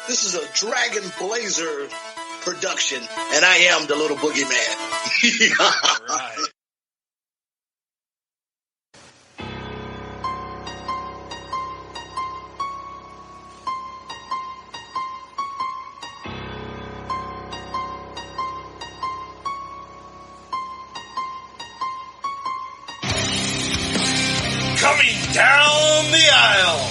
This is a Dragon Blazer production, and I am the little boogeyman. All right. Coming down the aisle,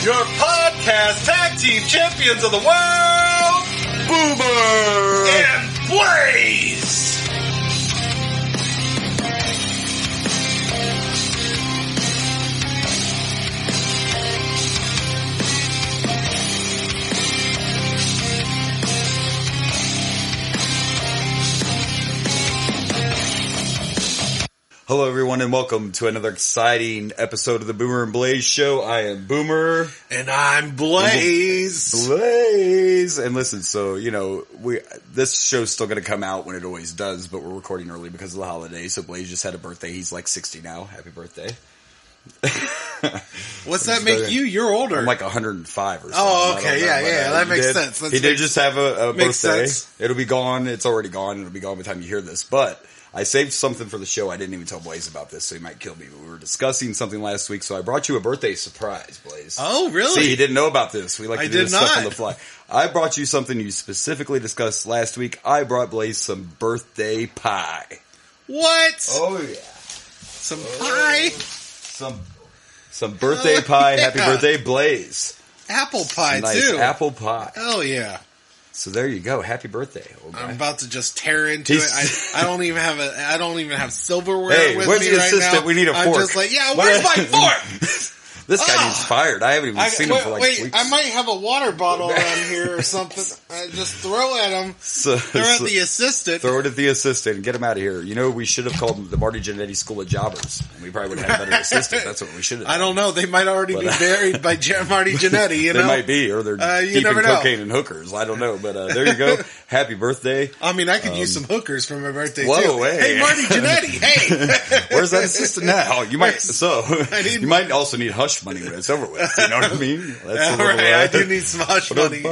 your podcast tag team champions of the world, Boomer and Blaze. Hello, everyone, and welcome to another exciting episode of the Boomer and Blaze Show. I am Boomer. And I'm Blaze. Blaze. And listen, so, this show's still going to come out when it always does, but we're recording early because of the holidays. So Blaze just had a birthday. He's like 60 now. Happy birthday. What's that make you? You're older. I'm like 105 or something. Oh, okay. Yeah. That makes sense. He did just have a birthday. Sense. It'll be gone. It's already gone. It'll be gone by the time you hear this. But I saved something for the show. I didn't even tell Blaze about this, so he might kill me. But we were discussing something last week, so I brought you a birthday surprise, Blaze. Oh, really? See, he didn't know about this. We like to do this stuff on the fly. I brought you something you specifically discussed last week. I brought Blaze some birthday pie. What? Oh, yeah. Some pie? Some birthday pie. Happy birthday, Blaze. Apple pie, nice too. Apple pie. Hell yeah. So there you go. Happy birthday, old guy. I'm about to just tear into it. I don't even have silverware with where's me the right assistant? now. We need a fork. I'm just like, where's my fork? This guy needs fired. I haven't even seen him for like weeks. I might have a water bottle around here or something. I just throw at him. Throw at the assistant. Throw it at the assistant and get him out of here. We should have called him the Marty Jannetty School of Jobbers. And we probably would have had a better assistant. That's what we should have done. I don't know. They might already be buried by Marty Jannetty, They might be, or they're deep in cocaine and hookers. I don't know. But there you go. Happy birthday. I mean, I could use some hookers for my birthday, whoa, too. Hey, Marty Jannetty, hey! Where's that assistant now? You might also need hush money when it's over with. You know what I mean? That's right. I do need some hush money.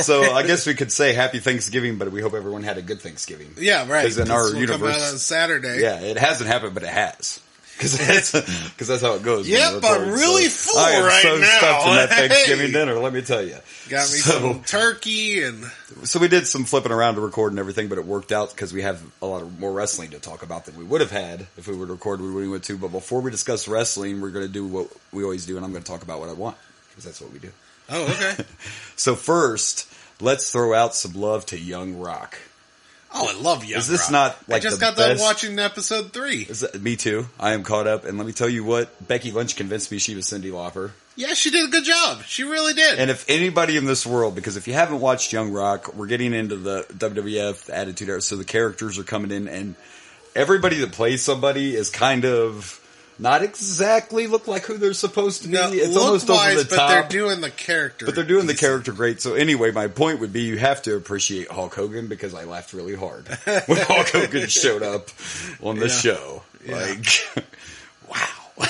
So I guess we could say Happy Thanksgiving, but we hope everyone had a good Thanksgiving. Yeah, right. Because in our universe, come out on Saturday. Yeah, it hasn't happened, but it has. Because that's how it goes. Yep, I'm really full I am right so now. stuffed in that Thanksgiving dinner, let me tell you. Got me some turkey and... So we did some flipping around to record and everything, but it worked out because we have a lot more wrestling to talk about than we would have had if we would record when we went to. But before we discuss wrestling, we're going to do what we always do, and I'm going to talk about what I want. Because that's what we do. Oh, okay. So first, let's throw out some love to Young Rock. Oh, I love Young Rock. Is this not like I just the got best? done watching episode 3. Me too. I am caught up, and let me tell you what, Becky Lynch convinced me she was Cyndi Lauper. Yeah, she did a good job. She really did. And if anybody in this world, because if you haven't watched Young Rock, we're getting into the WWF the Attitude Era, so the characters are coming in, and everybody that plays somebody is kind of not exactly look like who they're supposed to be. It's almost over the top. But they're doing the character. But they're doing the character great. So anyway, my point would be you have to appreciate Hulk Hogan because I laughed really hard when Hulk Hogan showed up on the show. Yeah. Like, wow.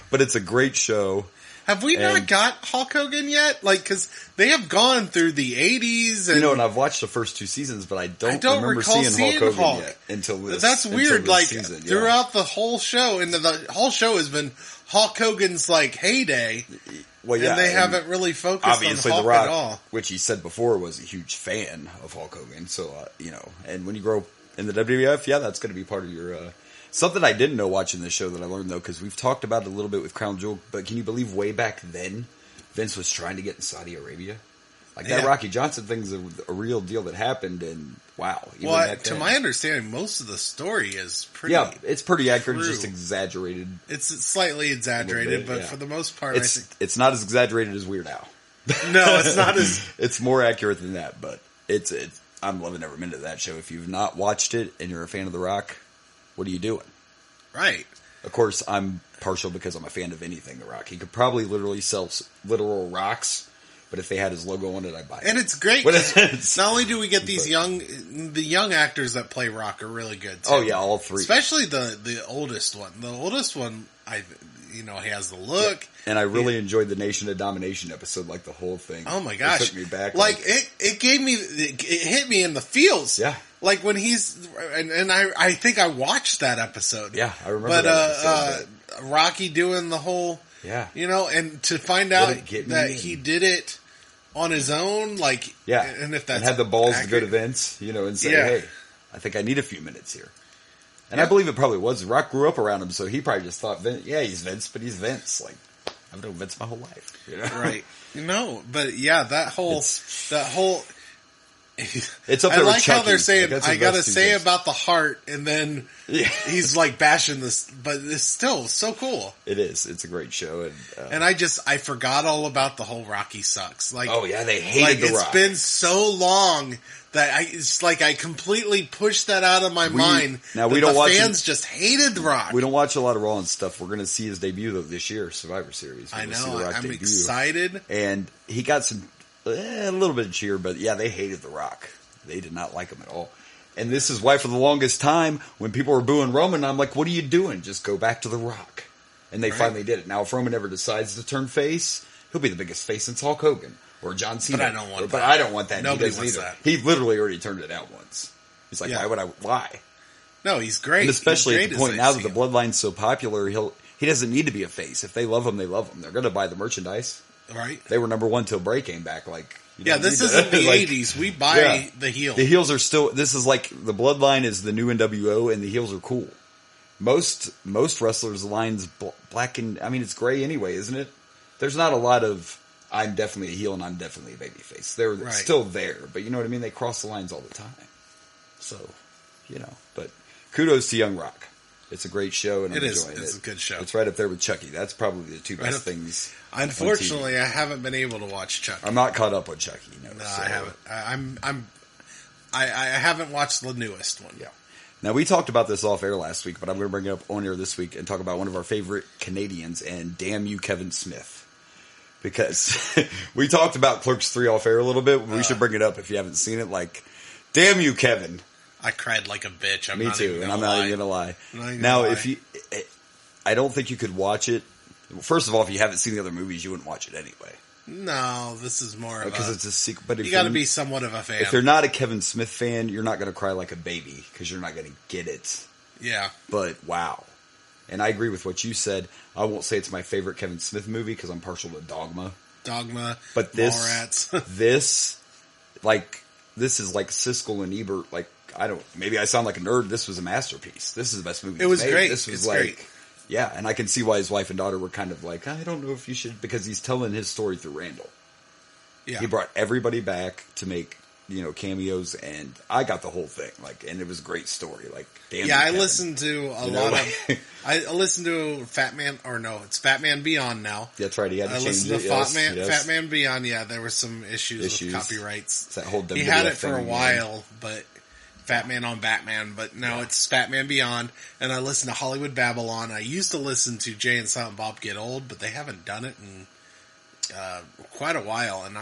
But it's a great show. Have we not got Hulk Hogan yet? Like, because they have gone through the 80s. And and I've watched the first 2 seasons, but I don't remember seeing Hulk Hogan yet until this. That's weird. Like, season, throughout the whole show, and the whole show has been Hulk Hogan's, like, heyday. Well, yeah. And they haven't really focused obviously on Hulk The Rock, at all. which he said before was a huge fan of Hulk Hogan. So, and when you grow in the WWF, that's going to be part of your... Something I didn't know watching this show that I learned, though, because we've talked about it a little bit with Crown Jewel, but can you believe way back then, Vince was trying to get in Saudi Arabia? Like, that Rocky Johnson thing's a real deal that happened, and wow. Well, to my understanding, most of the story is pretty... Yeah, it's pretty accurate, it's just exaggerated. It's slightly exaggerated, but for the most part, it's not as exaggerated as Weird Al. No, it's not as... It's more accurate than that, but I'm loving every minute of that show. If you've not watched it and you're a fan of The Rock... What are you doing? Right. Of course, I'm partial because I'm a fan of anything The Rock. He could probably literally sell literal rocks, but if they had his logo on it, I'd buy it. And it's great. Not only do we get these young actors that play Rock are really good too. Oh yeah, all 3. Especially the oldest one. The oldest one, he has the look. And I really enjoyed the Nation of Domination episode, like the whole thing. Oh my gosh. It took me back. Like it hit me in the feels. Yeah. Like when he's, and I think I watched that episode. Yeah, I remember that episode. Rocky doing the whole, and to find out that he did it on his own, like, and if that's and had the balls accurate. to go to Vince, and say, hey, I think I need a few minutes here. And I believe it probably was. Rock grew up around him, so he probably just thought, he's Vince, but he's Vince. Like, I've known Vince my whole life. Right. But that whole it's up there. I like with Chucky. how they're saying, like, I gotta say about the heart, and then he's like bashing this, but it's still so cool. It is. It's a great show. And I forgot all about the whole Rocky sucks. Like, oh yeah, they hated The Rock. It's been so long that it's like I completely pushed that out of my mind. Now we don't watch. Fans just hated The Rock. We don't watch a lot of Raw and stuff. We're going to see his debut though this year, Survivor Series. I know. I'm excited. And he got a little bit of cheer, but they hated The Rock. They did not like him at all. And this is why for the longest time, when people were booing Roman, I'm like, what are you doing? Just go back to The Rock. And they finally did it. Now, if Roman ever decides to turn face, he'll be the biggest face since Hulk Hogan or John Cena. But I don't want that. But I don't want that. Nobody wants that. He literally already turned it out once. He's like, why? No, he's great. And especially at the point now that the Bloodline's so popular, he doesn't need to be a face. If they love him, they love him. They're going to buy the merchandise. Right. They were number one till Bray came back. Like, this isn't the 80s. We buy the heel. The heels are still. This is like the Bloodline is the new NWO, and the heels are cool. Most wrestlers' lines black and it's gray anyway, isn't it? There's not a lot of I'm definitely a heel and I'm definitely a babyface. They're still there, but you know what I mean. They cross the lines all the time. So, but kudos to Young Rock. It's a great show, and I'm enjoying it. It's a good show. It's right up there with Chucky. That's probably the two best things. Unfortunately, I haven't been able to watch Chucky. I'm not caught up on Chucky. No, I haven't. I haven't watched the newest one. Yeah. Now we talked about this off air last week, but I'm going to bring it up on air this week and talk about one of our favorite Canadians, and damn you, Kevin Smith. Because we talked about Clerks 3 off air a little bit. We should bring it up if you haven't seen it. Like, damn you, Kevin. I cried like a bitch. Me too, and I'm not even gonna lie. Now, I don't think you could watch it. First of all, if you haven't seen the other movies, you wouldn't watch it anyway. No, this is more because it's a secret. But you got to be somewhat of a fan. If you're not a Kevin Smith fan, you're not going to cry like a baby because you're not going to get it. Yeah. But wow, and I agree with what you said. I won't say it's my favorite Kevin Smith movie because I'm partial to Dogma. But this is like Siskel and Ebert. Like, maybe I sound like a nerd. This was a masterpiece. This is the best movie. It was great. This was great. Yeah, and I can see why his wife and daughter were kind of like, I don't know if you should, because he's telling his story through Randall. Yeah. He brought everybody back to make, cameos, and I got the whole thing. Like, and it was a great story. Like, damn. Yeah, I listened to a lot of. I listened to it's Fat Man Beyond now. That's right. He had to change it. I listened to Fat Man Beyond. Yeah, there were some issues with copyrights. It's that whole he had it for a while, but. Fat Man on Batman, but now it's Fat Man Beyond, and I listen to Hollywood Babylon. I used to listen to Jay and Silent Bob Get Old, but they haven't done it in quite a while, and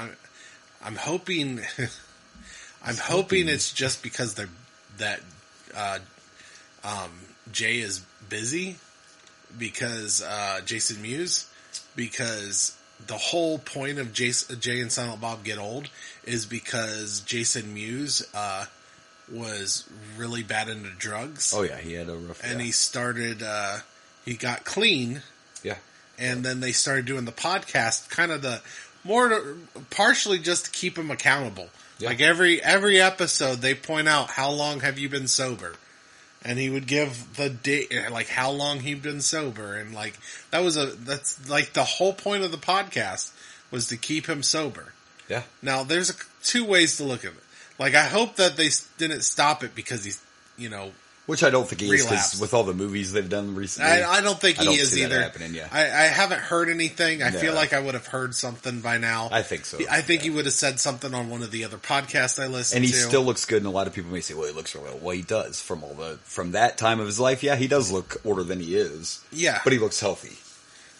I'm hoping it's just because Jay is busy, because Jason Mewes, because the whole point of Jay and Silent Bob Get Old is because Jason Mewes was really bad into drugs. Oh yeah, he had a rough. And he started. He got clean. Yeah. And then they started doing the podcast, kind of partially just to keep him accountable. Yeah. Like every episode, they point out how long have you been sober, and he would give the date, like how long he'd been sober, and like that's like the whole point of the podcast was to keep him sober. Yeah. Now there's two ways to look at it. Like, I hope that they didn't stop it because he's, which I don't think he is, because with all the movies they've done recently. I don't think he is either. Happening, yeah. I haven't heard anything. I feel like I would have heard something by now. I think so. I think he would have said something on one of the other podcasts I listened to. And he still looks good, and a lot of people may say, well, he looks really well. Well, he does. From that time of his life, yeah, he does look older than he is. Yeah. But he looks healthy.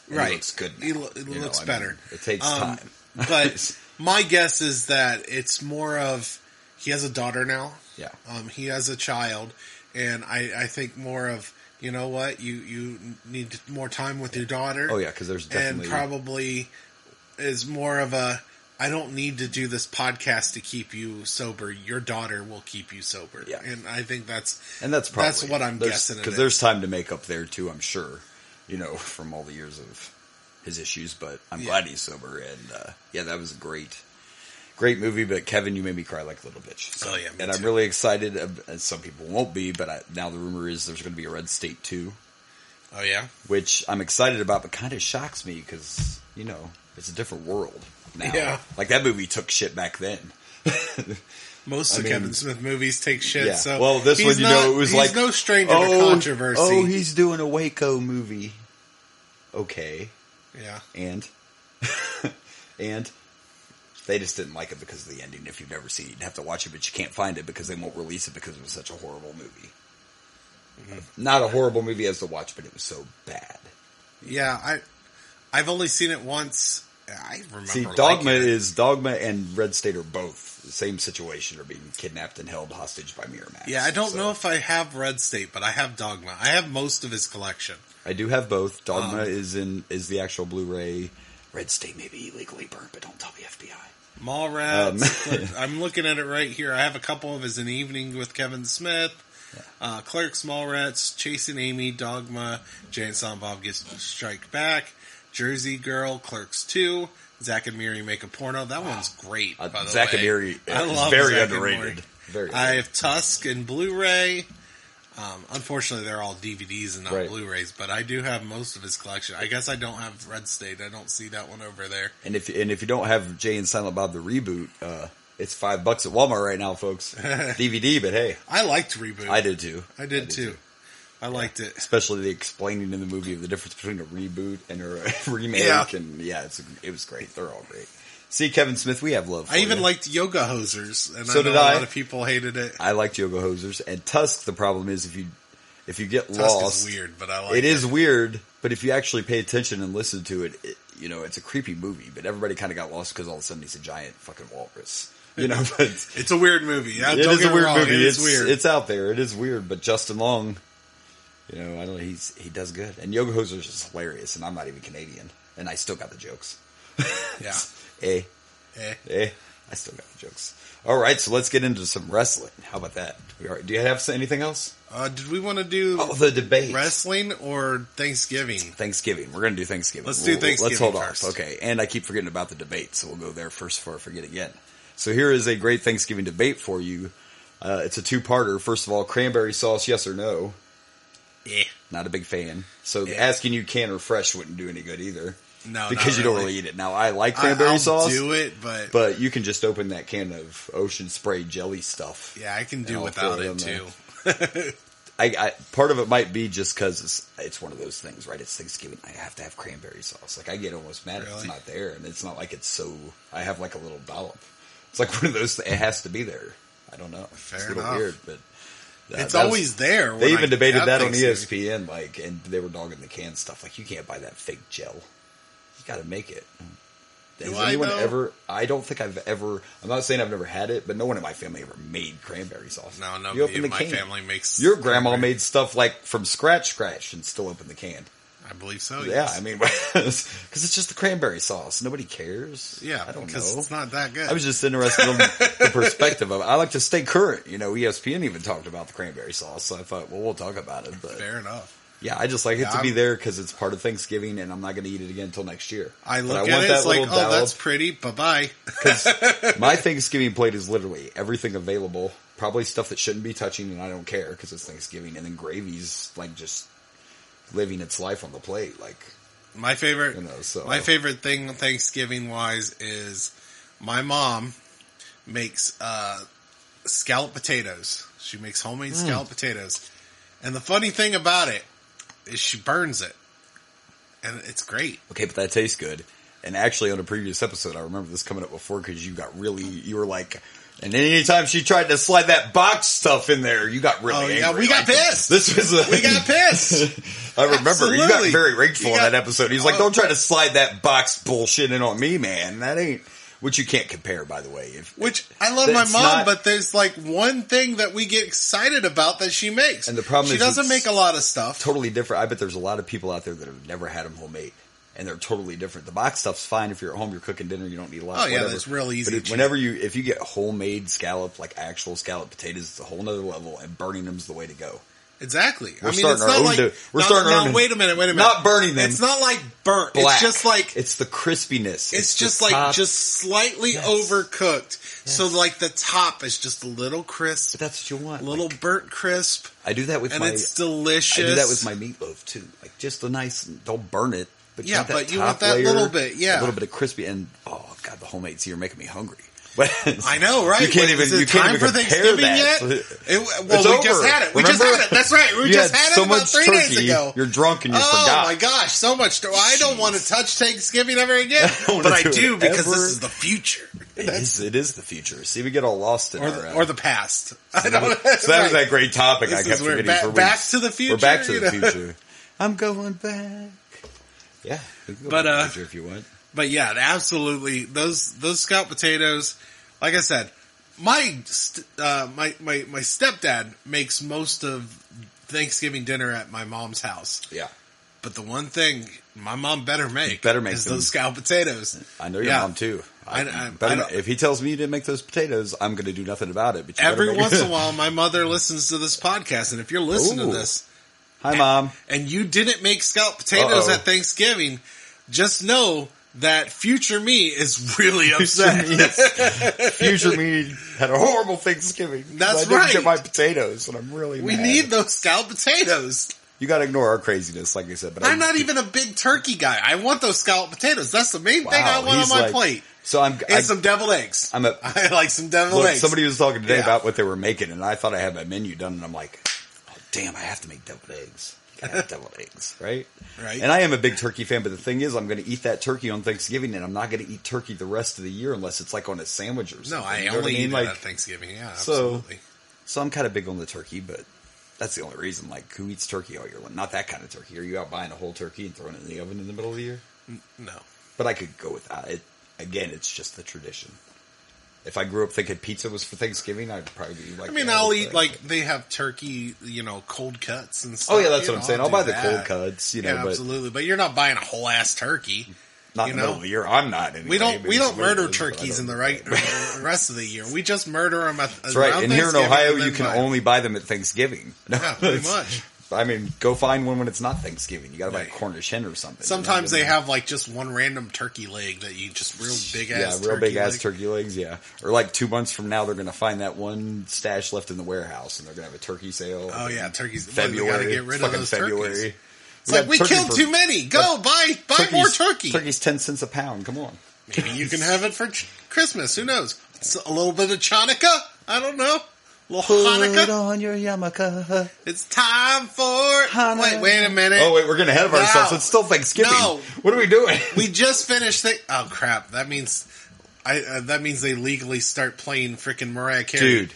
Right. He looks good now. He looks better. It takes time. But my guess is that it's more of... He has a daughter now. Yeah. He has a child, and I think more of you know what, you need more time with your daughter. Oh, yeah, because there's definitely... And probably is more of a, I don't need to do this podcast to keep you sober. Your daughter will keep you sober. Yeah. And I think that's what I'm guessing. Because there's time to make up there, too, I'm sure, you know, from all the years of his issues. But I'm glad he's sober. And, that was a great movie. But, Kevin, you made me cry like a little bitch. So, me and too. I'm really excited. And some people won't be, but now the rumor is there's going to be a Red State 2. Oh, yeah? Which I'm excited about, but kind of shocks me because, you know, it's a different world now. Yeah. Like, that movie took shit back then. Most of Kevin Smith movies take shit. Yeah. So well, this one, it was he's no stranger to controversy. Oh, he's doing a Waco movie. Okay. Yeah. And they just didn't like it because of the ending. If you've never seen it, you'd have to watch it, but you can't find it because they won't release it because it was such a horrible movie. Mm-hmm. Not a horrible movie as to watch, but it was so bad. Yeah, I've only seen it once. I remember. See, Dogma and Red State are both the same situation, are being kidnapped and held hostage by Miramax. Yeah, I don't know if I have Red State, but I have Dogma. I have most of his collection. I do have both. Dogma is the actual Blu-ray. Red State may be illegally burnt, but don't tell the FBI. Mallrats. I'm looking at it right here. I have a couple of his An Evening with Kevin Smith. Yeah. Clerks, Mallrats, Chasing Amy, Dogma, Jay and Silent Bob Gets Strike Back, Jersey Girl, Clerks 2, Zack and Miri Make a Porno. That one's great, by the way. Zack and Miri is very underrated. I have Tusk and Blu-ray. Unfortunately, they're all DVDs and not Blu-rays, but I do have most of his collection. I guess I don't have Red State. I don't see that one over there. And if you don't have Jay and Silent Bob the reboot, it's $5 at Walmart right now, folks. DVD, but hey. I liked Reboot. I did too. I did too. I liked it. Especially the explaining in the movie of the difference between a reboot and a remake. Yeah. And it was great. They're all great. See, Kevin Smith, we have love for I even you. liked Yoga Hosers. And so I know did a lot of people hated it. I liked Yoga Hosers. And Tusk, the problem is if you get Tusk lost. Is weird, but I like it. It is weird, but if you actually pay attention and listen to it, you know, it's a creepy movie, but everybody kind of got lost because all of a sudden he's a giant fucking walrus. You know, but it's a weird movie. It is a weird movie. It's weird. It's out there. It is weird, but Justin Long, you know, I don't know. He does good. And Yoga Hosers is hilarious, and I'm not even Canadian, and I still got the jokes. Yeah. I still got the jokes. All right, so let's get into some wrestling. How about that? Do you have anything else? Did we want to do the debate? Wrestling or Thanksgiving? Thanksgiving. We're going to do Thanksgiving. Let's do Thanksgiving. Let's hold first. off. Okay, and I keep forgetting about the debate, so we'll go there first before I forget again. So here is a great Thanksgiving debate for you. It's a two-parter. First of all, cranberry sauce, yes or no? Yeah. Not a big fan. So asking you can or fresh wouldn't do any good either. No, because you don't really eat it. Now, I like cranberry sauce. I'll do it, but you can just open that can of Ocean Spray jelly stuff. Yeah, I can do without it too. I part of it might be just because it's one of those things, right? It's Thanksgiving. I have to have cranberry sauce. Like, I get almost mad if it's not there, and it's not like it's so. I have like a little dollop. It's like one of those. It has to be there. I don't know. It's a little weird, but it's always there. They even debated that on ESPN, like, and they were dogging the can stuff. Like, you can't buy that fake gel. You got to make it. Has anyone ever? I don't think I've ever. I'm not saying I've never had it, but no one in my family ever made cranberry sauce. No, you open the my can. family makes. Your grandma made stuff like from scratch, and still open the can. I believe so. Yeah, I mean, because it's just the cranberry sauce. Nobody cares. Yeah, I don't know. Because it's not that good. I was just interested in the perspective of it. I like to stay current. You know, ESPN even talked about the cranberry sauce, so I thought, well, we'll talk about it. But fair enough. Yeah, I just like it to be there because it's part of Thanksgiving, and I'm not going to eat it again until next year. I look at it, it's like, oh, that's pretty, bye-bye. Because my Thanksgiving plate is literally everything available, probably stuff that shouldn't be touching, and I don't care because it's Thanksgiving, and then gravy's like just living its life on the plate. Like my favorite, my favorite thing Thanksgiving-wise is my mom makes scalloped potatoes. She makes homemade scalloped potatoes. And the funny thing about it is she burns it. And it's great. Okay, but that tastes good. And actually on a previous episode, I remember this coming up before because you were like, and anytime she tried to slide that box stuff in there, you got really angry. Yeah, we got pissed. We got pissed. I remember. Absolutely. You got very rageful in that episode. He's like, don't try to slide that box bullshit in on me, man. That ain't... which you can't compare, by the way. Which I love my mom, but there's like one thing that we get excited about that she makes. And the problem is she doesn't make a lot of stuff. Totally different. I bet there's a lot of people out there that have never had them homemade. And they're totally different. The box stuff's fine if you're at home, you're cooking dinner, you don't need a lot. Oh yeah, that's real easy. But if you get homemade scallop, like actual scallop potatoes, it's a whole nother level, and burning them's the way to go. Exactly. We're starting our own. Wait a minute. Not burning them. It's not like burnt. Black. It's just like it's the crispiness. It's just like just slightly overcooked. Yes. So like the top is just a little crisp. But that's what you want. A little burnt crisp. I do that with and it's delicious. I do that with my meatloaf too. Like just a nice. Don't burn it. But yeah, but you want that little bit, a little bit of crispy, and oh god, the homemade. See, you're making me hungry. But I know, right? You can't even for Thanksgiving that. Yet? We just had it. We just had it. That's right. We just had it about 3 days ago. You're drunk and you forgot. Oh my gosh, so much. I don't want to touch Thanksgiving ever again, but I do because this is the future. It is the future. See, we get all lost in or the past. So that was that great topic I kept forgetting for weeks. Back to the future. We're back to the future. I'm going back. Yeah, we can go back to the future if you want. But yeah, absolutely. Those scalloped potatoes, like I said, my stepdad makes most of Thanksgiving dinner at my mom's house. Yeah. But the one thing my mom better make is those scalloped potatoes. I know your mom too. If he tells me you didn't make those potatoes, I'm going to do nothing about it. But every once in a while, my mother listens to this podcast, and if you're listening to this, hi Mom, and you didn't make scalloped potatoes at Thanksgiving, just know that future me is really upset. Future me had a horrible Thanksgiving. That's right. I didn't get my potatoes, and I'm really mad. We need those scalloped potatoes. You got to ignore our craziness, like I said. But I'm not even a big turkey guy. I want those scalloped potatoes. That's the main thing I want on my plate. So and some deviled eggs. I like some deviled eggs. Somebody was talking today about what they were making, and I thought I had my menu done, and I'm like, oh, damn, I have to make deviled eggs. I have deviled eggs, right? Right. And I am a big turkey fan, but the thing is, I'm going to eat that turkey on Thanksgiving, and I'm not going to eat turkey the rest of the year unless it's like on a sandwich or something. No, I only eat it at Thanksgiving. Yeah, absolutely. So I'm kind of big on the turkey, but that's the only reason. Like, who eats turkey all year long? Not that kind of turkey. Are you out buying a whole turkey and throwing it in the oven in the middle of the year? No. But I could go with that. Again, it's just the tradition. If I grew up thinking pizza was for Thanksgiving, I'd probably be like... I'll eat, they have turkey, cold cuts and stuff. Oh, yeah, that's what I'm saying. I'll buy the cold cuts, Yeah, absolutely. But you're not buying a whole-ass turkey. Not in the middle of the year. I'm not, anyway. We don't murder turkeys in the rest of the year. We just murder them at That's right. And here in Ohio, you can only buy them at Thanksgiving. Yeah, pretty much. I mean, go find one when it's not Thanksgiving. You got to buy a Cornish hen or something. Sometimes they have just one random turkey leg that you just real big ass. Yeah, real big ass turkey legs. Yeah, or 2 months from now, they're going to find that one stash left in the warehouse, and they're going to have a turky sale. Oh yeah, turkeys. February. We got to get rid of those February. Turkeys. It's we killed too many. Go buy more turkey. Turkey's 10 cents a pound. Come on. Maybe you can have it for Christmas. Who knows? It's a little bit of Chanukah. I don't know. Put on your yarmulke. It's time for Hanukkah. Wait a minute. Oh wait, we're getting ahead of ourselves. It's still Thanksgiving. No. What are we doing? We just finished oh crap. That means they legally start playing freaking Mariah Carey. Dude.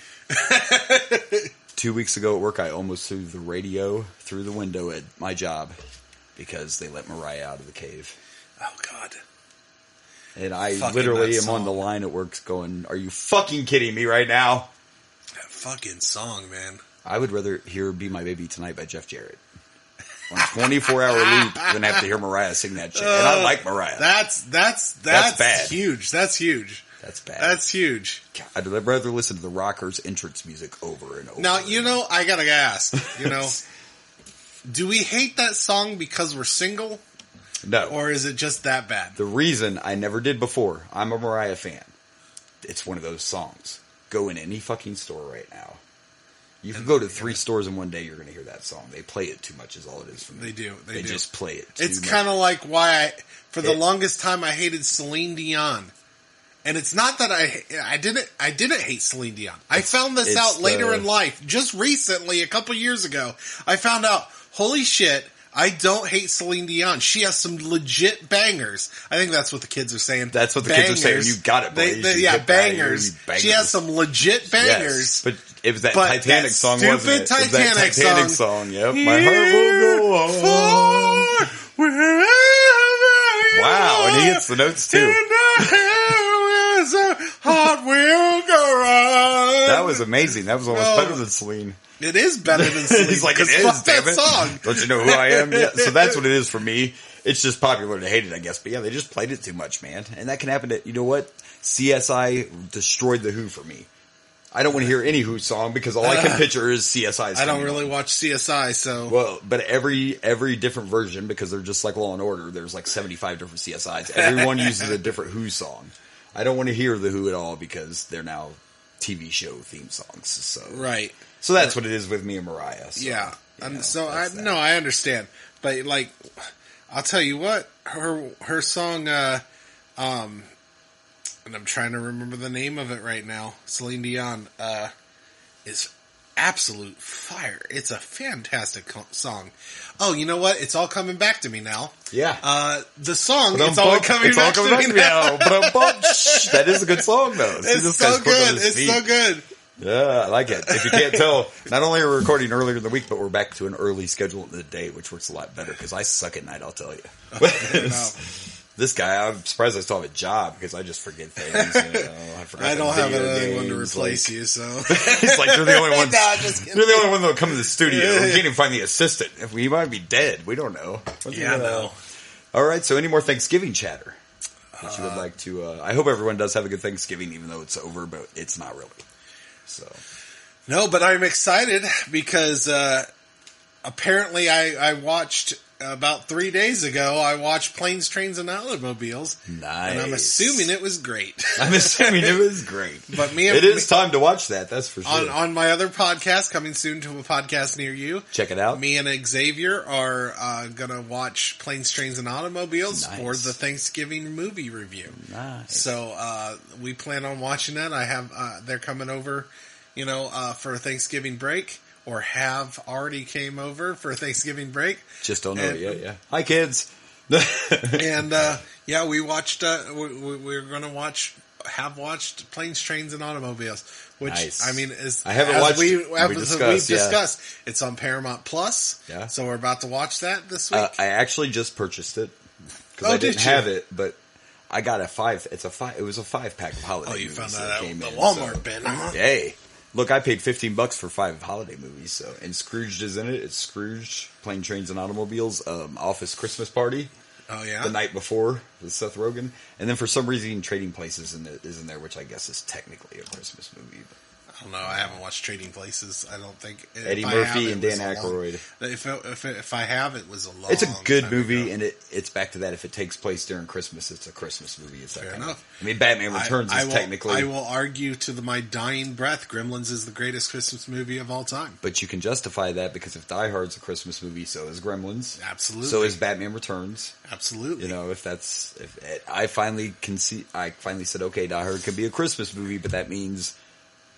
2 weeks ago at work, I almost threw the radio through the window at my job because they let Mariah out of the cave. Oh God. And I literally am on the line at work going, are you fucking kidding me right now? Fucking song, man. I would rather hear Be My Baby Tonight by Jeff Jarrett on 24-hour loop than have to hear Mariah sing that shit. And I like Mariah. That's bad. Huge. That's huge. That's bad. That's huge. I'd rather listen to the Rockers' entrance music over and over. Now, I gotta ask, do we hate that song because we're single? No. Or is it just that bad? The reason I never did before, I'm a Mariah fan. It's one of those songs. Go in any fucking store right now. You can go to 3 stores in one day, you're going to hear that song. They play it too much is all it is for me. They do. They just play it too much. It's kind of like why for the longest time I hated Celine Dion. And it's not that I didn't hate Celine Dion. I found this out later in life. Just recently, a couple years ago, I found out, holy shit, I don't hate Celine Dion. She has some legit bangers. I think that's what the kids are saying. That's what the kids are saying. You got it, boys. Bangers. She has some legit bangers. Yes, but it was that Titanic song, wasn't it? Stupid Titanic song. Yep. My heart will go on. Wow, and he hits the notes too. is a Hot Wheel Garage. That was amazing. That was almost better than Celine. It is better than Celine. He's like, it is, damn that it. Song. Don't you know who I am? Yeah. So that's what it is for me. It's just popular to hate it, I guess. But yeah, they just played it too much, man. And that can happen to, you know what? CSI destroyed the Who for me. I don't want to hear any Who song because all I can picture is CSI. I don't really watch CSI, so. Well, but every different version, because they're just like Law and Order, there's like 75 different CSIs. Everyone uses a different Who song. I don't want to hear the Who at all because they're now TV show theme songs. So. Right. So that's what it is with me and Mariah. So, yeah. I understand. But like, I'll tell you what, her song, and I'm trying to remember the name of it right now, Celine Dion, is absolute fire. It's a fantastic song. Oh, you know what? It's all coming back to me now. Yeah. The song, it's all coming back to me now. That is a good song, though. It's so good. It's so good. Yeah, I like it. If you can't tell, not only are we recording earlier in the week, but we're back to an early schedule of the day, which works a lot better because I suck at night, I'll tell you. This guy, I'm surprised I still have a job because I just forget things. I don't have anyone to replace you, so. It's like, you're the only one. You're the only one that'll come to the studio. We can't even find the assistant. He might be dead. We don't know. Yeah, I know. All right, so any more Thanksgiving chatter that you would like to, I hope everyone does have a good Thanksgiving, even though it's over, but it's not really. So. No, but I'm excited because apparently I watched about 3 days ago. I watched Planes, Trains, and Automobiles. Nice. And I'm assuming it was great. But it is time to watch that. That's for sure. On my other podcast, coming soon to a podcast near you. Check it out. Me and Xavier are gonna watch Planes, Trains, and Automobiles for the Thanksgiving movie review. Nice. So we plan on watching that. I have they're coming over, for Thanksgiving break. Or have already came over for Thanksgiving break. Just don't know it yet, yeah. Hi, kids. And, we watched, we're going to have watched Planes, Trains, and Automobiles. Which, nice. I mean, is, I haven't watched we've discussed. It's on Paramount Plus. Yeah. So we're about to watch that this week. I actually just purchased it. Because I didn't have it, but I got it was a 5-pack of holiday movies. Oh, you found that out in the Walmart bin, huh? Yay. Look, I paid $15 for 5 holiday movies, so, and Scrooged is in it. It's Scrooge, Plane, Trains, and Automobiles, Office Christmas Party. Oh, yeah? The night before with Seth Rogen. And then for some reason, Trading Places is in there, which I guess is technically a Christmas movie. I don't know. I haven't watched Trading Places. I don't think. Eddie Murphy and Dan Aykroyd. If I have, it was a long. It's a good movie, and it's back to that. If it takes place during Christmas, it's a Christmas movie. It's fair that enough. I mean, Batman Returns is technically. I will argue to my dying breath, Gremlins is the greatest Christmas movie of all time. But you can justify that because if Die Hard's a Christmas movie, so is Gremlins. Absolutely. So is Batman Returns. Absolutely. I finally said, okay, Die Hard could be a Christmas movie, but that means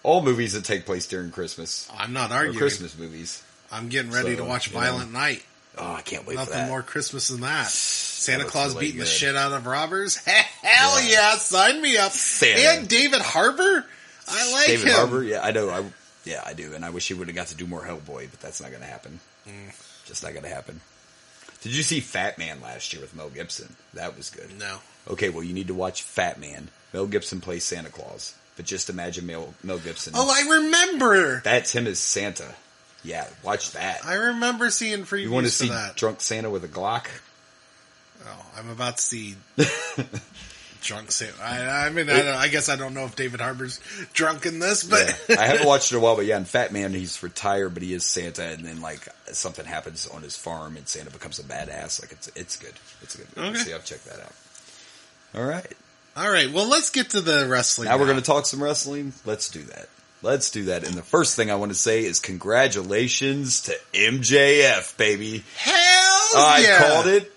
all movies that take place during Christmas. I'm not arguing. Christmas movies. I'm getting ready to watch Violent Night. Oh, I can't wait for that. Nothing more Christmas than that. Santa Claus beating the shit out of robbers. Hell yeah, sign me up. Santa. And David Harbour. I like David him. Harbour, yeah, I know. I do. And I wish he would have got to do more Hellboy, but that's not going to happen. Just not going to happen. Did you see Fat Man last year with Mel Gibson? That was good. No. Okay, well, you need to watch Fat Man. Mel Gibson plays Santa Claus. But just imagine Mel Gibson. Oh, I remember. That's him as Santa. Yeah, watch that. I remember seeing previews for that. You want to see drunk Santa with a Glock? Oh, I'm about to see drunk Santa. I guess I don't know if David Harbour's drunk in this, but yeah. I haven't watched it in a while. But yeah, in Fat Man, he's retired, but he is Santa, and then like something happens on his farm, and Santa becomes a badass. Like it's good. It's a good movie. Okay. So I'll check that out. All right. All right, well, let's get to the wrestling. Now we're going to talk some wrestling. Let's do that. And the first thing I want to say is congratulations to MJF, baby. Hell I called it,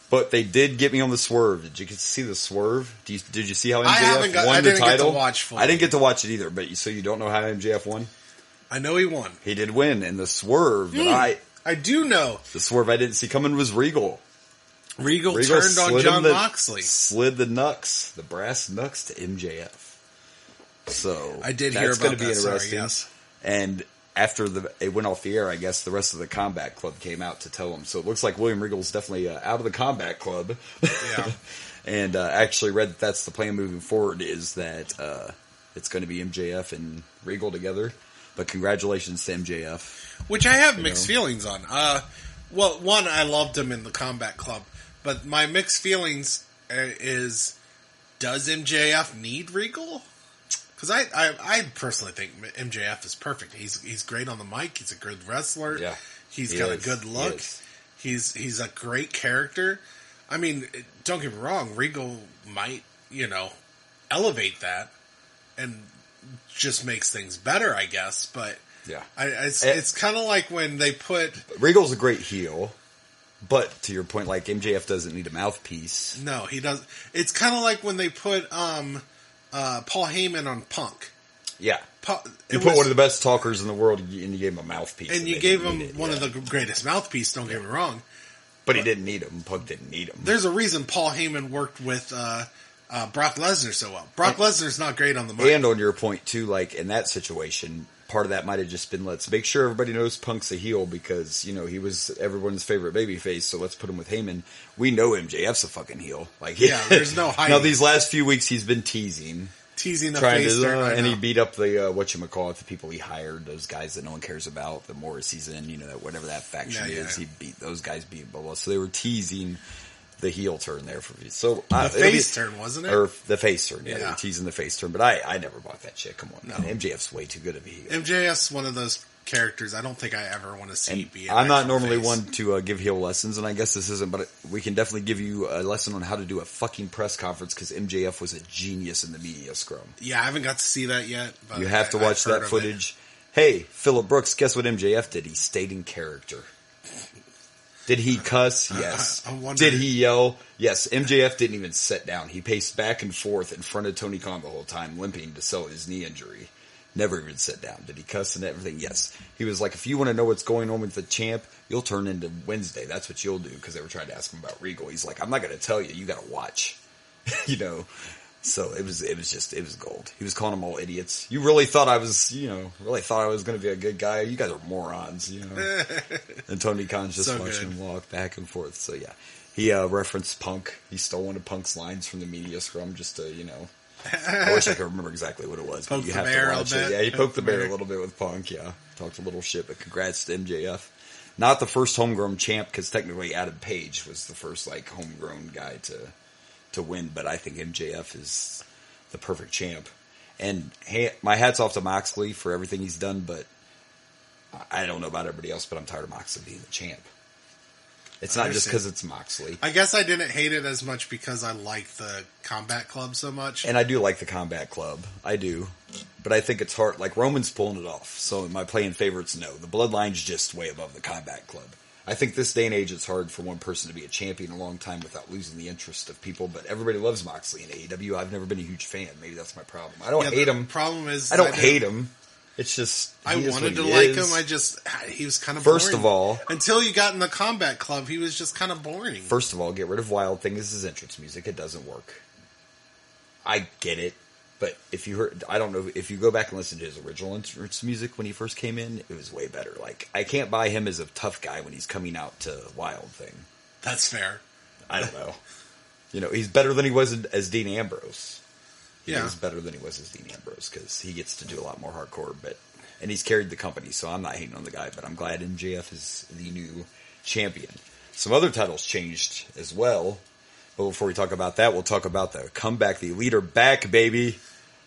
but they did get me on the swerve. Did you get to see the swerve? Did you see how MJF won the title? Get to watch fully. I didn't get to watch it either, but so you don't know how MJF won? I know he won. He did win, and the swerve that I do know. The swerve I didn't see coming was Regal. Regal turned on John Moxley. Slid the brass knucks to MJF. So I did hear about that. That's going to be interesting. Yes. And after it went off the air, I guess the rest of the Combat Club came out to tell him. So it looks like William Regal's definitely out of the Combat Club. Yeah. And I actually read that that's the plan moving forward, is that it's going to be MJF and Regal together. But congratulations to MJF. Which I have mixed feelings on. Well, one, I loved him in the Combat Club. But my mixed feelings is, does MJF need Regal? Because I personally think MJF is perfect. He's great on the mic. He's a good wrestler. Yeah, he's got a good look. He's a great character. I mean, don't get me wrong. Regal might, elevate that and just makes things better, I guess. But yeah, it's kind of like when they put Regal's a great heel. But to your point, like MJF doesn't need a mouthpiece. No, he doesn't. It's kind of like when they put Paul Heyman on Punk. Yeah. You put one of the best talkers in the world and you gave him a mouthpiece. And you gave him one of the greatest mouthpiece, don't get me wrong. But he didn't need him. Punk didn't need him. There's a reason Paul Heyman worked with Brock Lesnar so well. Brock Lesnar's not great on the mic. And on your point, too, like in that situation, part of that might have just been, let's make sure everybody knows Punk's a heel because, he was everyone's favorite babyface, so let's put him with Heyman. We know MJF's a fucking heel. Like, yeah, there's no hiding. Now, these last few weeks, he's been teasing the face turn. And he beat up the, the people he hired, those guys that no one cares about, the Morrissey's in, whatever that faction is. He beat those guys, blah, blah. So they were teasing the heel turn there for me. So the face turn, wasn't it? Or the face turn, yeah. They were teasing the face turn, but I never bought that shit. Come on, no. Man. MJF's way too good of a heel. MJF's one of those characters I don't think I ever want to see be an I'm not normally face. one to give heel lessons, and I guess this isn't, but we can definitely give you a lesson on how to do a fucking press conference because MJF was a genius in the media scrum. Yeah, I haven't got to see that yet. But you have to watch that footage. Hey, Phillip Brooks, guess what MJF did? He stayed in character. Did he cuss? Yes. Did he yell? Yes. MJF didn't even sit down. He paced back and forth in front of Tony Khan the whole time, limping to sell his knee injury. Never even sit down. Did he cuss and everything? Yes. He was like, if you want to know what's going on with the champ, you'll turn into Wednesday. That's what you'll do. Because they were trying to ask him about Regal. He's like, I'm not going to tell you. You got to watch. So it was gold. He was calling them all idiots. You really thought I was, going to be a good guy. You guys are morons, And Tony Khan's just watching him walk back and forth. So yeah, he referenced Punk. He stole one of Punk's lines from the media scrum just to, I wish I could remember exactly what it was. But you have to watch it. Yeah, he poked the bear a little bit with Punk. Yeah, talked a little shit, but congrats to MJF. Not the first homegrown champ because technically Adam Page was the first homegrown guy to win, but I think MJF is the perfect champ. And my hat's off to Moxley for everything he's done, but I don't know about everybody else, but I'm tired of Moxley being the champ. It's not just because it's Moxley. I guess I didn't hate it as much because I like the Combat Club so much. And I do like the Combat Club. I do. But I think it's hard. Like, Roman's pulling it off. So am I playing favorites? No. The Bloodline's just way above the Combat Club. I think this day and age it's hard for one person to be a champion a long time without losing the interest of people, but everybody loves Moxley in AEW. I've never been a huge fan. Maybe that's my problem. I don't hate him. Problem is I don't hate him. It's just I wanted to like him. He was kind of boring. First of all, until you got in the Combat Club, he was just kind of boring. First of all, get rid of Wild Thing as his entrance music. It doesn't work. I get it. But if you heard, I don't know, if you go back and listen to his original entrance music when he first came in, it was way better. Like, I can't buy him as a tough guy when he's coming out to Wild Thing. That's fair. I don't know. He's better than he was as Dean Ambrose. Yeah. He's better than he was as Dean Ambrose because he gets to do a lot more hardcore. And he's carried the company, so I'm not hating on the guy, but I'm glad MJF is the new champion. Some other titles changed as well. But before we talk about that, we'll talk about the comeback. The Elite are back, baby.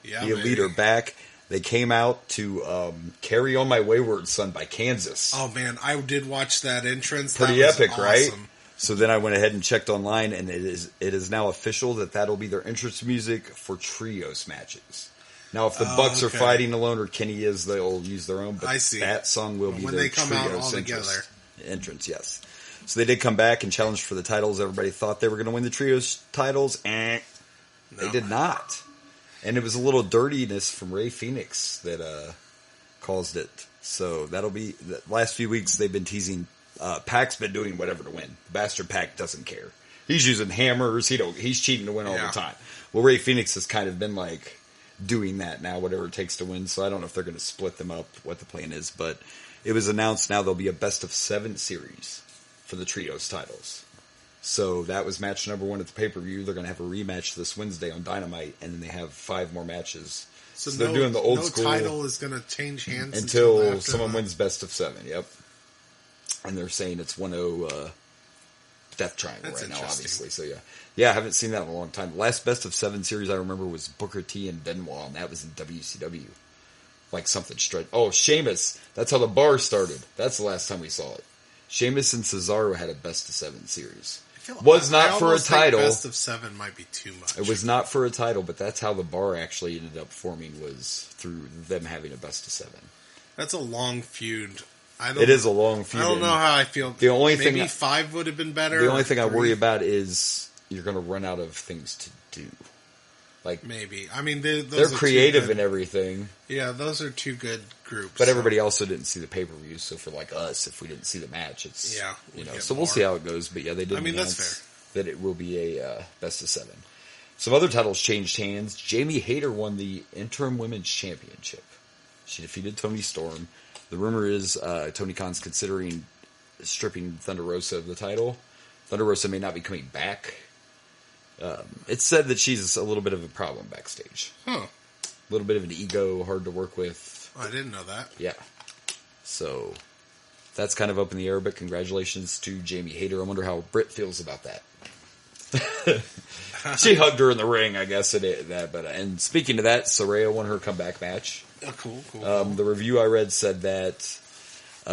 Yeah, the Elite are back. They came out to Carry On My Wayward Son by Kansas. Oh, man, I did watch that entrance. Pretty epic, awesome. Right? So then I went ahead and checked online, and it is now official that that'll be their entrance music for trios matches. Now, if the Bucks are fighting alone or Kenny is, they'll use their own. But I see. That song will be when their they come out all together. Entrance, yes. So they did come back and challenge for the titles. Everybody thought they were going to win the trios titles. They did not. And it was a little dirtiness from Ray Phoenix that caused it. So that'll be the last few weeks they've been teasing. Pac's been doing whatever to win. Bastard Pac doesn't care. He's using hammers. He's cheating to win all the time. Well, Ray Phoenix has kind of been doing that now, whatever it takes to win. So I don't know if they're going to split them up, what the plan is. But it was announced now there'll be a best of 7 series for the trios titles. So that was match number 1 at the pay-per-view. They're going to have a rematch this Wednesday on Dynamite, and then they have 5 more matches. So they're doing the old school. No title is going to change hands until someone wins best of 7. Yep. And they're saying it's 1-0 Death Triangle right now, obviously. So yeah, I haven't seen that in a long time. The last best of 7 series I remember was Booker T and Benoit, and that was in WCW. Like something straight. Oh, Sheamus. That's how the bar started. That's the last time we saw it. Sheamus and Cesaro had a best of 7 series. Was not for a title. Best of 7 might be too much. It was not for a title, but that's how the bar actually ended up forming, was through them having a best of 7. That's a long feud. It is a long feud. I don't know how I feel. The only maybe thing 5 would have been better. The only thing I worry about is you're going to run out of things to do. Like maybe. I mean, they're creative and everything. Yeah, those are 2 good groups. But everybody also didn't see the pay-per-view, so for like us, if we didn't see the match, it's So we'll see how it goes. But yeah, they did. That's fair. That it will be a best of 7. Some other titles changed hands. Jamie Hayter won the interim women's championship. She defeated Toni Storm. The rumor is Tony Khan's considering stripping Thunder Rosa of the title. Thunder Rosa may not be coming back. It's said that she's a little bit of a problem backstage. Huh. A little bit of an ego, hard to work with. I didn't know that. Yeah. So that's kind of up in the air, but congratulations to Jamie Hayter. I wonder how Britt feels about that. She hugged her in the ring, I guess. And speaking of that, Saraya won her comeback match. Oh, cool. The review I read said that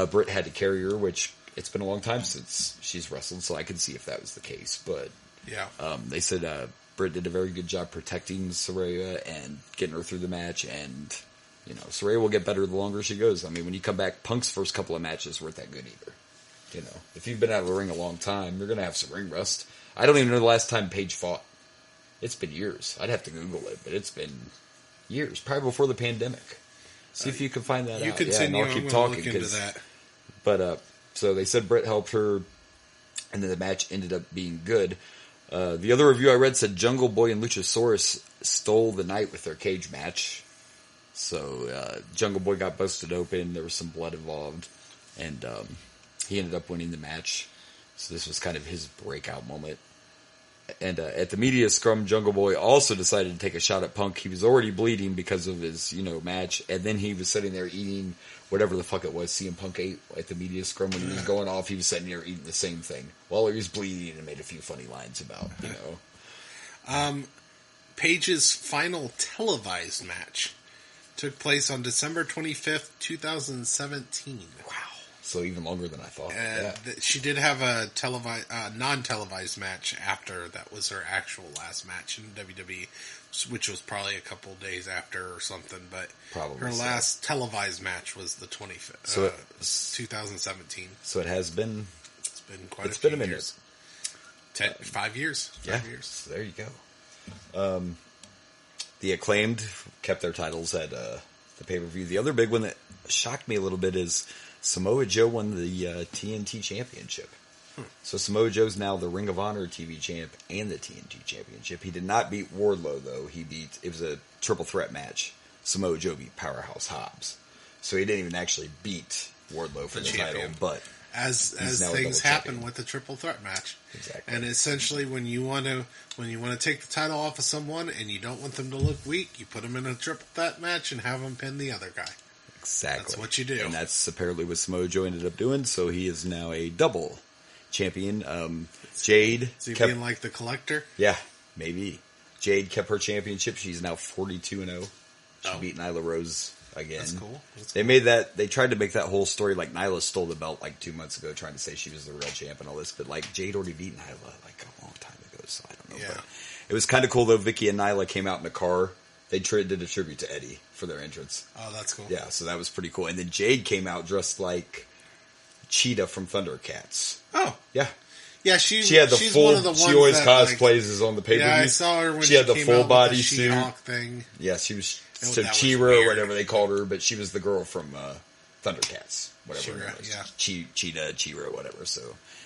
Britt had to carry her, which it's been a long time since she's wrestled, so I could see if that was the case. But yeah, they said Britt did a very good job protecting Saraya and getting her through the match, and Saraya will get better the longer she goes. I mean, when you come back, Punk's first couple of matches weren't that good either. If you've been out of the ring a long time, you're going to have some ring rust. I don't even know the last time Paige fought. It's been years. I'd have to Google it, but it's been years, probably before the pandemic. See if you can find that out. You continue. I'll keep talking. Look into that. But so they said Britt helped her, and then the match ended up being good. The other review I read said Jungle Boy and Luchasaurus stole the night with their cage match. So Jungle Boy got busted open. There was some blood involved, and he ended up winning the match. So this was kind of his breakout moment. And at the media scrum, Jungle Boy also decided to take a shot at Punk. He was already bleeding because of his, match. And then he was sitting there eating whatever the fuck it was CM Punk ate at the media scrum when he was going off. He was sitting there eating the same thing while he was bleeding and made a few funny lines about, Paige's final televised match took place on December 25th, 2017. Wow. So even longer than I thought. She did have a non-televised match after. That was her actual last match in WWE, which was probably a couple days after or something. But probably her last televised match was the 25th, 2017. So it has been. It's been quite. It's been a minute. 5 years. 5 years. So there you go. The Acclaimed kept their titles at the pay-per-view. The other big one that shocked me a little bit is Samoa Joe won the TNT Championship. So Samoa Joe's now the Ring of Honor TV champ and the TNT Championship. He did not beat Wardlow, though. It was a triple threat match. Samoa Joe beat Powerhouse Hobbs. So he didn't even actually beat Wardlow for the title, but as things happen with the triple threat match. Exactly. And essentially when you want to take the title off of someone and you don't want them to look weak, you put them in a triple threat match and have them pin the other guy. Exactly. That's what you do. And that's apparently what Samoa Joe ended up doing, so he is now a double champion. Jade... Is he being like the Collector? Yeah, maybe. Jade kept her championship. She's now 42-0. She beat Nyla Rose again. That's cool. They tried to make that whole story like Nyla stole the belt like 2 months ago, trying to say she was the real champ and all this, but like Jade already beat Nyla like a long time ago, so I don't know. Yeah. But it was kind of cool though. Vicky and Nyla came out in the car. They did a tribute to Eddie for their entrance. Oh, that's cool. Yeah, so that was pretty cool. And then Jade came out dressed like Cheetah from Thundercats. Oh. Yeah. Yeah, she had the she's full. One of the ones she always that, cosplays on the pay per view. Yeah, I saw her when she had the came full out body with the suit. She-Hulk thing. Yeah, she was Chira or whatever they called her, but she was the girl from Thundercats, whatever Chira, it was. yeah. Cheetah, Chira, whatever. So,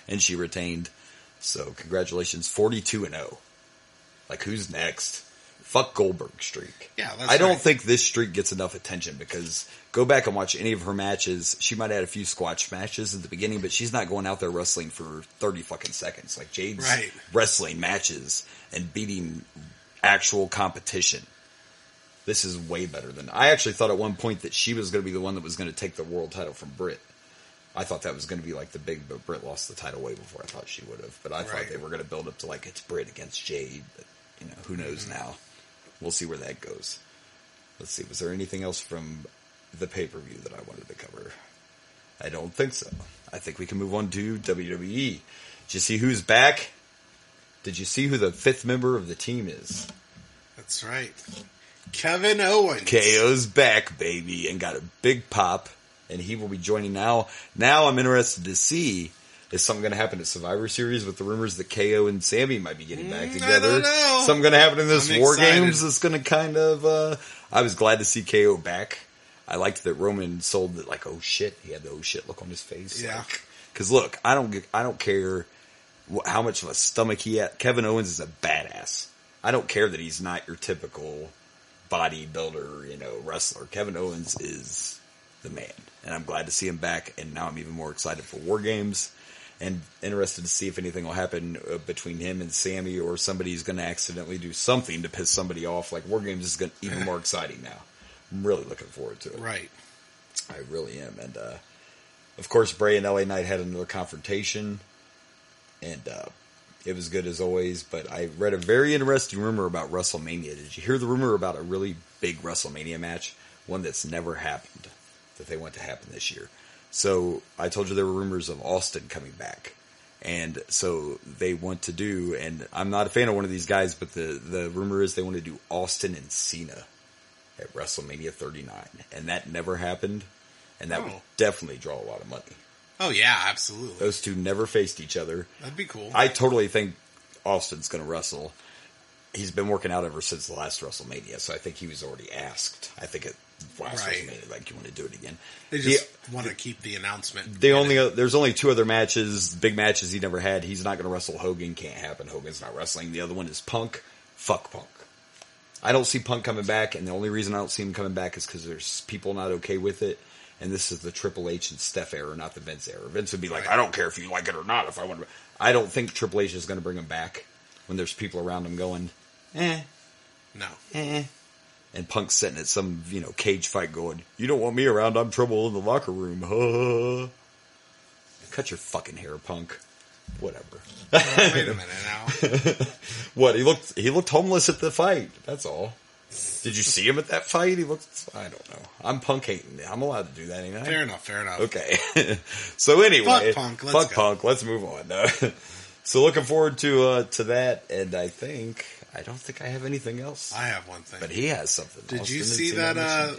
and she retained. So, congratulations, 42-0. Like, who's next? Fuck Goldberg's streak. Yeah, that's I don't right. think this streak gets enough attention because go back and watch any of her matches. She might have had a few squash matches at the beginning, but she's not going out there wrestling for 30 fucking seconds. Like Jade's wrestling matches and beating actual competition. This is way better than... I actually thought at one point that she was going to be the one that was going to take the world title from Britt. I thought that was going to be like the big... But Britt lost the title way before I thought she would have. But I thought they were going to build up to like it's Britt against Jade. But, you know, who knows now. We'll see where that goes. Let's see. Was there anything else from the pay-per-view that I wanted to cover? I don't think so. I think we can move on to WWE. Did you see who's back? Did you see who the 5th member of the team is? That's right. Kevin Owens. KO's back, baby, and got a big pop, and he will be joining now. Now I'm interested to see, is something going to happen at Survivor Series with the rumors that KO and Sammy might be getting back together? I don't know. Something going to happen in this I'm War excited. Games that's going to kind of... I was glad to see KO back. I liked that Roman sold it like, oh shit. He had the oh shit look on his face. Yeah. Because look, I don't care how much of a stomach he had. Kevin Owens is a badass. I don't care that he's not your typical bodybuilder, you know, wrestler. Kevin Owens is the man, and I'm glad to see him back. And now I'm even more excited for War Games, and interested to see if anything will happen between him and Sammy, or somebody's going to accidentally do something to piss somebody off. Like War Games is even more exciting now. I'm really looking forward to it. Right. I really am, and of course, Bray and LA Knight had another confrontation, and it was good as always, but I read a very interesting rumor about WrestleMania. Did you hear the rumor about a really big WrestleMania match? One that's never happened, that they want to happen this year. So, I told you there were rumors of Austin coming back. And so, they want to do, and I'm not a fan of one of these guys, but the rumor is they want to do Austin and Cena at WrestleMania 39. And that never happened, and that would definitely draw a lot of money. Oh, yeah, absolutely. Those two never faced each other. That'd be cool. I totally think Austin's going to wrestle. He's been working out ever since the last WrestleMania, so I think he was already asked. I think at last WrestleMania, like, you want to do it again. They just want to keep the announcement. There's only 2 other matches, big matches he never had. He's not going to wrestle Hogan. Can't happen. Hogan's not wrestling. The other one is Punk. Fuck Punk. I don't see Punk coming back, and the only reason I don't see him coming back is because there's people not okay with it. And this is the Triple H and Steph era, not the Vince era. Vince would be like, I don't care if you like it or not. If I want to, I don't think Triple H is going to bring him back when there's people around him going, No. And Punk's sitting at some, cage fight going, you don't want me around, I'm trouble in the locker room. Cut your fucking hair, Punk. Whatever. Wait a minute now. What? He looked homeless at the fight. That's all. Did you see him at that fight? He looked... I don't know. I'm Punk hating. I'm allowed to do that, ain't I? Fair enough. Okay. So anyway... Fuck Punk. Fuck Punk. Let's move on. So looking forward to that, and I don't think I have anything else. I have one thing. But he has something. Did you see that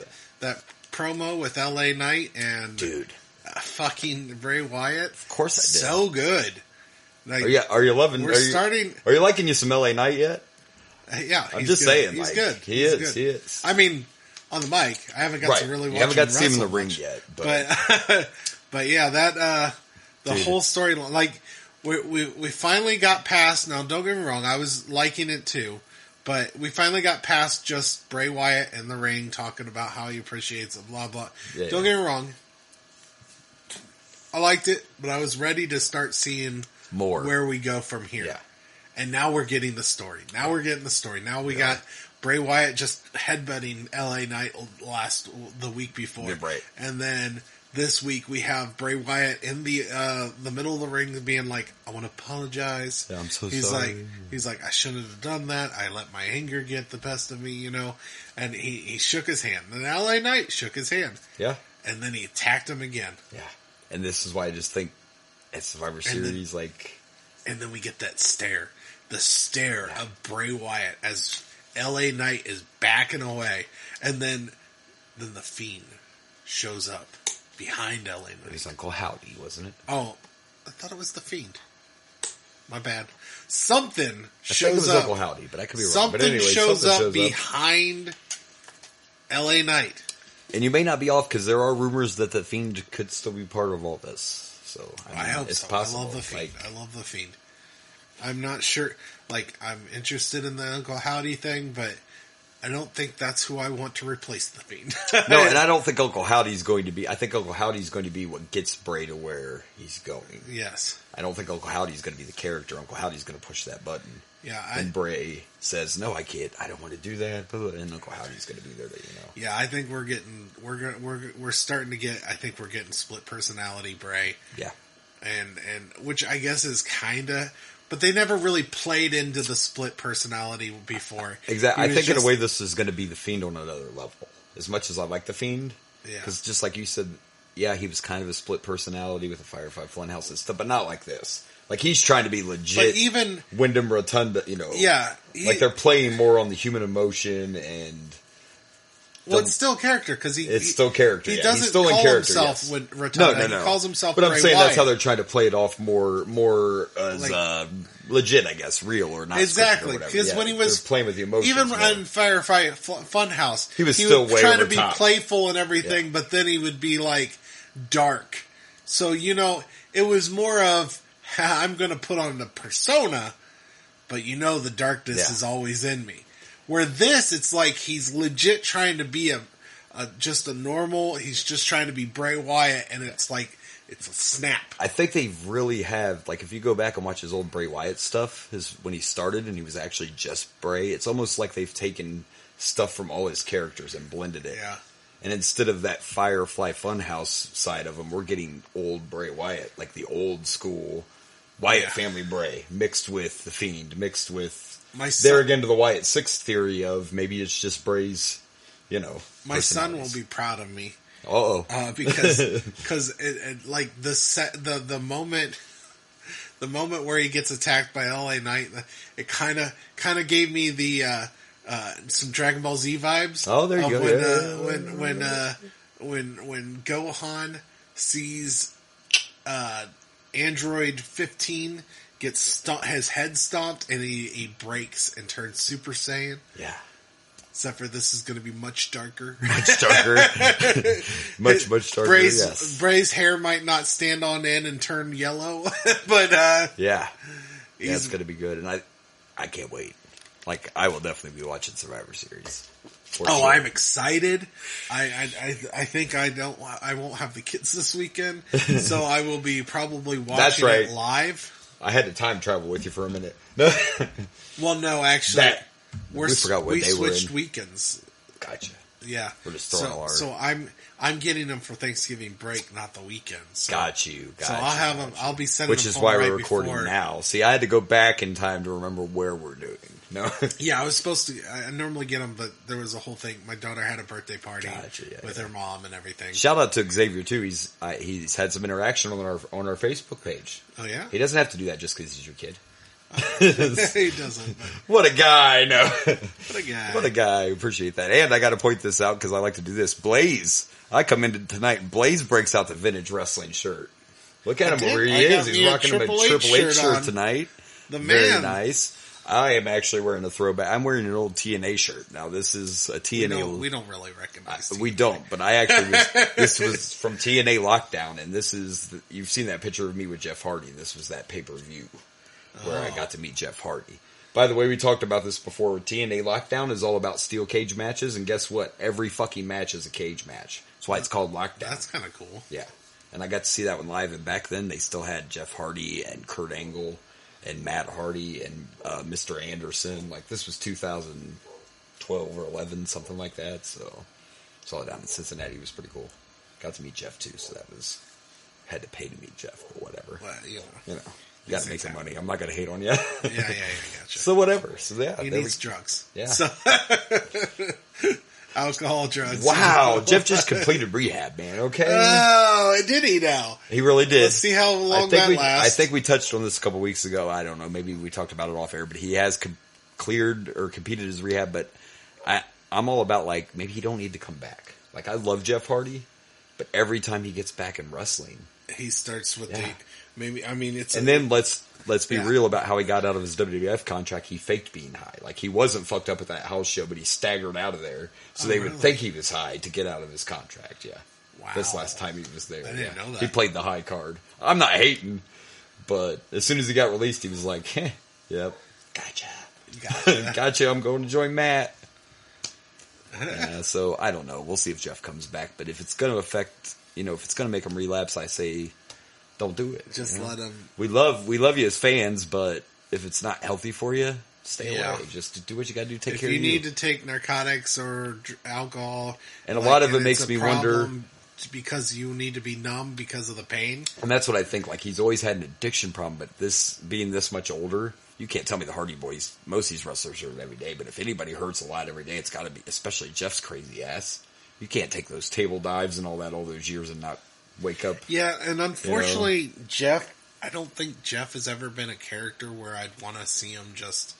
promo with LA Knight and... Dude. Fucking Bray Wyatt? Of course I did. So good. Like, are you loving... Are you liking you some LA Knight yet? Yeah, I'm just saying. He's like, good. He is. I mean, on the mic, I haven't got to really watch him. You haven't got to see him in the ring much. yet. But yeah, that the whole storyline, like we finally got past. Now, don't get me wrong, I was liking it too, but we finally got past just Bray Wyatt in the ring talking about how he appreciates it, blah blah. Yeah, don't get me wrong, I liked it, but I was ready to start seeing more where we go from here. Yeah. And now we're getting the story. Now we got Bray Wyatt just headbutting LA Knight the week before. Yeah, right. And then this week we have Bray Wyatt in the middle of the ring being like, I want to apologize. Yeah, I'm so sorry. He's like, I shouldn't have done that. I let my anger get the best of me, And he shook his hand. And LA Knight shook his hand. Yeah. And then he attacked him again. Yeah. And this is why I just think at Survivor Series, And then we get that stare. The stare of Bray Wyatt as LA Knight is backing away. And then the Fiend shows up behind LA Knight. It was Uncle Howdy, wasn't it? Oh, I thought it was the Fiend. My bad. Something shows I think it was up. Uncle Howdy, but I could be wrong. Something But anyway, shows up behind LA Knight. And you may not be off because there are rumors that the Fiend could still be part of all this. So I hope it's so. possible. I love the Fiend. I love the Fiend. I'm not sure. I'm interested in the Uncle Howdy thing, but I don't think that's who I want to replace the Fiend. No, and I don't think Uncle Howdy's going to be. I think Uncle Howdy's going to be what gets Bray to where he's going. Yes. I don't think Uncle Howdy's going to be the character. Uncle Howdy's going to push that button. Yeah. And Bray says, "No, I can't. I don't want to do that." And Uncle Howdy's going to be there. Yeah, I think we're starting to get. I think we're getting split personality Bray. Yeah. And which I guess is kind of. But they never really played into the split personality before. Exactly. I think in a way this is going to be the Fiend on another level. As much as I like the Fiend. Yeah. Because just like you said, yeah, he was kind of a split personality with the Firefly Funhouse and stuff, but not like this. Like he's trying to be legit. But even Wyndham Rotunda, Yeah. Like they're playing more on the human emotion and... Well, it's still character because it's still character. He yeah. doesn't He's still call in character, himself yes. when Rotunda. No. He calls himself. But I'm Bray saying Wyatt. that's how they're trying to play it off more as legit, I guess, real or not. Exactly, because when he was playing with the emotions, even on Firefly Funhouse, he was still way trying over to be top. playful and everything, but then he would be like dark. So it was more of I'm going to put on the persona, but the darkness is always in me. Where this, it's like he's legit trying to be just a normal. He's just trying to be Bray Wyatt, and it's like it's a snap. I think they really have, like, if you go back and watch his old Bray Wyatt stuff, when he started and he was actually just Bray, it's almost like they've taken stuff from all his characters and blended it. Yeah. And instead of that Firefly Funhouse side of him, we're getting old Bray Wyatt, like the old school Wyatt family Bray, mixed with the Fiend, mixed with there again to the Wyatt Six theory of maybe it's just Bray's, My son will be proud of me. Because like the moment where he gets attacked by LA Knight, it kind of gave me the some Dragon Ball Z vibes. Oh, there you go. When Gohan sees Android 15 gets his head stomped and he breaks and turns Super Saiyan. Yeah. Except for this is going to be much darker. Much darker. much darker, Bray's hair might not stand on end and turn yellow, but yeah, it's going to be good, and I can't wait. Like, I will definitely be watching Survivor Series. Sure. I'm excited. I think I won't have the kids this weekend, so I will be probably watching it live. I had to time travel with you for a minute. Well, no, actually. We forgot what we day we're switched in. weekends. Gotcha. Yeah. We're just throwing all our... So I'm getting them for Thanksgiving break, not the weekends. So. Got you. So I'll have them. I'll be sending. Which is why we're recording now. See, I had to go back in time to remember where we're doing. No. Yeah, I was supposed to. I normally get them, but there was a whole thing. My daughter had a birthday party with her mom and everything. Shout out to Xavier too. He's had some interaction on our Facebook page. Oh yeah. He doesn't have to do that just because he's your kid. He doesn't. What a guy! No, what a guy! What a guy! Appreciate that. And I got to point this out because I like to do this. Blaze, I come into tonight. Blaze breaks out the vintage wrestling shirt. Look at him where he is. He's rocking a Triple H shirt tonight. The man, very nice. I am actually wearing a throwback. I'm wearing an old TNA shirt. Now this is a TNA. We don't really recognize. We don't, but I actually this was from TNA Lockdown, and this is you've seen that picture of me with Jeff Hardy. This was that pay-per-view where I got to meet Jeff Hardy. By the way, we talked about this before. TNA Lockdown is all about steel cage matches, and guess what? Every fucking match is a cage match. That's why it's called Lockdown. That's kind of cool. Yeah, and I got to see that one live. And back then, they still had Jeff Hardy and Kurt Angle and Matt Hardy and Mr. Anderson. Like, this was 2012 or 11, something like that. So, saw it down in Cincinnati. It was pretty cool. Got to meet Jeff, too, so that was... Had to pay to meet Jeff, but whatever. Well, you know. You got to make some money. I'm not going to hate on you. Yeah, gotcha. So, whatever. So, yeah. He needs drugs. Yeah. So, alcohol, drugs. Wow. Jeff just completed rehab, man. Okay. Oh, did he now? He really did. Let's see how long that lasts. I think we touched on this a couple weeks ago. I don't know. Maybe we talked about it off air, but he has cleared or completed his rehab. But I'm all about, like, maybe he don't need to come back. Like, I love Jeff Hardy, but every time he gets back in wrestling, he starts with it's. And then let's be real about how he got out of his WWF contract. He faked being high. Like, he wasn't fucked up at that house show, but he staggered out of there. So they would think he was high to get out of his contract. Yeah. Wow. This last time he was there. I didn't know that. He played the high card. I'm not hating, but as soon as he got released, he was like, yep. Gotcha. Gotcha. Gotcha. I'm going to join Matt. So I don't know. We'll see if Jeff comes back. But if it's going to affect, if it's going to make him relapse, I say don't do it. Just let him. We love you as fans, but if it's not healthy for you, stay away. Just do what you got to do. Take care of you. If you need to take narcotics or alcohol, and a lot of it makes me wonder. Because you need to be numb because of the pain. And that's what I think. Like, he's always had an addiction problem, but this being this much older, you can't tell me the Hardy Boys, most of these wrestlers hurt every day, but if anybody hurts a lot every day, it's got to be, especially Jeff's crazy ass. You can't take those table dives and all that all those years and not wake up. Yeah, and unfortunately, Jeff, I don't think Jeff has ever been a character where I'd want to see him just,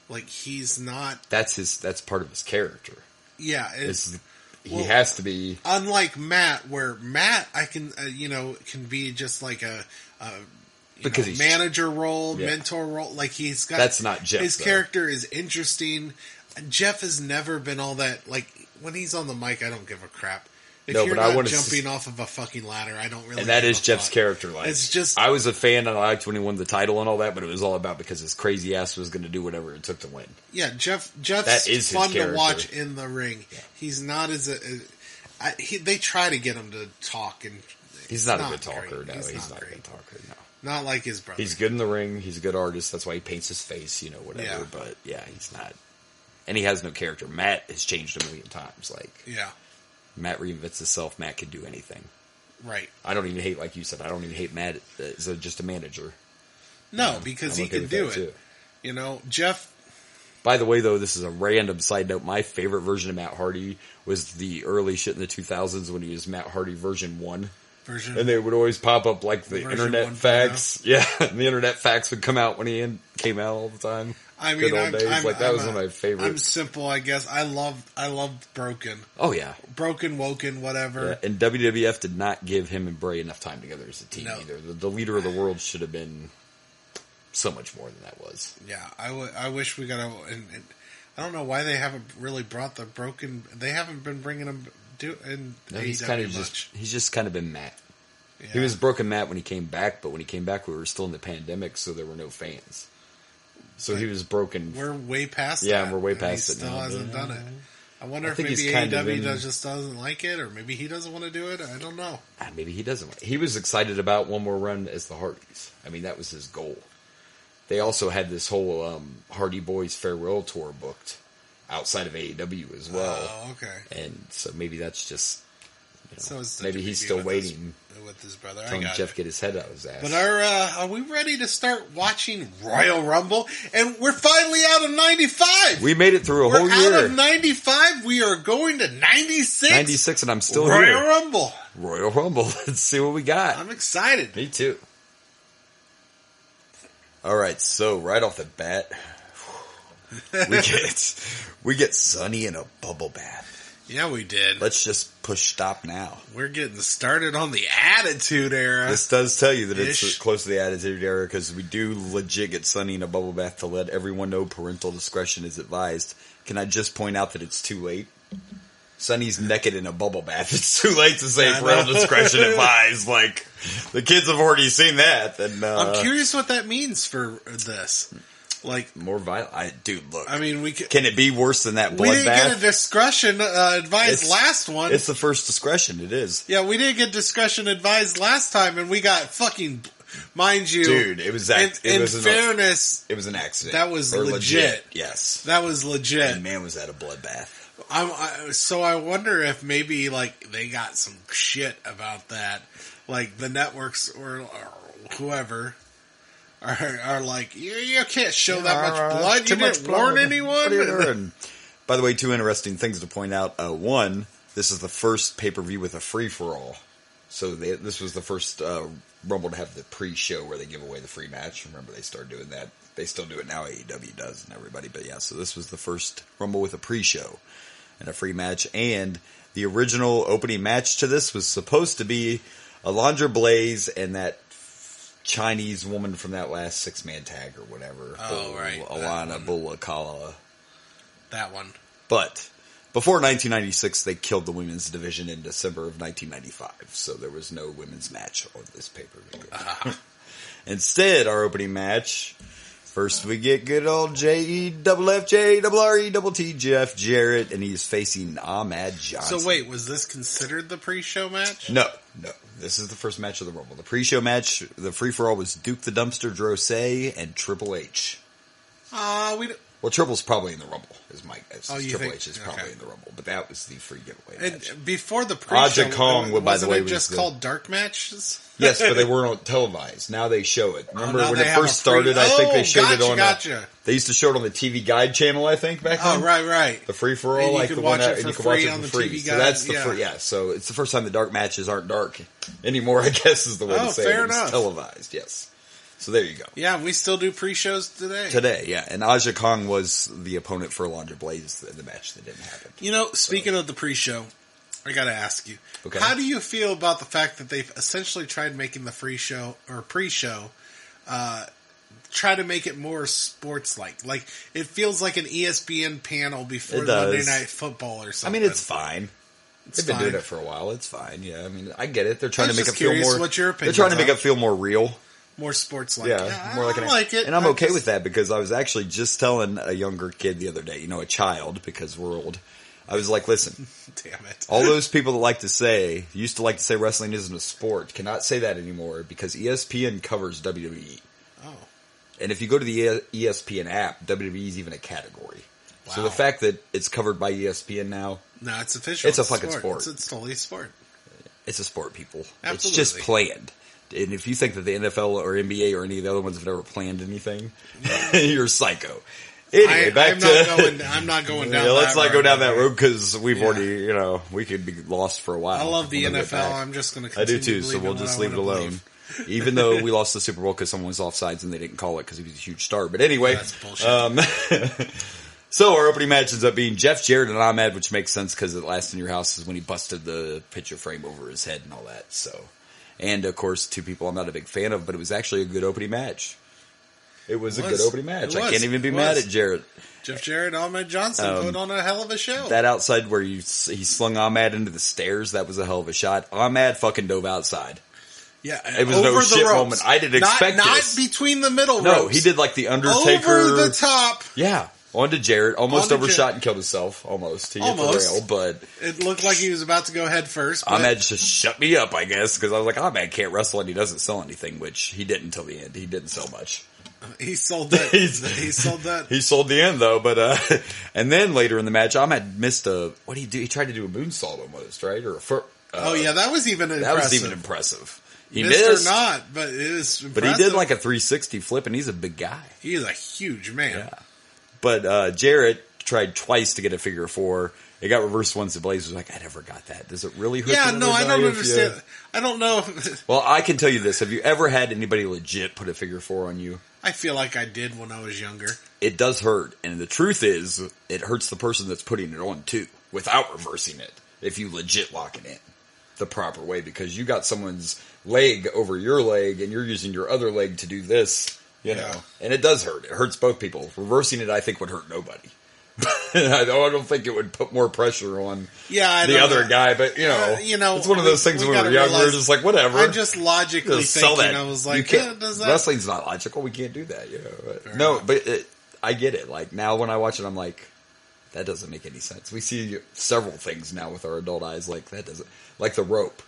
like, he's not. That's part of his character. Yeah, he has to be. Unlike Matt, where Matt, I can, can be just like a manager role, mentor role. Like he's got. That's not Jeff. His character is interesting. Jeff has never been all that. Like when he's on the mic, I don't give a crap. If you're not jumping off of a fucking ladder, I don't really. And that is Jeff's character. Like, it's just. I was a fan and I liked when he won the title and all that, but it was all about because his crazy ass was going to do whatever it took to win. Yeah, Jeff's fun to watch in the ring. Yeah. He's not they try to get him to talk, and he's not a good talker. No, he's not a good talker. No, not like his brother. He's good in the ring. He's a good artist. That's why he paints his face. Whatever. Yeah. But yeah, he's not. And he has no character. Matt has changed a million times. Matt reinvents himself. Matt can do anything. Right. I don't even hate, like you said, I don't even hate Matt as just a manager. No, because he can do it. Too. Jeff. By the way, though, this is a random side note. My favorite version of Matt Hardy was the early shit in the 2000s when he was Matt Hardy version 1. And they would always pop up like the internet facts. Yeah, and the internet facts would come out when he came out all the time. I mean, that was one of my favorites. I'm simple, I guess. I loved Broken. Oh yeah, Broken, Woken, whatever. Yeah, and WWF did not give him and Bray enough time together as a team either. The leader of the world should have been so much more than that was. Yeah, I wish we got a. And I don't know why they haven't really brought the Broken. They haven't been bringing him he's kind of he's just kind of been Matt. Yeah. He was Broken Matt when he came back, but when he came back, we were still in the pandemic, so there were no fans. So he was broken. We're way past that. We're way past it now. He still hasn't done it. I wonder if maybe AEW just doesn't like it, or maybe he doesn't want to do it. I don't know. Maybe he doesn't. He was excited about one more run as the Hardys. I mean, that was his goal. They also had this whole Hardy Boys farewell tour booked outside of AEW as well. Oh, okay. And so maybe that's just... maybe he's still waiting with his brother. Until Jeff get his head out of his ass. But are we ready to start watching Royal Rumble? And we're finally out of 95. We made it through a whole year. Out of 95. We are going to 96. 96, and I'm still Royal here. Rumble. Royal Rumble. Let's see what we got. I'm excited. Me too. All right, so right off the bat, we get Sunny in a bubble bath. Yeah, we did. Let's just push stop now. We're getting started on the Attitude Era. This does tell you that it's close to the Attitude Era because we do legit get Sunny in a bubble bath to let everyone know parental discretion is advised. Can I just point out that it's too late? Sunny's naked in a bubble bath. It's too late to say parental discretion advised. Like, the kids have already seen that. Then I'm curious what that means for this. Like more violent, dude. Look, I mean, can it be worse than that bloodbath? We didn't get a discretion advised last one. It's the first discretion. It is. Yeah, we didn't get discretion advised last time, and we got fucking, mind you, dude. It was fairness. It was an accident. That was legit. Yes, that was legit. And man, was that a bloodbath. So I wonder if maybe like they got some shit about that, like the networks or whoever. Are like, you can't show that much blood. You didn't warn anyone. By the way, two interesting things to point out. One, this is the first pay-per-view with a free-for-all. So this was the first Rumble to have the pre-show where they give away the free match. Remember, they started doing that. They still do it now. AEW does and everybody. But yeah, so this was the first Rumble with a pre-show and a free match. And the original opening match to this was supposed to be Alundra Blaze and that Chinese woman from that last 6-man tag or whatever. Oh, right. Alana Bulakala. That one. But before 1996, they killed the women's division in December of 1995. So there was no women's match on this pay-per-view. Instead, our opening match First, we get good old JEFFJRRETT Jeff Jarrett, and he's facing Ahmad Johnson. So wait, was this considered the pre-show match? No. This is the first match of the Rumble. The pre-show match, the free-for-all was Duke the Dumpster Drosay and Triple H. Well, Triple's probably in the Rumble, is my guess. Triple H is probably in the Rumble, but that was the free giveaway match. And before the pre-show, Aja Kong, by the way, was just called dark matches? Yes, but they weren't televised. Now they show it. Remember when it first started, I think they showed it on... They used to show it on the TV Guide channel, I think, back then. Oh, right. The free-for-all, and like the one that... And you could watch it for free. TV Guide, so that's the free... Yeah, so it's the first time the dark matches aren't dark anymore, I guess is the way to say fair it. It's enough. Televised, yes. So there you go. Yeah, we still do pre-shows today. Today, yeah. And Aja Kong was the opponent for Alundra Blaze in the match that didn't happen. You know, speaking of the pre-show, I gotta ask you. Okay. How do you feel about the fact that they've essentially tried making the pre-show, try to make it more sports-like? Like, it feels like an ESPN panel before Monday Night Football or something. I mean, it's fine. They've been doing it for a while. It's fine, yeah. I mean, I get it. They're trying to make it feel more... What's your opinion? They're trying to make it feel more real. More sports-like. Yeah, more like I like it. And I'm okay with that because I was actually just telling a younger kid the other day, a child, because we're old. I was like, listen, damn it. All those people that used to like to say wrestling isn't a sport, cannot say that anymore because ESPN covers WWE. Oh. And if you go to the ESPN app, WWE is even a category. Wow. So the fact that it's covered by ESPN now. No, it's official. It's a fucking sport. It's totally a sport. It's a sport, people. Absolutely. It's just planned. And if you think that the NFL or NBA or any of the other ones have ever planned anything, you're psycho. Anyway, I'm not going down. Let's not go down that road because we've already, we could be lost for a while. I love the NFL. I'm just going to continue. I do too. So we'll just leave it alone. Even though we lost the Super Bowl because someone was offsides and they didn't call it because he was a huge star. But anyway, that's bullshit. So our opening match ends up being Jeff Jarrett and Ahmad, which makes sense because it Last in Your House is when he busted the picture frame over his head and all that. So. And, of course, two people I'm not a big fan of, but it was actually a good opening match. It was a good opening match. I can't even be mad at Jarrett. Jeff Jarrett, Ahmad Johnson put on a hell of a show. That outside where he slung Ahmad into the stairs, that was a hell of a shot. Ahmad fucking dove outside. Yeah, it was no shit moment. I didn't expect this. Not between the middle ropes. No, he did like the Undertaker. Over the top. Yeah. Onto Jarrett, almost overshot and killed himself. Almost. He hit the rail, but... It looked like he was about to go head first. But... Ahmad just shut me up, I guess, because I was like, Ahmad can't wrestle and he doesn't sell anything, which he didn't until the end. He didn't sell much. He sold that. He sold that. He sold the end, though, but... and then later in the match, Ahmad missed what did he do? He tried to do a moonsault almost, right? Or oh, yeah, that was even impressive. That was even impressive. He missed or not, but it was impressive. But he did like a 360 flip, and he's a big guy. He is a huge man. Yeah. But Jarrett tried twice to get a figure four. It got reversed once. The Blaze was like, I never got that. Does it really hurt? Yeah, no, I don't understand. I don't know. Well, I can tell you this. Have you ever had anybody legit put a figure four on you? I feel like I did when I was younger. It does hurt. And the truth is, it hurts the person that's putting it on too, without reversing it, if you legit lock it in the proper way. Because you got someone's leg over your leg, and you're using your other leg to do this. You know, and it does hurt. It hurts both people. Reversing it, I think, would hurt nobody. I don't think it would put more pressure on the other guy. But it's one of those things when we were young. We're just like, whatever. I'm just logically thinking. That. I was like, does that... wrestling's not logical. We can't do that. But I get it. Like now, when I watch it, I'm like, that doesn't make any sense. We see several things now with our adult eyes. Like that doesn't, like the rope.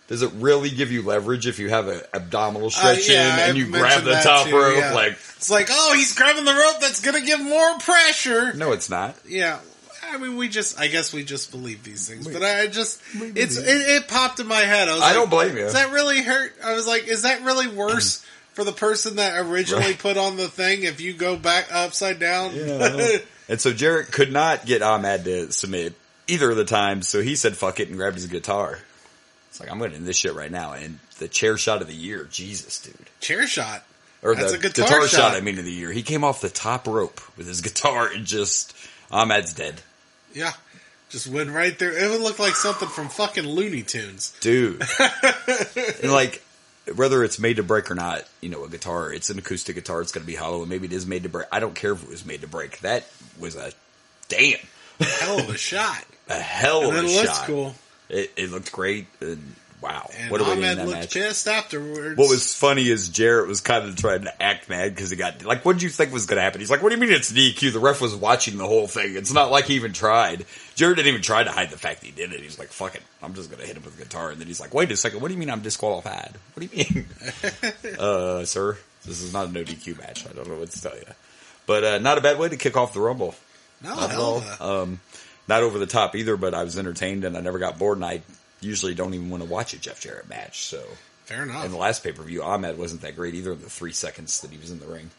Does it really give you leverage if you have an abdominal stretch in and you grab the top rope? Yeah. Like it's like, oh, he's grabbing the rope. That's going to give more pressure. No, it's not. Yeah. I mean, I guess we just believe these things. But it popped in my head. I don't blame you. Does that really hurt? I was like, is that really worse for the person that originally put on the thing if you go back upside down? Yeah. And so Jarrett could not get Ahmad to submit either of the times, so he said fuck it and grabbed his guitar. It's like, I'm going to end this shit right now. And the chair shot of the year. Jesus, dude. Chair shot? Or that's the guitar shot, of the year. He came off the top rope with his guitar and just, Ahmad's dead. Yeah. Just went right there. It would look like something from fucking Looney Tunes. Dude. And like, whether it's made to break or not, a guitar, it's an acoustic guitar, it's going to be hollow, and maybe it is made to break. I don't care if it was made to break. That was a hell of a shot. A hell of a shot. It looks cool. It looked great. And wow. And What a way to Ahmed end that looked match. pissed afterwards. What was funny is Jarrett was kind of trying to act mad because he got, like, what did you think was going to happen? He's like, what do you mean it's DQ? The ref was watching the whole thing. It's not like he even tried. Jarrett didn't even try to hide the fact that he did it. He's like, fuck it. I'm just going to hit him with a guitar. And then he's like, wait a second. What do you mean I'm disqualified? What do you mean? Sir, this is not a no DQ match. I don't know what to tell you. But not a bad way to kick off the Rumble. No, Not at all. Not over the top either, but I was entertained and I never got bored, and I usually don't even want to watch a Jeff Jarrett match. So fair enough. in the last pay-per-view, Ahmed wasn't that great either in the 3 seconds that he was in the ring.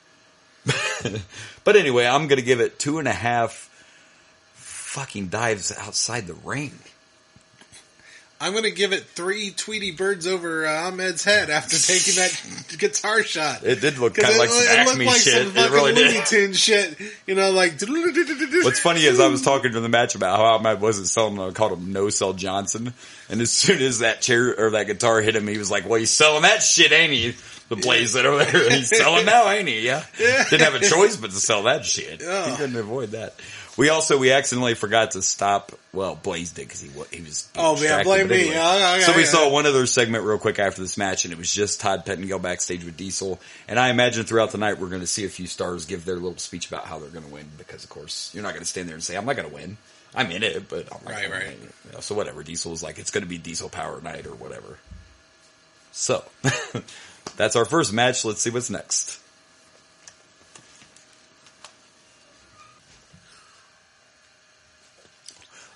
But anyway, I'm going to give it 2.5 fucking dives outside the ring. I'm going to give it 3 Tweety birds over Ahmed's head after taking that guitar shot. It did look kind of like some Acme like shit. Some It really Looney did. Tune shit. You know, like... What's funny is I was talking to the match about how Ahmed wasn't selling him. I called him No Sell Johnson. And as soon as that chair or that guitar hit him, he was like, well, he's selling that shit, ain't he? The blaze that over there. He's selling now, ain't he? Yeah. Didn't have a choice but to sell that shit. Oh. He couldn't avoid that. We accidentally forgot to stop. Well, Blaze did because he was. Being distracted, blame but me. Anyway. So we saw one other segment real quick after this match, and it was just Todd Pettengill backstage with Diesel. And I imagine throughout the night we're going to see a few stars give their little speech about how they're going to win, because of course you're not going to stand there and say I'm not going to win. I'm in it, but I'm not gonna win. You know, so whatever. Diesel was like, it's going to be Diesel Power Night or whatever. So that's our first match. Let's see what's next.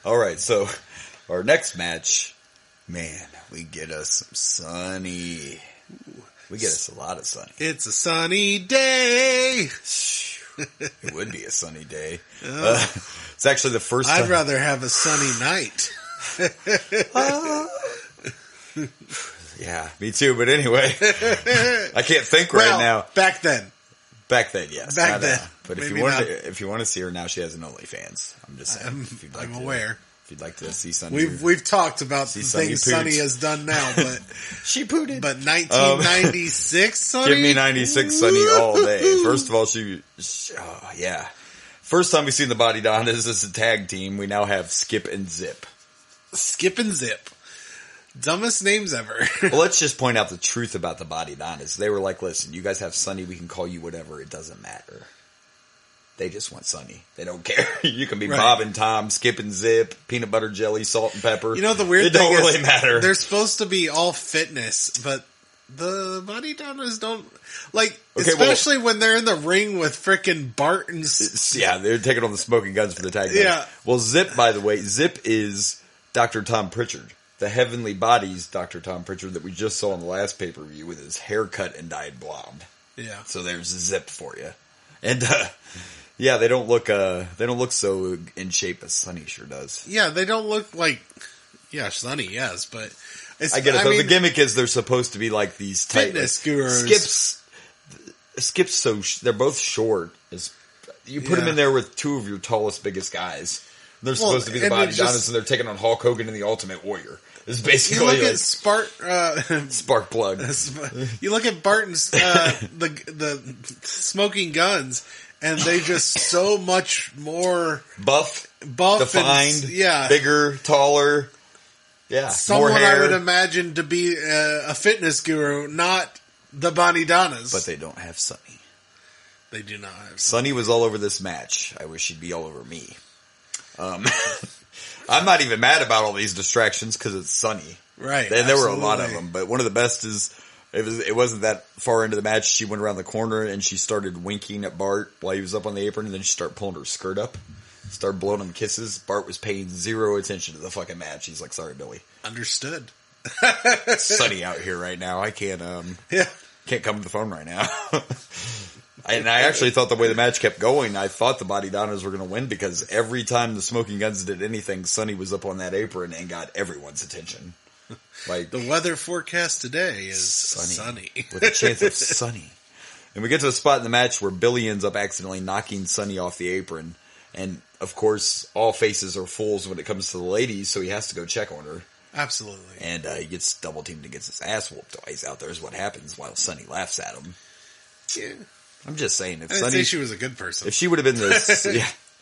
All right, so our next match, man, we get us some Sunny. We get us a lot of Sunny. It's a sunny day. It would be a sunny day. It's actually the first time. I'd rather have a sunny night. Yeah, me too. But anyway, I can't think right now. Back then. Back then, yes. Back then. But if you want to see her now, she has an OnlyFans. I'm just saying. I'm aware. If you'd like to see Sunny, we've talked about the Sunny things pooch. Sunny has done now, but she pooted. But 1996 Sunny, give me 96 Sunny all day. First of all, yeah. First time we've seen the Body Donnas as a tag team, we now have Skip and Zip. Skip and Zip. Dumbest names ever. Well, let's just point out the truth about the Body Donnas. They were like, listen, you guys have Sunny, we can call you whatever, it doesn't matter. They just want Sunny. They don't care. You can be Bob and Tom, Skip and Zip, peanut butter jelly, salt and pepper. You know, the weird thing don't is, really matter. They're supposed to be all fitness, but the Body Donnas don't, like, especially when they're in the ring with frickin' Bart and... Yeah, they're taking on the smoking guns for the tag team. Yeah. Well, Zip, by the way, Zip is Dr. Tom Pritchard. The Heavenly Bodies Dr. Tom Pritchard that we just saw in the last pay-per-view with his hair cut and dyed blonde. Yeah. So there's Zip for you. And, yeah, they don't look so in shape as Sunny sure does. Yeah, they don't look like, Sunny, yes, but I get it. The gimmick is they're supposed to be like these fitness gurus. Skip's they're both short. You put them in there with two of your tallest, biggest guys. They're supposed to be the Body Donnas, and they're taking on Hulk Hogan and the Ultimate Warrior. It's basically you look at Spark Plug. You look at Barton's the smoking guns, and they just so much more buff, defined, and, bigger, taller. Yeah, someone more hair. I would imagine to be a fitness guru, not the Body Donnas. But they don't have Sunny. They do not have Sunny was all over this match. I wish she'd be all over me. I'm not even mad about all these distractions because it's Sunny. Right. And there were a lot of them, but one of the best is it wasn't that far into the match. She went around the corner and she started winking at Bart while he was up on the apron, and then she started pulling her skirt up, started blowing him kisses. Bart was paying zero attention to the fucking match. He's like, "Sorry, Billy." Understood. It's Sunny out here right now. I can't come to the phone right now. And I actually thought the way the match kept going, I thought the Body Donnas were going to win because every time the Smoking Guns did anything, Sunny was up on that apron and got everyone's attention. Like the weather forecast today is sunny. With a chance of sunny. And we get to a spot in the match where Billy ends up accidentally knocking Sunny off the apron. And, of course, all faces are fools when it comes to the ladies, so he has to go check on her. Absolutely. And he gets double-teamed and gets his ass whooped while he's out there is what happens while Sunny laughs at him. Yeah. I'm just saying, I didn't say she was a good person. If she would have been this,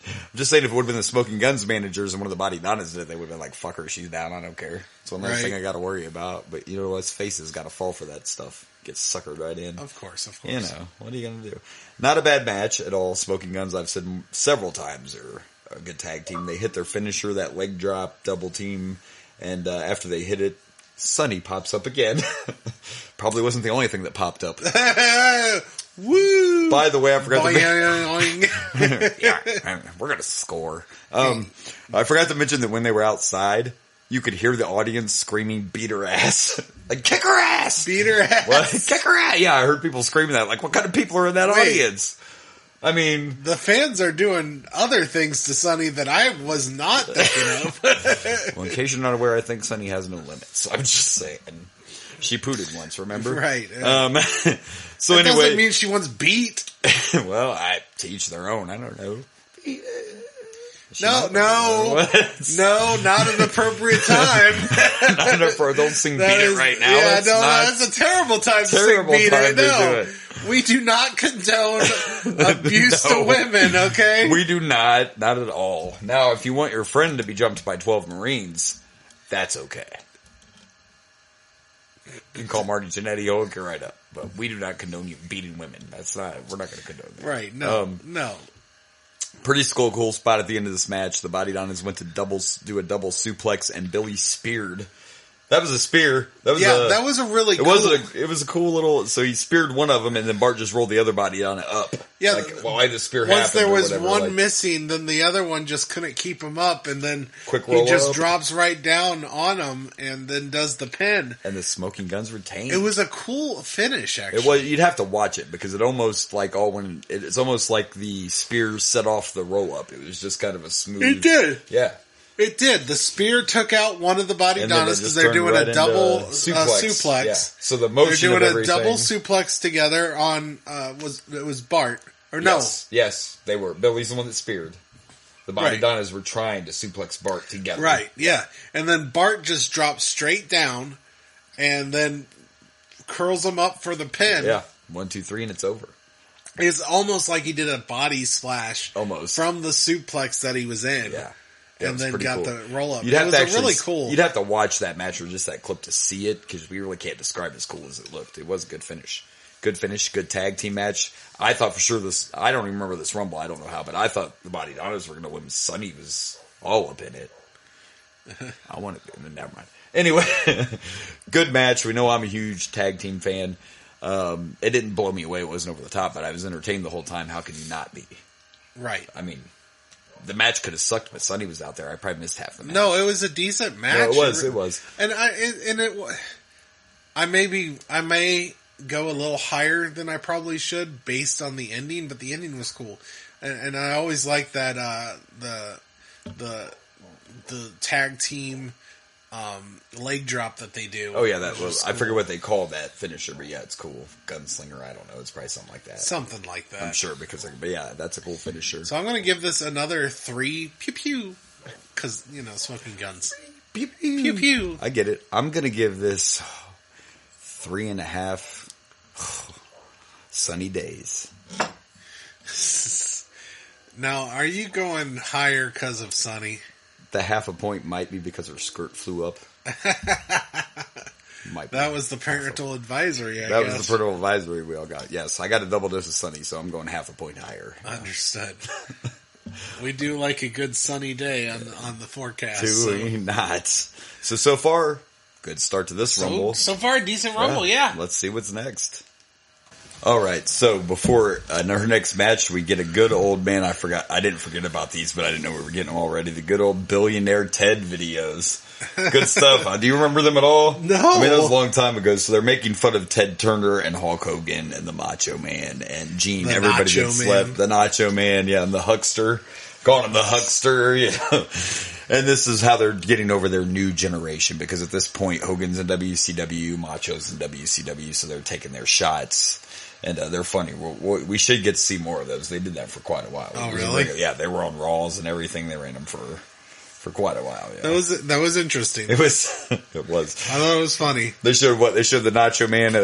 I'm just saying if it would have been the Smoking Guns managers and one of the Body Donnas did it, they would have been like, fuck her, she's down, I don't care. It's one less thing I got to worry about. But you know, his face has got to fall for that stuff. Gets suckered right in. Of course. You know, what are you going to do? Not a bad match at all. Smoking Guns, I've said several times, are a good tag team. They hit their finisher, that leg drop, double team, and after they hit it, Sunny pops up again. Probably wasn't the only thing that popped up. Woo! By the way, I forgot to yeah, we're going to score. I forgot to mention that when they were outside, you could hear the audience screaming, beat her ass. Like, kick her ass! Beat her ass! What? Kick her ass! Yeah, I heard people screaming that. Like, what kind of people are in that audience? I mean... The fans are doing other things to Sunny that I was not thinking of. Well, in case you're not aware, I think Sunny has no limits. I'm just saying. She pooted once, remember? Right. So that anyway... doesn't mean she wants beat. Well, to each their own. I don't know. No, not an appropriate time. Not appropriate. Don't sing Beat It right now. Yeah, that's a terrible time to sing Beat It. No, we do not condone abuse to women, okay? We do not at all. Now, if you want your friend to be jumped by 12 Marines, that's okay. You can call Marty Jannetty, he'll hook you right up. But we do not condone you beating women. We're not going to condone that. Right, no. Pretty cool spot at the end of this match. The Body Donnas went to do a double suplex, and Billy speared. That was a spear. That was a really cool... It was a cool little... So he speared one of them, and then Bart just rolled the other Body Donna up. Yeah. Why the spear happened. Once there was one missing, then the other one just couldn't keep him up, and then he just drops right down on him, and then does the pin. And the Smoking Guns retained. It was a cool finish, actually. You'd have to watch it, because it's almost like it's almost like the spear set off the roll-up. It was just kind of a smooth... It did. Yeah. It did. The spear took out one of the Body Donnas because they're doing a double suplex. Yeah. So the motion they're doing a double suplex together on it was Bart or no? Yes, they were. Billy's the one that speared. The Body Donnas were trying to suplex Bart together. Right. Yeah, and then Bart just drops straight down, and then curls him up for the pin. Yeah, 1, 2, 3, and it's over. It's almost like he did a body splash almost from the suplex that he was in. Yeah. And then got the roll up. It was really cool. You'd have to watch that match or just that clip to see it, because we really can't describe as cool as it looked. It was a good finish. Good tag team match. I thought for sure I don't even remember this Rumble, I don't know how, but I thought the Body Donnas were going to win. Sunny was all up in it. I wanted to, never mind. Anyway, good match. We know I'm a huge tag team fan. It didn't blow me away. It wasn't over the top, but I was entertained the whole time. How could you not be? Right. I mean... The match could have sucked, but Sunny was out there. I probably missed half the match. No, it was a decent match. No, it was. And I may go a little higher than I probably should based on the ending, but the ending was cool. And I always like that, the tag team, leg drop that they do. Oh yeah, that was, cool. I forget what they call that finisher, but yeah, it's cool. Gunslinger, I don't know. It's probably something like that. Something like that. I'm sure, but yeah, that's a cool finisher. So I'm going to give this another 3 pew pew, because, Smoking Guns. Pew pew. Pew pew. I get it. I'm going to give this 3.5 sunny days. Now, are you going higher because of Sunny? The half a point might be because her skirt flew up. That was the parental advisory, I guess. That was the parental advisory we all got. Yes, I got a double dose of Sunny, so I'm going half a point higher. Understood. We do like a good sunny day on the forecast. Do we not? So far, good start to this Rumble. So far, decent Rumble, yeah. Let's see what's next. All right, so before our next match, we get a good old man. I didn't forget about these, but I didn't know we were getting them already. The good old Billionaire Ted videos. Good stuff. Do you remember them at all? No. I mean, that was a long time ago. So they're making fun of Ted Turner and Hulk Hogan and the Macho Man and Gene. Everybody gets slept. The Nacho Man, yeah, and the Huckster. Calling him the Huckster, And this is how they're getting over their new generation, because at this point, Hogan's in WCW, Macho's in WCW, so they're taking their shots. And they're funny. We should get to see more of those. They did that for quite a while. Oh, really? Yeah, they were on Raws and everything. They ran them for quite a while. Yeah. That was interesting. It was. I thought it was funny. They showed what? They showed the Nacho Man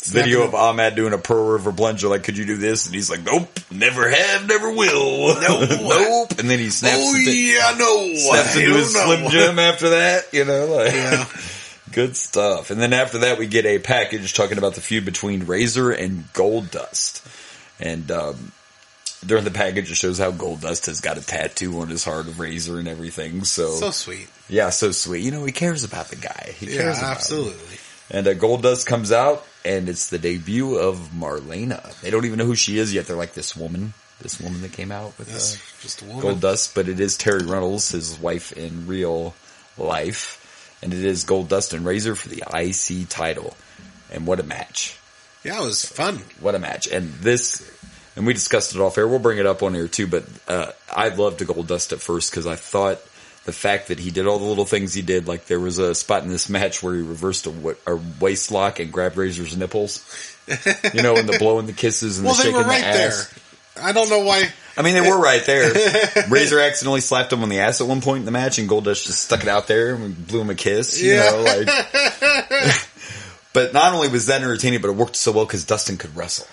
video of Ahmed doing a Pearl River plunger. Like, could you do this? And he's like, nope, never have, never will. Nope. And then he snaps. Oh yeah, no. Snaps into his Slim Jim after that. You know, like Yeah. good stuff. And then after that, we get a package talking about the feud between Razor and Goldust. And during the package, it shows how Goldust has got a tattoo on his heart of Razor and everything. So sweet. Yeah, so sweet. You know, he cares about the guy. He cares about absolutely. him. And Goldust comes out, and it's the debut of Marlena. They don't even know who she is yet. They're like, this woman that came out with just a woman. Goldust. But it is Terry Runnels, his wife in real life. And it is Goldust and Razor for the IC title. And what a match. Yeah, it was fun. What a match. And we discussed it off air. We'll bring it up on air too, but I loved Goldust at first because I thought the fact that he did all the little things he did, like there was a spot in this match where he reversed a waist lock and grabbed Razor's nipples. You know, and the blowing the kisses and the shaking the ass. There. I don't know why. I mean, they were right there. Razor accidentally slapped him on the ass at one point in the match, and Goldust just stuck it out there and blew him a kiss. You know, like. But not only was that entertaining, but it worked so well because Dustin could wrestle.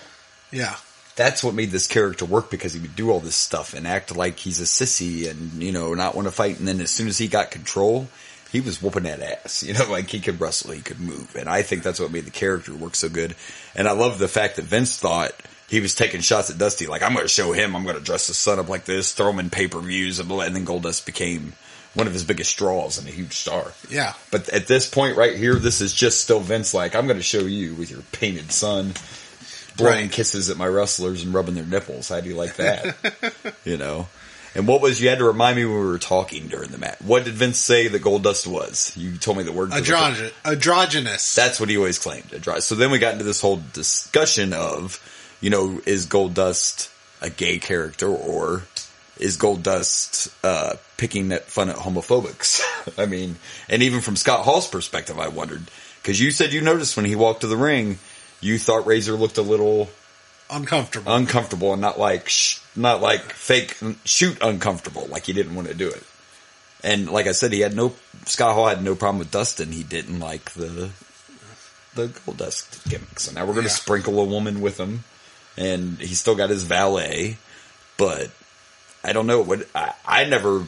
Yeah. That's what made this character work, because he would do all this stuff and act like he's a sissy and, you know, not want to fight. And then as soon as he got control, he was whooping that ass. You know, like he could wrestle, he could move. And I think that's what made the character work so good. And I love the fact that Vince thought he was taking shots at Dusty. Like, I'm going to show him, I'm going to dress his son up like this, throw him in pay-per-views. And then Goldust became one of his biggest draws and a huge star. Yeah. But at this point right here, this is just still Vince like, I'm going to show you with your painted son blowing kisses at my wrestlers and rubbing their nipples. How do you like that? You know? And you had to remind me when we were talking during the match. What did Vince say that Goldust was? You told me the word. Androgynous. That's what he always claimed. So then we got into this whole discussion of, you know, is Goldust a gay character, or is Goldust picking fun at homophobics? I mean, and even from Scott Hall's perspective, I wondered. Because you said you noticed when he walked to the ring, you thought Razor looked a little uncomfortable, and not like fake shoot uncomfortable, like he didn't want to do it. And like I said, Scott Hall had no problem with Dustin. He didn't like the Goldust gimmick. So now we're going to sprinkle a woman with him, and he's still got his valet. But I don't know what I never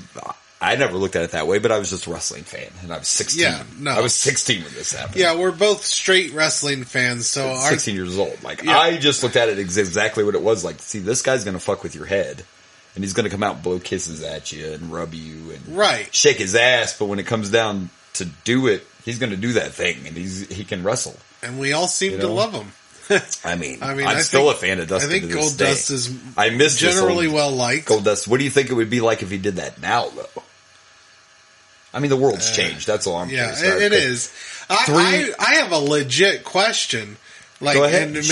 looked at it that way, but I was just a wrestling fan, and I was 16. Yeah, no. I was 16 when this happened. Yeah, we're both straight wrestling fans, so 16 years old. Like, I just looked at it exactly what it was. Like, see, this guy's going to fuck with your head, and he's going to come out and blow kisses at you and rub you and shake his ass, but when it comes down to do it, he's going to do that thing, and he can wrestle. And we all seem to love him. I mean, I'm still a fan of Dustin. I think Goldust is generally well liked. Goldust. What do you think it would be like if he did that now, though? I mean, the world's changed. That's all I'm curious about. It is. I have a legit question. Like, go ahead. And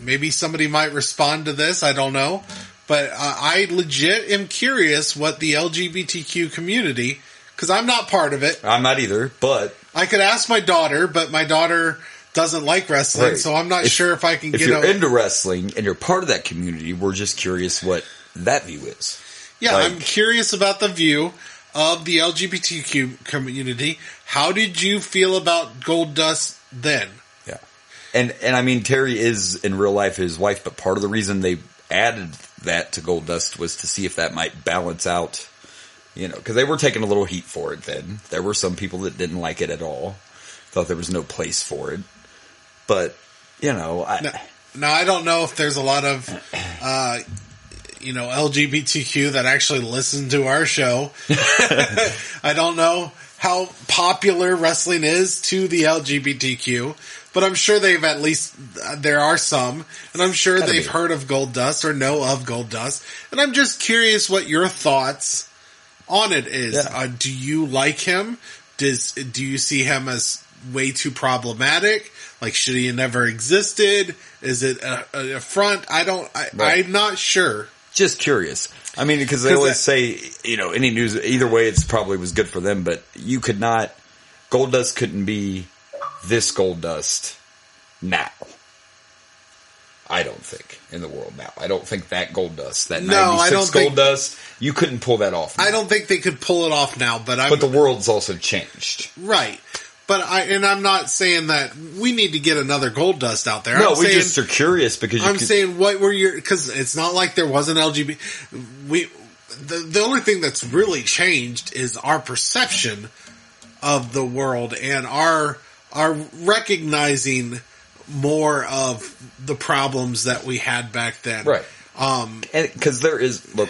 maybe somebody might respond to this. I don't know, but I legit am curious what the LGBTQ community, because I'm not part of it. I'm not either, but I could ask my daughter, but my daughter doesn't like wrestling, so I'm not sure if I can get. If you're into wrestling and you're part of that community, we're just curious what that view is. Yeah, I'm curious about the view of the LGBTQ community. How did you feel about Goldust then? Yeah. And I mean, Terry is in real life his wife, but part of the reason they added that to Goldust was to see if that might balance out, you know, because they were taking a little heat for it then. There were some people that didn't like it at all, thought there was no place for it. But, you know, now I don't know if there's a lot of LGBTQ that actually listen to our show. I don't know how popular wrestling is to the LGBTQ, but I'm sure there are some, and I'm sure they've heard of Goldust or know of Goldust, and I'm just curious what your thoughts on it is. Yeah. Do you like him? Do you see him as way too problematic? Like, should he have never existed? Is it a front? I'm not sure. Just curious. I mean, because they always say, you know, any news, either way, it's probably was good for them, but Goldust couldn't be this Goldust now. I don't think, in the world now. I don't think that Goldust, that 96 Goldust, you couldn't pull that off now. I don't think they could pull it off now, but the world's also changed. Right. I'm not saying that we need to get another Goldust out there. No, we just are curious because saying what were your, because it's not like there wasn't LGBT. The only thing that's really changed is our perception of the world and our recognizing more of the problems that we had back then. Right. And because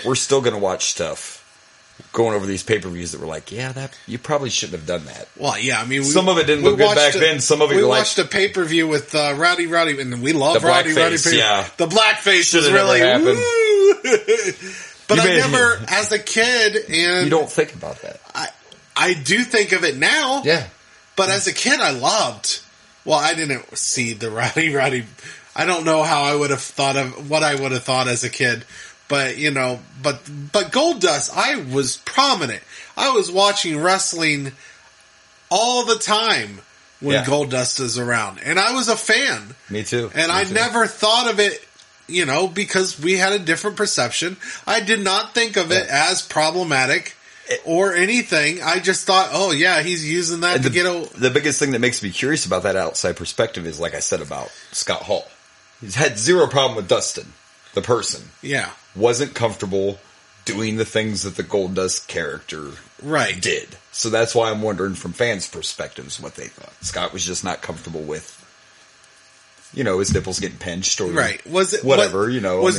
we're still going to watch stuff going over these pay-per-views that were like, that you probably shouldn't have done that. Well, yeah, I mean, some of it didn't look good back then. Some of it we watched a pay-per-view with Rowdy, and we love Rowdy. Yeah, the blackface was really woo. But I never, as a kid, and you don't think about that. I do think of it now. Yeah, but as a kid, I loved. Well, I didn't see the Rowdy. I don't know how I would have thought of what I would have thought as a kid. But, but Goldust, I was prominent. I was watching wrestling all the time when Goldust is around. And I was a fan. Me too. And I never thought of it, because we had a different perception. I did not think of it as problematic or anything. I just thought, he's using that to get the biggest thing that makes me curious about that outside perspective is, like I said about Scott Hall. He's had zero problem with Dustin, the person. Yeah. Wasn't comfortable doing the things that the Goldust character did. So that's why I'm wondering from fans' perspectives what they thought. Scott was just not comfortable with, his nipples getting pinched or whatever, Was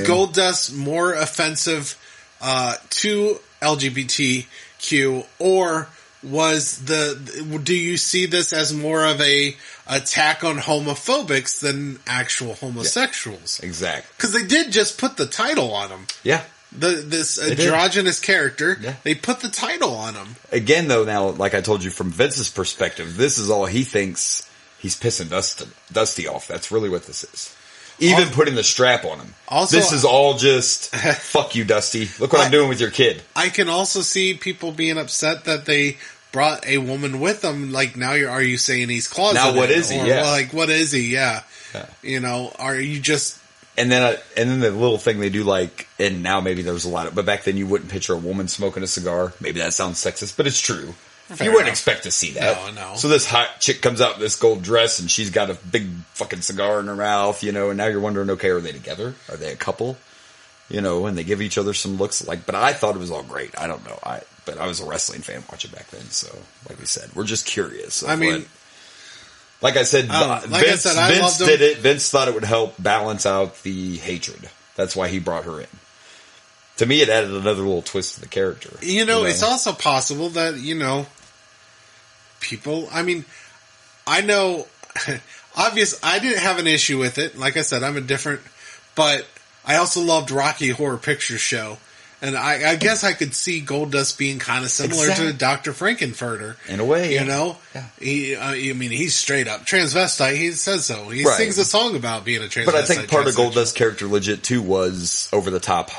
Goldust more offensive to LGBTQ, or do you see this as more of a attack on homophobics than actual homosexuals? Yeah, exactly. Because they did just put the title on him. Yeah. This androgynous character, they put the title on him. Again, though, now, like I told you, from Vince's perspective, this is all he thinks he's pissing Dusty off. That's really what this is. Even putting the strap on him. Also, this is all just, fuck you, Dusty. Look what I'm doing with your kid. I can also see people being upset that they brought a woman with them. Like, now are you saying he's closeted? Now what is he? What is he? Yeah. Are you just... And then the little thing they do, and now maybe there was a lot of... But back then you wouldn't picture a woman smoking a cigar. Maybe that sounds sexist, but it's true. You wouldn't expect to see that. No. So this hot chick comes out in this gold dress and she's got a big fucking cigar in her mouth, and now you're wondering, okay, are they together? Are they a couple? And they give each other some looks but I thought it was all great. I don't know. But I was a wrestling fan watching back then. So like we said, we're just curious. Like I said, Vince did it. Vince thought it would help balance out the hatred. That's why he brought her in. To me, it added another little twist to the character. It's also possible that, people, I know, obvious, I didn't have an issue with it. Like I said, but I also loved Rocky Horror Picture Show. And I guess I could see Goldust being kind of similar to Dr. Frankenfurter. In a way, Yeah. He's straight up transvestite. He says so. He sings a song about being a transvestite. But I think part of Goldust's character legit, too, was over-the-top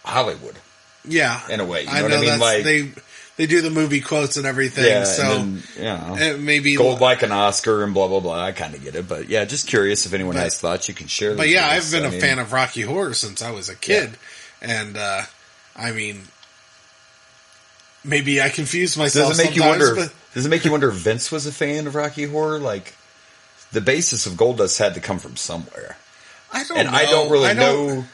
Hollywood. Yeah. In a way. You know what I mean? They do the movie quotes and everything. Yeah, so and then, maybe gold like an Oscar and blah, blah, blah. I kind of get it. But just curious if anyone has thoughts, you can share them. But I've been a fan of Rocky Horror since I was a kid. Yeah. And, maybe I confuse myself Does it make you wonder if Vince was a fan of Rocky Horror? The basis of Goldust had to come from somewhere. I don't know. I don't really know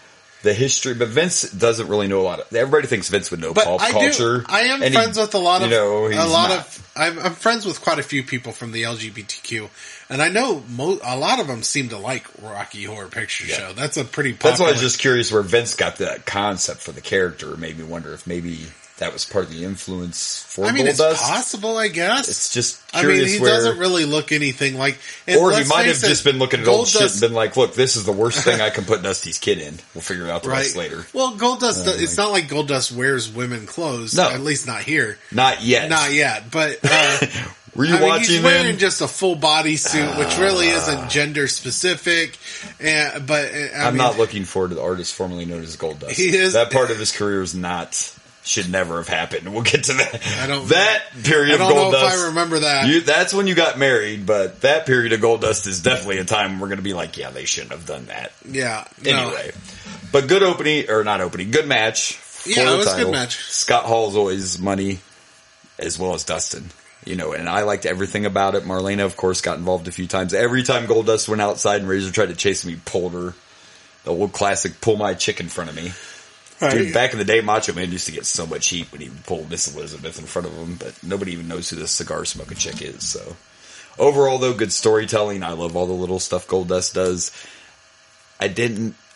the history, but Vince doesn't really know a lot of... Everybody thinks Vince would know pop culture. I am friends with a lot of... I'm friends with quite a few people from the LGBTQ, and I know a lot of them seem to like Rocky Horror Picture Show. That's a pretty popular... That's why I was just curious where Vince got that concept for the character. It made me wonder if maybe that was part of the influence for Goldust. It's possible, I guess. It's just curious he doesn't really look anything like... Or he might have just been looking at old shit and been like, look, this is the worst thing I can put Dusty's kid in. We'll figure out the rest later. Well, Goldust, it's not like Goldust wears women clothes. No. At least not here. Not yet. But... Were you watching he's wearing just a full bodysuit, which really isn't gender specific. I'm not looking forward to the artist formerly known as Goldust. He is, that part of his career should never have happened. We'll get to that. That period of Goldust. I don't know if I remember that. That's when you got married, but that period of Goldust is definitely a time we're going to be like, yeah, they shouldn't have done that. Yeah. Anyway. But good good match. Yeah, it was a good match. Scott Hall's always money, as well as Dustin. And I liked everything about it. Marlena, of course, got involved a few times. Every time Goldust went outside and Razor tried to chase him, he pulled her. The old classic, pull my chick in front of me. Right. Dude, back in the day, Macho Man used to get so much heat when he would pull Miss Elizabeth in front of him, but nobody even knows who this cigar-smoking chick is, so. Overall, though, good storytelling. I love all the little stuff Goldust does.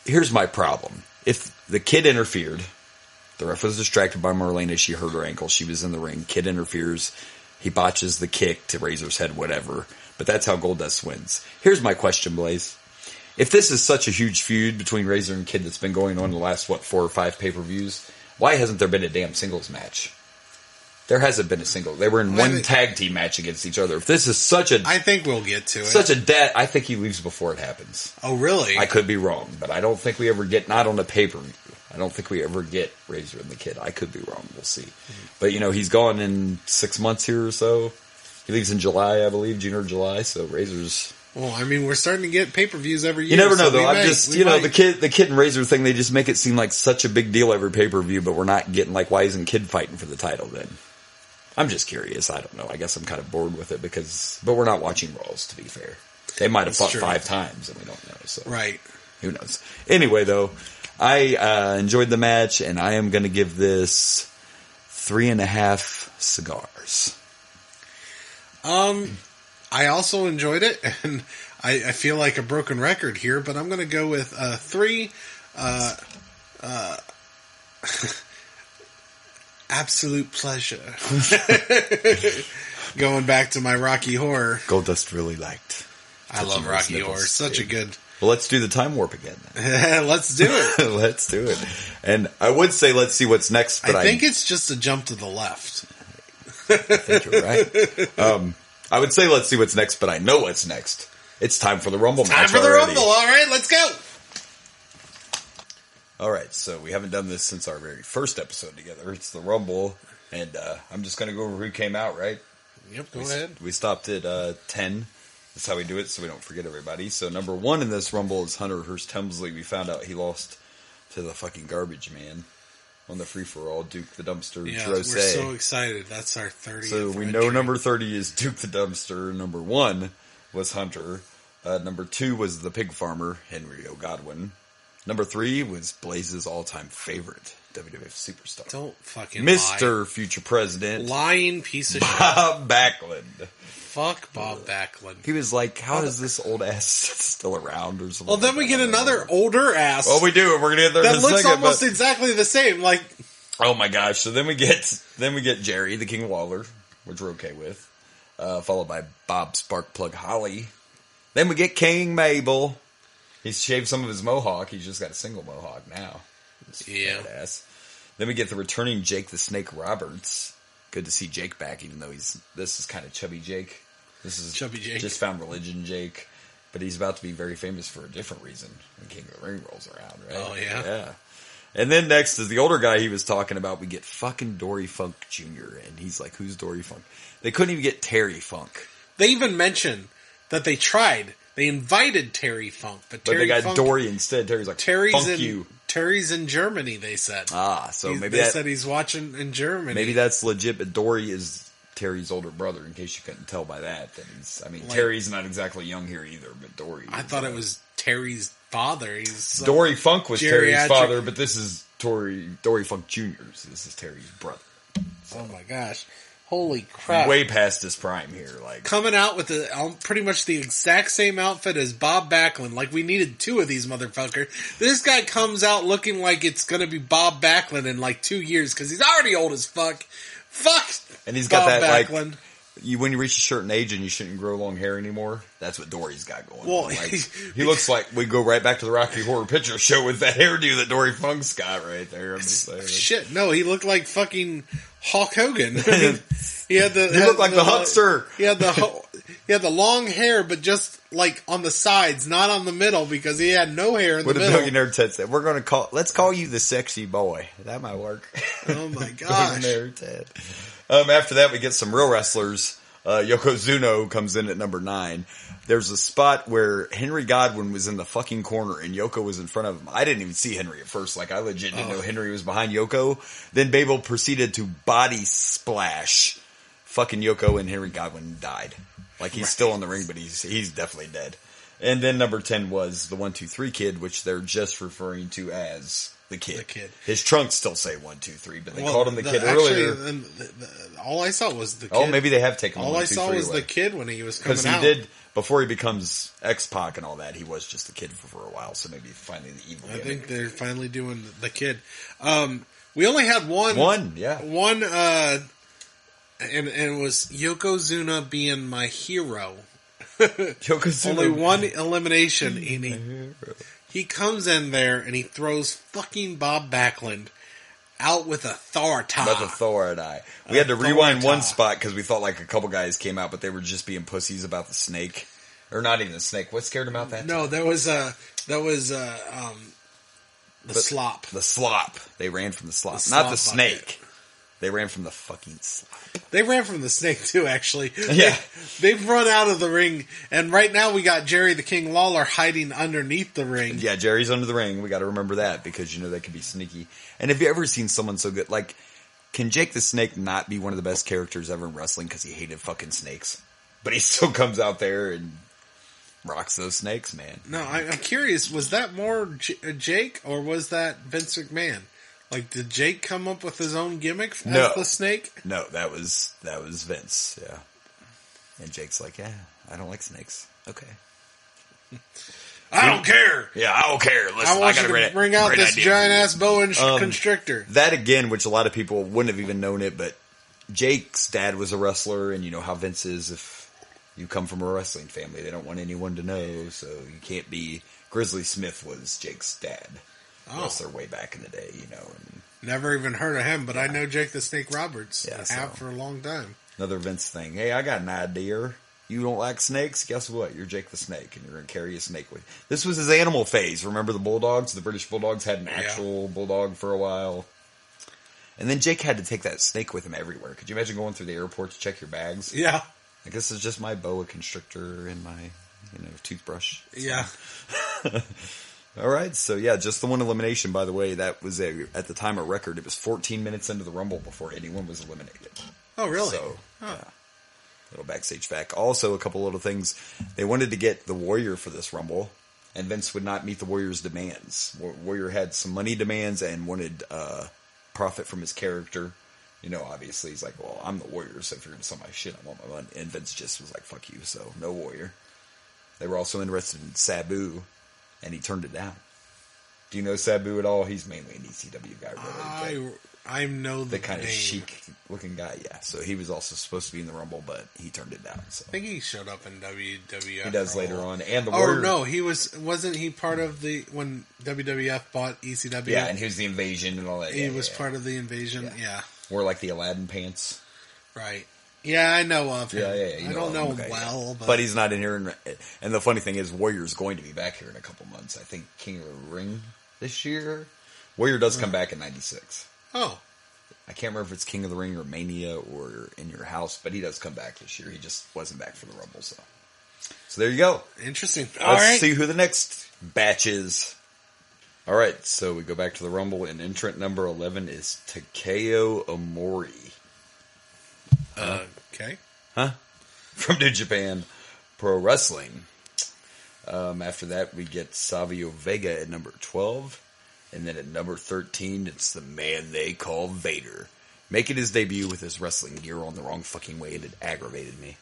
Here's my problem. If the kid interfered, the ref was distracted by Marlena, she hurt her ankle, she was in the ring, kid interferes, he botches the kick to Razor's head, whatever. But that's how Goldust wins. Here's my question, Blaze. If this is such a huge feud between Razor and Kid that's been going on the last, 4 or 5 pay-per-views, why hasn't there been a damn singles match? There hasn't been a single. They were in one tag team match against each other. If this is such a... I think we'll get to it. I think he leaves before it happens. Oh, really? I could be wrong, but I don't think we ever get... Not on a pay-per-view. I don't think we ever get Razor and the Kid. I could be wrong. We'll see. But, he's gone in 6 months here or so. He leaves in July, I believe, June or July, so Razor's... Well, we're starting to get pay-per-views every year. You never know, though. The Kid and Razor thing, they just make it seem like such a big deal every pay-per-view, but we're not getting, why isn't Kid fighting for the title then? I'm just curious. I don't know. I guess I'm kind of bored with it but we're not watching Raws, to be fair. They might have fought 5 times, and we don't know, so. Right. Who knows? Anyway, though, I enjoyed the match, and I am going to give this 3.5 cigars. I also enjoyed it, and I feel like a broken record here, but I'm going to go with 3. Absolute pleasure. Going back to my Rocky Horror. Goldust really liked. I love Rocky Horror. Such a good... Well, let's do the time warp again then. Let's do it. Let's do it. And I would say let's see what's next, but I think it's just a jump to the left. I think you're right. I would say let's see what's next, but I know what's next. It's time for the Rumble match. Time for the Rumble. All right, let's go. All right, so we haven't done this since our very first episode together. It's the Rumble, and I'm just going to go over who came out, right? Yep, go ahead. We stopped at 10. That's how we do it, so we don't forget everybody. So number 1 in this Rumble is Hunter Hearst Helmsley. We found out he lost to the fucking garbage man on the free-for-all, Duke the Dumpster. Yeah, Drose. we're so excited. That's our 30th. So we know number 30 is Duke the Dumpster. Number 1 was Hunter. Number 2 was the pig farmer, Henry O'Godwin. Number 3 was Blaze's all-time favorite, WWF superstar. Don't fucking Mr. Future President. Lying piece of shit. Bob Backlund. Fuck Bob Backlund. He was like, how is this old ass still around or something? Well, then we get another older ass. Well, we do. We're going to get there in a second. That looks almost exactly the same. Oh my gosh. So then we get Jerry, the King of Lawler, which we're okay with. Followed by Bob Sparkplug Holly. Then we get King Mabel. He's shaved some of his mohawk. He's just got a single mohawk now. Yeah. Badass. Then we get the returning Jake the Snake Roberts. Good to see Jake back, even though this is kind of chubby Jake. This is chubby Jake. Just found religion Jake. But he's about to be very famous for a different reason when King of the Ring rolls around, right? Oh, yeah. Yeah. And then next is the older guy he was talking about. We get fucking Dory Funk Jr. And he's like, who's Dory Funk? They couldn't even get Terry Funk. They even mentioned that they tried. They invited Terry Funk, but they got Dory instead. Terry's like, funk you. Terry's in Germany, they said. So they said he's watching in Germany. Maybe that's legit, but Dory is Terry's older brother, in case you couldn't tell by that. Terry's not exactly young here either, but Dory. I thought it was Terry's father. Dory Funk was Terry's father, but this is Dory Funk Jr.'s. This is Terry's brother. So. Oh my gosh. Holy crap. Way past his prime here. Coming out with pretty much the exact same outfit as Bob Backlund. We needed 2 of these motherfuckers. This guy comes out looking like it's going to be Bob Backlund in 2 years because he's already old as fuck. Fuck And he's got Bob that Backlund. When you reach a certain age and you shouldn't grow long hair anymore, that's what Dory's got going on. He looks like we go right back to the Rocky Horror Picture Show with that hairdo that Dory Funk's got right there. I'm just saying. Shit, no, he looked like fucking Hulk Hogan. He looked like the Huckster. He had the long hair, but just on the sides, not on the middle, because he had no hair in the middle. What a billionaire Ted said, let's call you the sexy boy. That might work. Oh my gosh. Billionaire Ted. After that, we get some real wrestlers. Yokozuna comes in at number 9. There's a spot where Henry Godwin was in the fucking corner and Yoko was in front of him. I didn't even see Henry at first. I legit didn't know Henry was behind Yoko. Then Babel proceeded to body splash fucking Yoko and Henry Godwinn died. Like, he's still in the ring, but he's definitely dead. And then number 10 was the 1-2-3 Kid, which they're just referring to as the Kid. The Kid. His trunks still say 1-2-3, but they called him the Kid earlier. All I saw was the Kid. Oh, maybe they have taken all 1-2-3 I saw was away. the Kid when he was coming out. Because he did, before he becomes X-Pac and all that, he was just the Kid for a while, so maybe finally the evil I gimmick. think they're finally doing the Kid. We only had one. One, and it was Yokozuna being my hero. Yokozuna. Only one elimination, and he comes in there and he throws fucking Bob Backlund out with authority. With authority. We had to rewind one spot because we thought like a couple guys came out, but they were just being pussies about the snake. Or not even the snake. What scared him out that No, time? there was the slop. The slop. They ran from the slop. The Not slop the snake. bucket. They ran from the fucking slop. They ran from the snake too, actually. Yeah. They've run out of the ring, and right now we got Jerry the King Lawler hiding underneath the ring. Yeah, Jerry's under the ring. We got to remember that because, you know, they could be sneaky. And have you ever seen someone so good? Like, can Jake the Snake not be one of the best characters ever in wrestling because he hated fucking snakes? But he still comes out there and rocks those snakes, man. No, I'm curious, was that more Jake, or was that Vince McMahon? Like, did Jake come up with his own gimmick as the snake? No, that was Vince, yeah. And Jake's like, yeah, I don't like snakes. Okay. I don't care. Yeah, I don't care. Listen, I want you to bring out this giant-ass boa constrictor. That, again, which a lot of people wouldn't have even known it, but Jake's dad was a wrestler, and you know how Vince is if you come from a wrestling family. They don't want anyone to know, so you can't be... Grizzly Smith was Jake's dad. Wrestler way back in the day, you know. And, never even heard of him, but I know Jake the Snake Roberts. Yeah, have for a long time. Another Vince thing. Hey, I got an idea. You don't like snakes? Guess what? You're Jake the Snake, and you're going to carry a snake with you. This was his animal phase. Remember the Bulldogs? The British Bulldogs had an actual bulldog for a while. And then Jake had to take that snake with him everywhere. Could you imagine going through the airport to check your bags? Yeah. Like, this is just my boa constrictor and my, toothbrush. Yeah. All right, so yeah, just the one elimination, by the way. That was, at the time, a record. It was 14 minutes into the Rumble before anyone was eliminated. Oh, really? So, yeah. Little backstage fact. Also, a couple little things. They wanted to get the Warrior for this Rumble, and Vince would not meet the Warrior's demands. Warrior had some money demands and wanted profit from his character. You know, obviously, he's like, well, I'm the Warrior, so if you're going to sell my shit, I want my money. And Vince just was like, fuck you, so no Warrior. They were also interested in Sabu, and he turned it down. Do you know Sabu at all? He's mainly an ECW guy, really. I know the kind of name. chic-looking guy, yeah. So he was also supposed to be in the Rumble, but he turned it down. So I think he showed up in WWF. He does later on, and the Warrior. Oh no, wasn't he part of when WWF bought ECW? Yeah, and he was the Invasion and all that. He was part of the Invasion. Yeah. Wore like the Aladdin pants. Right. Yeah, I know of him. Yeah. I don't know him well, but he's not in here. And the funny thing is, Warrior's going to be back here in a couple months. I think King of the Ring this year. Warrior does come back in '96. Oh. I can't remember if it's King of the Ring or Mania or In Your House, but he does come back this year. He just wasn't back for the Rumble, so there you go. Interesting. Let's see who the next batch is. All right, so we go back to the Rumble, and entrant number 11 is Takeo Omori. Okay. Huh? From New Japan Pro Wrestling. After that, we get Savio Vega at number 12. And then at number 13, it's the man they call Vader. Making his debut with his wrestling gear on the wrong fucking way, and it aggravated me.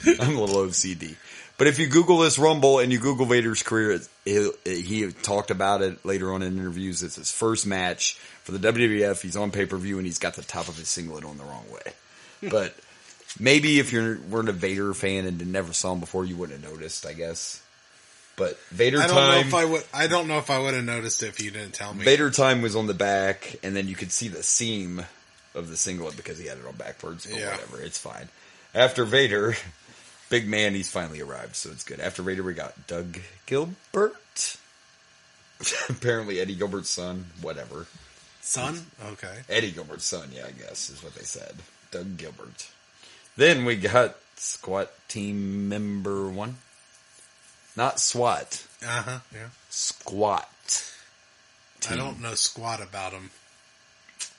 I'm a little OCD. But if you Google this Rumble and you Google Vader's career, he talked about it later on in interviews. It's his first match for the WWF. He's on pay-per-view, and he's got the top of his singlet on the wrong way. But maybe if you weren't a Vader fan and never saw him before, you wouldn't have noticed, I guess. But Vader I don't know if I would have noticed it if you didn't tell me. Vader time was on the back, and then you could see the seam of the singlet because he had it on backwards, but whatever, it's fine. After Vader, big man, he's finally arrived, so it's good. After Vader, we got Doug Gilbert. Apparently Eddie Gilbert's son, whatever. Son? Okay. Eddie Gilbert's son, yeah, I guess, is what they said. Doug Gilbert. Then we got Squat Team Member 1. Not SWAT. Uh-huh, yeah. Squat. I don't know squat about him.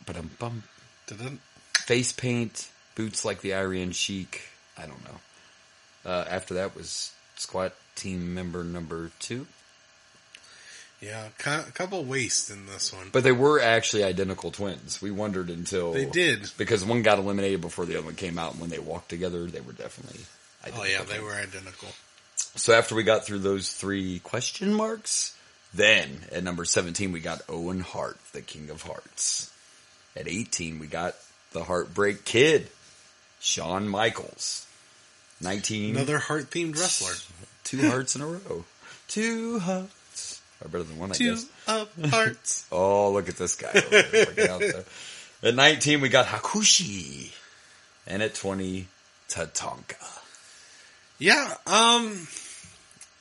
Ba-dum-bum. Didn't? Face paint, Boots like the Iran Sheik. I don't know. After that was squat team member number 2. Yeah, a couple wastes in this one. But they were actually identical twins. We wondered until... They did. Because one got eliminated before the other one came out, and when they walked together, they were definitely identical. Oh, yeah, they were identical. So after we got through those 3 question marks, then at number 17, we got Owen Hart, the King of Hearts. At 18, we got the Heartbreak Kid, Shawn Michaels. 19... Another heart-themed wrestler. 2 hearts in a row. 2 hearts. Or better than 1, I guess. 2 of hearts. Oh, look at this guy over there, working out there. At 19, we got Hakushi. And at 20, Tatanka. Yeah,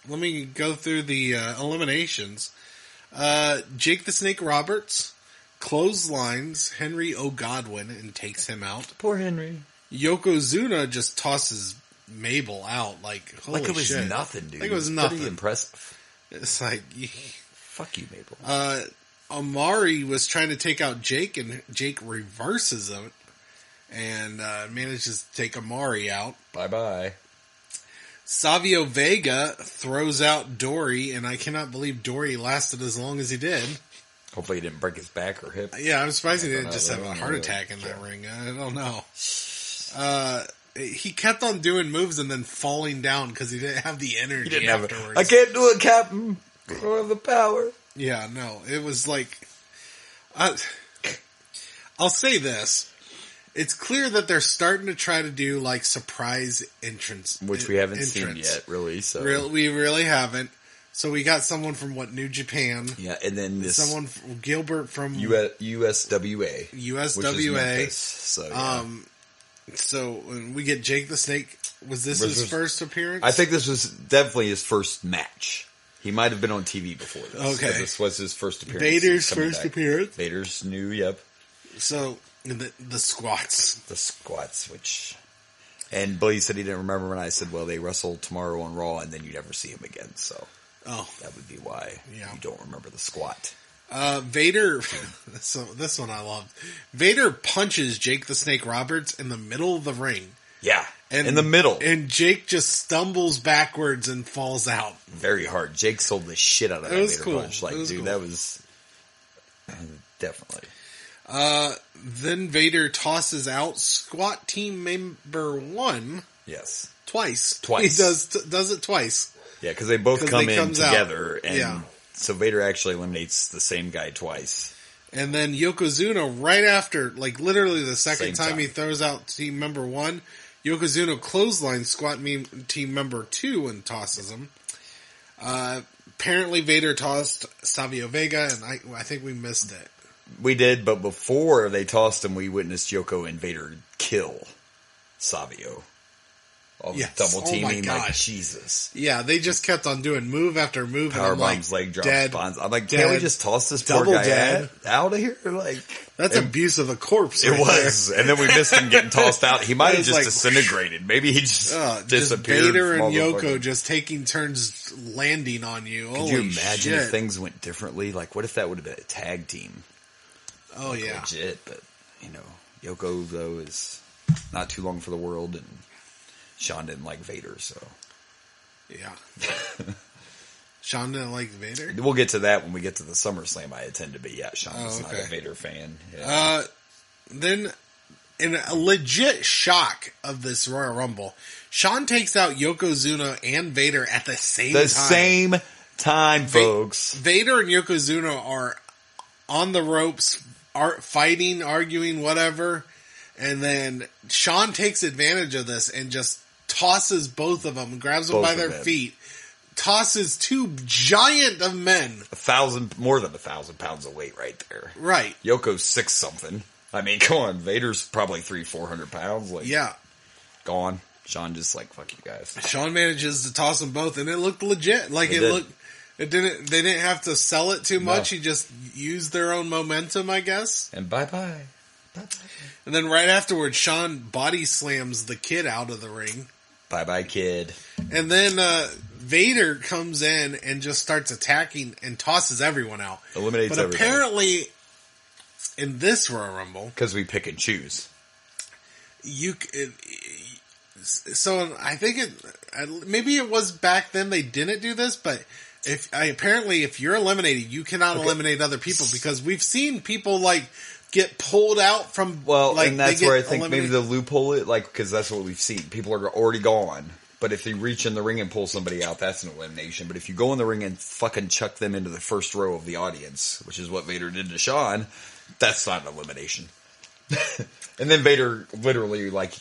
let me go through the eliminations. Jake the Snake Roberts clotheslines Henry O'Godwin and takes him out. Poor Henry. Yokozuna just tosses Mabel out like holy like it was shit. Nothing, dude. Like it was nothing. Pretty impressive. It's like fuck you, Mabel. Amari was trying to take out Jake, and Jake reverses him and manages to take Amari out. Bye. Savio Vega throws out Dory, and I cannot believe Dory lasted as long as he did. Hopefully he didn't break his back or hip. Yeah, I'm surprised he didn't just have a heart attack in that ring. I don't know. He kept on doing moves and then falling down because he didn't have the energy afterwards. I can't do it, Captain. I don't have the power. Yeah, no. It was like... I'll say this. It's clear that they're starting to try to do like surprise entrance. Which we haven't seen yet, really. So we really haven't. So we got someone from New Japan. Yeah, and then someone Gilbert from USWA. USWA. So yeah. So we get Jake the Snake. Was this his first appearance? I think this was definitely his first match. He might have been on TV before this. Okay. This was his first appearance. Vader's first appearance. Vader's new, yep. So, the squats. The squats, which... And Billy said he didn't remember when I said, well, they wrestle tomorrow on Raw, and then you never see him again, so... Oh. That would be why you don't remember the squat. Vader... So, this one I loved. Vader punches Jake the Snake Roberts in the middle of the ring. Yeah, in the middle. And Jake just stumbles backwards and falls out. Very hard. Jake sold the shit out of that Vader punch. Like, dude, cool. That was... Definitely. Then Vader tosses out squat team member 1. Yes. Twice. He Twice. does it twice. Yeah, because they both come in together. Out. And so Vader actually eliminates the same guy twice. And then Yokozuna, right after, like literally the second Same time he throws out team member 1, Yokozuna clotheslines squat team member 2 and tosses him. Apparently Vader tossed Savio Vega, and I think we missed it. We did, but before they tossed him, we witnessed Yoko and Vader kill Savio. Double teaming, like Jesus. Yeah, they just kept on doing move after move. Power bombs, leg drops, bonds. I'm like, can't we just toss this poor guy out of here? Like, that's abuse of a corpse. It was, and then we missed him getting tossed out. He might have just disintegrated. Maybe he just disappeared. Vader and Yoko just taking turns landing on you. Could you imagine if things went differently? Like, what if that would have been a tag team? Oh, like, yeah. Legit, but, Yoko, though, is not too long for the world, and Shawn didn't like Vader, so. Yeah. Shawn didn't like Vader? We'll get to that when we get to the SummerSlam I attend to be. Yeah, Shawn was not a Vader fan. Yeah. Then, in a legit shock of this Royal Rumble, Shawn takes out Yokozuna and Vader at the same time. The same time, folks. Vader and Yokozuna are on the ropes, fighting, arguing, whatever. And then Shawn takes advantage of this and just tosses both of them, grabs them by their feet, tosses 2 giant of men. More than 1,000 pounds of weight right there. Right. Yoko's 6 something. I mean, come on. Vader's probably 300-400 pounds. Like, yeah. Gone. Shawn just like, fuck you guys. Shawn manages to toss them both, and it looked legit. Like they didn't have to sell it too much. He just used their own momentum, I guess. And bye-bye. And then right afterwards, Shawn body slams the Kid out of the ring. Bye-bye, Kid. And then Vader comes in and just starts attacking and tosses everyone out. Eliminates everyone. But apparently, in this Royal Rumble... Because we pick and choose. So I think maybe it was back then they didn't do this, but apparently if you're eliminated, you cannot eliminate other people, because we've seen people like get pulled out from. Well, like, and that's where I think maybe the loophole is, like, because that's what we've seen. People are already gone. But if you reach in the ring and pull somebody out, that's an elimination. But if you go in the ring and fucking chuck them into the first row of the audience, which is what Vader did to Shawn, that's not an elimination. And then Vader literally, like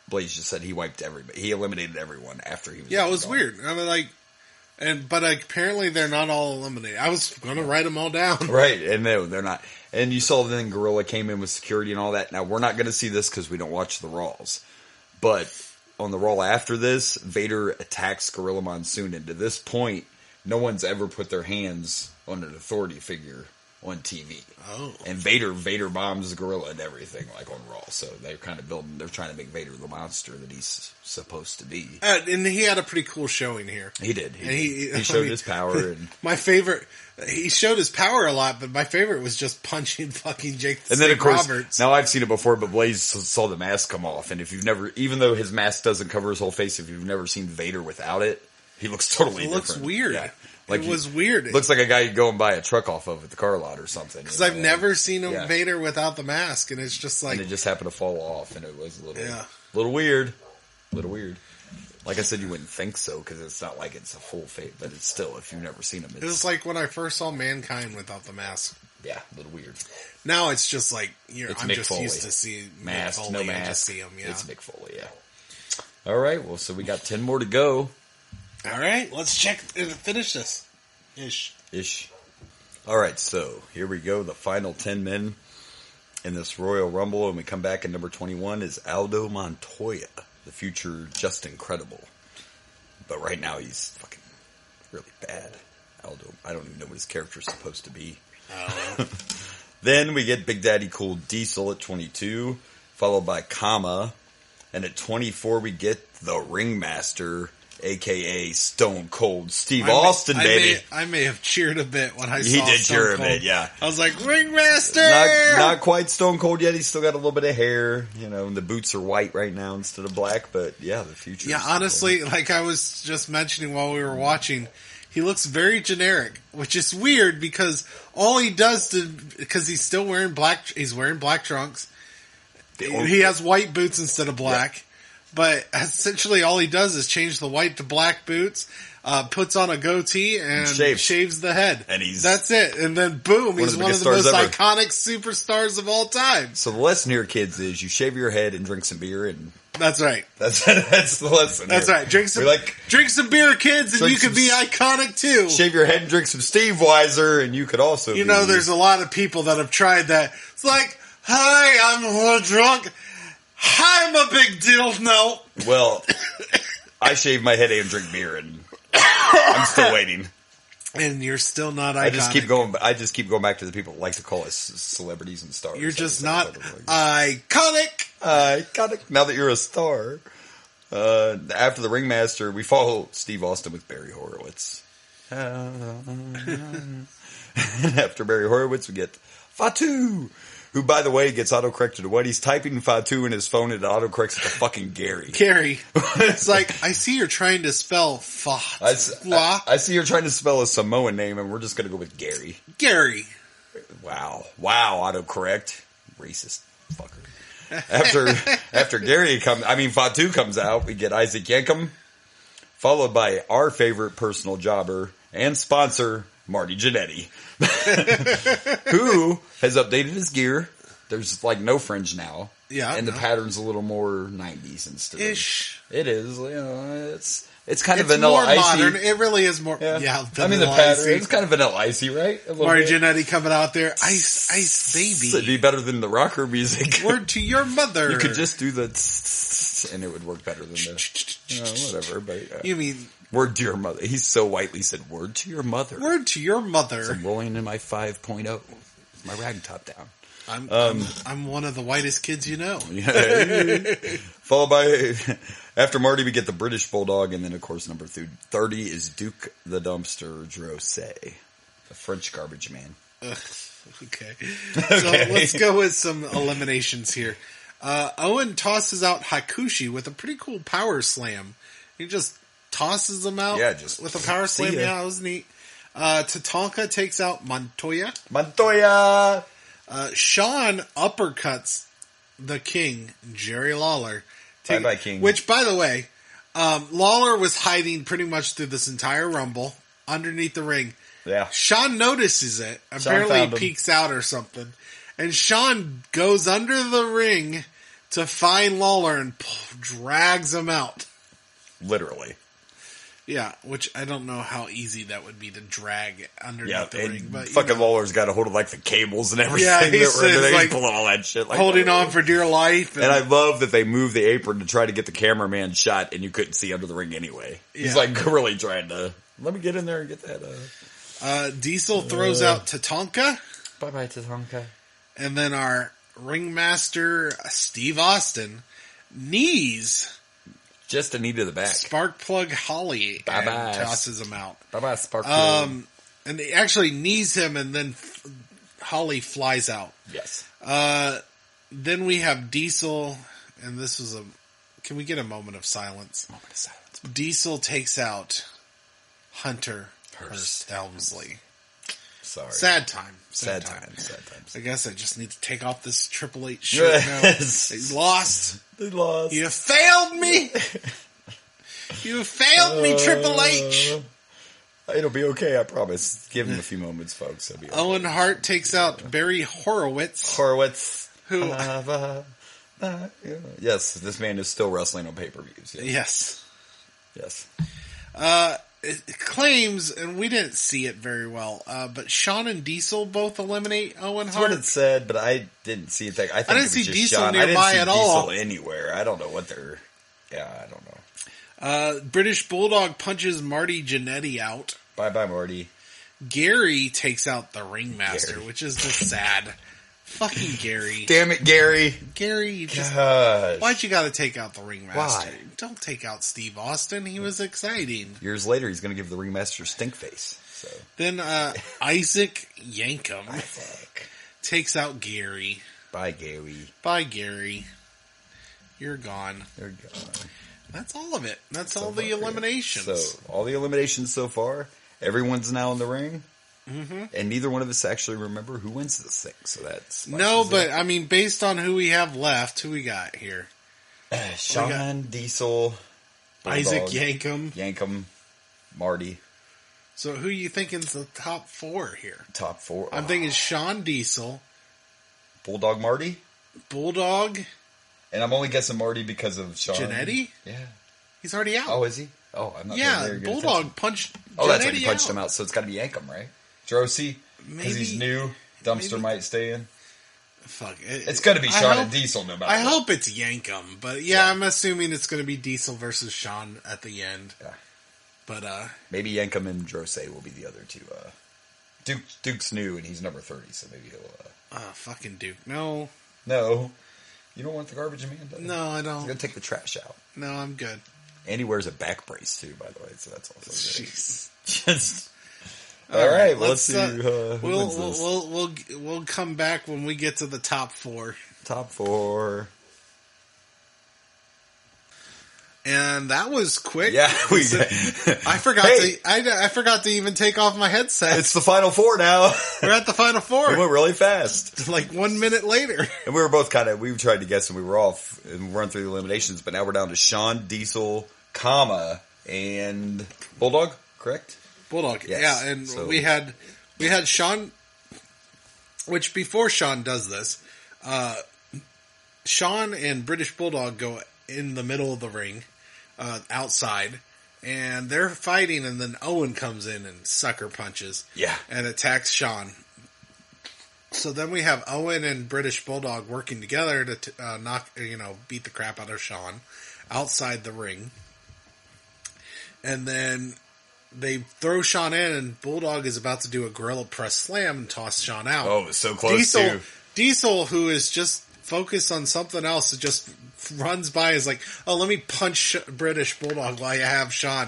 Blaze just said, he wiped everybody. He eliminated everyone after he was. Yeah, it was gone. weird. I mean, like, but apparently they're not all eliminated. I was going to write them all down. Right, and no, they're not. And you saw then Gorilla came in with security and all that. Now, we're not going to see this because we don't watch the Raws. But on the Raw after this, Vader attacks Gorilla Monsoon. And to this point, no one's ever put their hands on an authority figure on TV. Oh. And Vader bombs Gorilla and everything, like on Raw. So they're kind of they're trying to make Vader the monster that he's supposed to be. And he had a pretty cool showing here. He did. He showed his power. And my favorite, he showed his power a lot, but my favorite was just punching fucking Jake and then, of course, Roberts. Now I've seen it before, but Blaze saw the mask come off. And if you've never, even though his mask doesn't cover his whole face, if you've never seen Vader without it, he looks totally different. It looks weird. Yeah. Like it was weird. Looks like a guy you'd go and buy a truck off of at the car lot or something. Because I've never seen a Vader without the mask, and it's just like... And it just happened to fall off, and it was a little weird. A little weird. Like I said, you wouldn't think so, because it's not like it's a full face, but it's still, if you've never seen him, it was like when I first saw Mankind without the mask. Yeah, a little weird. Now it's just like, I'm just Foley. Used to seeing mask, Mick Foley no mask. And just see him, It's Mick Foley, yeah. All right, well, so we got 10 more to go. All right, let's check and finish this. Ish. All right, so here we go. The final 10 men in this Royal Rumble, and we come back at number 21 is Aldo Montoya, the future Just Incredible. But right now he's fucking really bad. Aldo, I don't even know what his character's supposed to be. Then we get Big Daddy Cool Diesel at 22, followed by Kama, and at 24 we get the Ringmaster, a.k.a. Stone Cold Steve Austin, baby. I may have cheered a bit when I saw He did Stone cheer Cold. a bit, yeah. I was like, Ringmaster! Not quite Stone Cold yet. He's still got a little bit of hair. And the boots are white right now instead of black. But, yeah, the future. Yeah, honestly, like I was just mentioning while we were watching, he looks very generic, which is weird because all he does because he's still wearing he's wearing black trunks. He has white boots instead of black. Yeah. But essentially all he does is change the white to black boots, puts on a goatee, and shaves the head. And that's it. And then boom, he's one of the most iconic superstars of all time. So the lesson here, kids, is you shave your head and drink some beer. And that's right. That's the lesson. That's here. right. Drink some beer, kids, and you could be iconic too. Shave your head and drink some Steve Weiser, and you could also be... there's a lot of people that have tried that. It's like, hi, I'm a little drunk. I'm a big deal now. Well, I shave my head and drink beer, and I'm still waiting. And you're still not iconic. I just keep going back to the people that like to call us celebrities and stars. You're just not iconic. Iconic. Now that you're a star. After the Ringmaster, we follow Steve Austin with Barry Horowitz. After Barry Horowitz, we get Fatu, who, by the way, gets autocorrected to what? He's typing Fatu in his phone and it autocorrects it to fucking Gary. It's like, I see you're trying to spell Fatwa. I see you're trying to spell a Samoan name, and we're just going to go with Gary. Gary. Wow, autocorrect. Racist fucker. After Fatu comes out, we get Isaac Yankem, followed by our favorite personal jobber and sponsor, Marty Jannetty, who has updated his gear. There's like no fringe now. Yeah. And the pattern's a little more 90s instead Ish. It is, it's kind of vanilla more icy. Modern. It really is more, the pattern, icy. it's kind of vanilla icy, right? Marty Jannetty coming out there, ice baby. It'd be better than the rocker music. Word to your mother. You could just do the and it would work better than the, whatever, but. You mean. Word to your mother. He so whitely said, word to your mother. Word to your mother. So I'm rolling in my 5.0. My rag top down. I'm one of the whitest kids you know. Followed by, after Marty, we get the British Bulldog, and then, of course, number 30 is Duke the Dumpster Drosset, the French garbage man. Okay. So let's go with some eliminations here. Owen tosses out Hakushi with a pretty cool power slam. He just tosses him out just with a power slam. Yeah, that was neat. Tatanka takes out Montoya. Sean uppercuts the King, Jerry Lawler. Bye-bye, King. Which, by the way, Lawler was hiding pretty much through this entire Rumble underneath the ring. Yeah. Sean notices it. Apparently he peeks out or something. And Sean goes under the ring to find Lawler and drags him out. Literally. Yeah, which I don't know how easy that would be to drag underneath the ring. But fucking Lawler's got a hold of like the cables and everything. Yeah, he's like pulling all that shit. Like, holding on for dear life. And I love that they moved the apron to try to get the cameraman shot and you couldn't see under the ring anyway. He's like really trying to, let me get in there and get that. Diesel throws out Tatanka. Bye-bye, Tatanka. And then our ringmaster, Steve Austin, knees just a knee to the back. Sparkplug Holly and tosses him out. Bye-bye, Sparkplug. And they actually knees him and then Holly flies out. Yes. Then we have Diesel, and this was can we get a moment of silence? Moment of silence. Diesel takes out Hunter Hearst Helmsley. Sorry. Sad times. I guess I just need to take off this Triple H shirt now. They lost. You failed me. You failed me, Triple H. It'll be okay, I promise. Give him a few moments, folks. It'll be okay. Owen Hart takes out Barry Horowitz. Who? Yes, this man is still wrestling on pay-per-views. Yes. Yes. It claims, and we didn't see it very well, but Sean and Diesel both eliminate Owen Hart. That's what it said, but I didn't see it. I didn't see Diesel Sean. nearby at all. Diesel anywhere. I don't know what they're... Yeah, I don't know. British Bulldog punches Marty Jannetty out. Bye-bye, Marty. Gary takes out the Ringmaster, which is just sad. Fucking Gary. Damn it, Gary. Gary, you just... Why'd you gotta take out the Ringmaster? Why? Don't take out Steve Austin. He was exciting. Years later, he's gonna give the Ringmaster stink face. So. Then, Isaac Yankum takes out Gary. Bye, Gary. Bye, Gary. You're gone. You're gone. That's all of it. That's all the eliminations. So, all the eliminations so far. Everyone's now in the ring. Mm-hmm. And neither one of us actually remember who wins this thing. So that's... No, but, I mean, based on who we have left, who we got here? Sean, Diesel, Bulldog, Isaac Yankum, Marty. So who you thinking's the top four here? Top four? I'm thinking Sean, Diesel. Bulldog, Marty? Bulldog. And I'm only guessing Marty because of Sean. Jannetty? Yeah. He's already out. Oh, is he? Oh, I'm not. Yeah, Bulldog punched. That's right. He punched him out. So it's got to be Yankum, right? Drosy, because he's new. Dumpster might stay in. Fuck. It's going to be Sean and Diesel, no matter. I hope it's Yankum, but yeah, I'm assuming it's going to be Diesel versus Sean at the end. Yeah. But maybe Yankum and Drosy will be the other two. Duke's new and he's number 30, so maybe he'll. Fucking Duke. No. You don't want the garbage man, do you? No, I don't. He's going to take the trash out. No, I'm good. And he wears a back brace too, by the way, so that's also good. Jeez. Just all right. Well, let's see. We'll come back when we get to the top four. Top four. And that was quick. Yeah, we did. I forgot to even take off my headset. It's the final four now. We're at the final four. We went really fast. Like 1 minute later. And we were both we tried to guess and we were off and run through the eliminations, but now we're down to Sean, Diesel, and Bulldog, correct? Bulldog, yes. Yeah, and so, we had Sean, which before Sean does this, Sean and British Bulldog go in the middle of the ring, outside, and they're fighting, and then Owen comes in and sucker punches, and attacks Sean. So then we have Owen and British Bulldog working together to beat the crap out of Sean outside the ring. And then they throw Sean in, and Bulldog is about to do a gorilla press slam and toss Sean out. Oh, it was so close, too. Diesel, who is just focused on something else, just runs by, is like, oh, let me punch British Bulldog while you have Sean.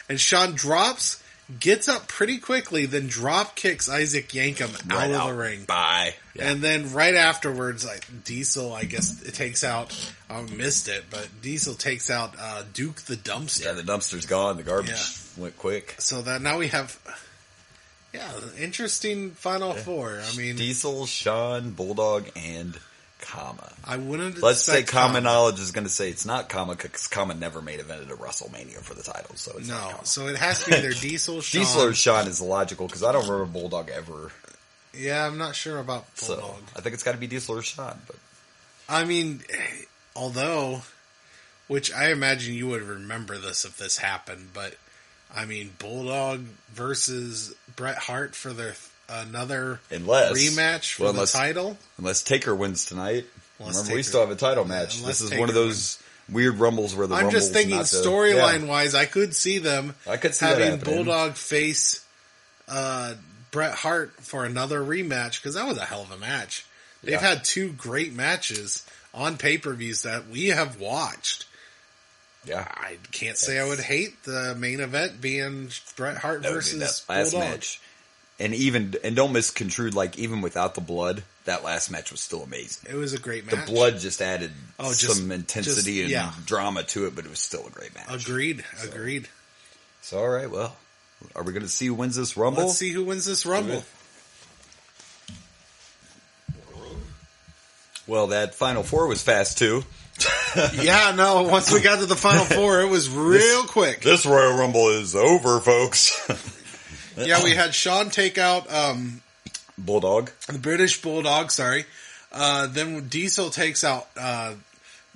And Sean drops, gets up pretty quickly, then drop kicks Isaac Yankem out of the ring. Bye. Yeah. And then right afterwards, Diesel, I guess, it takes out, I missed it, but Diesel takes out Duke the Dumpster. Yeah, the dumpster's gone. The garbage went quick. So that now we have, interesting Final Four. I mean, Diesel, Shawn, Bulldog, and Kama. I wouldn't. Let's say Common Knowledge is going to say it's not Kama because Kama never made event at WrestleMania for the title, so it's not Kama. So it has to be either Diesel, Shawn. Diesel or Shawn is logical because I don't remember Bulldog ever. Yeah, I'm not sure about Bulldog. So I think it's got to be Diesel or Shawn. But I mean, although, which I imagine you would remember this if this happened, but I mean, Bulldog versus Bret Hart for their another rematch for the title. Unless Taker wins tonight. Remember, we still have a title match. This is one of those weird rumbles where I'm just thinking storyline wise, I could see them having Bulldog face Bret Hart for another rematch because that was a hell of a match. They've had two great matches on pay-per-views that we have watched. Yeah, I can't say I would hate the main event being Bret Hart versus that last Bulldog. match. And don't misconstrue, even without the blood, that last match was still amazing. It was a great match. The blood just added some intensity and drama to it, but it was still a great match. Agreed. So, all right, well, are we going to see who wins this Rumble? Let's see who wins this Rumble. Well, that Final Four was fast, too. Once we got to the Final Four, it was real quick. This Royal Rumble is over, folks. We had Shawn take out Bulldog. The British Bulldog, sorry. Then Diesel takes out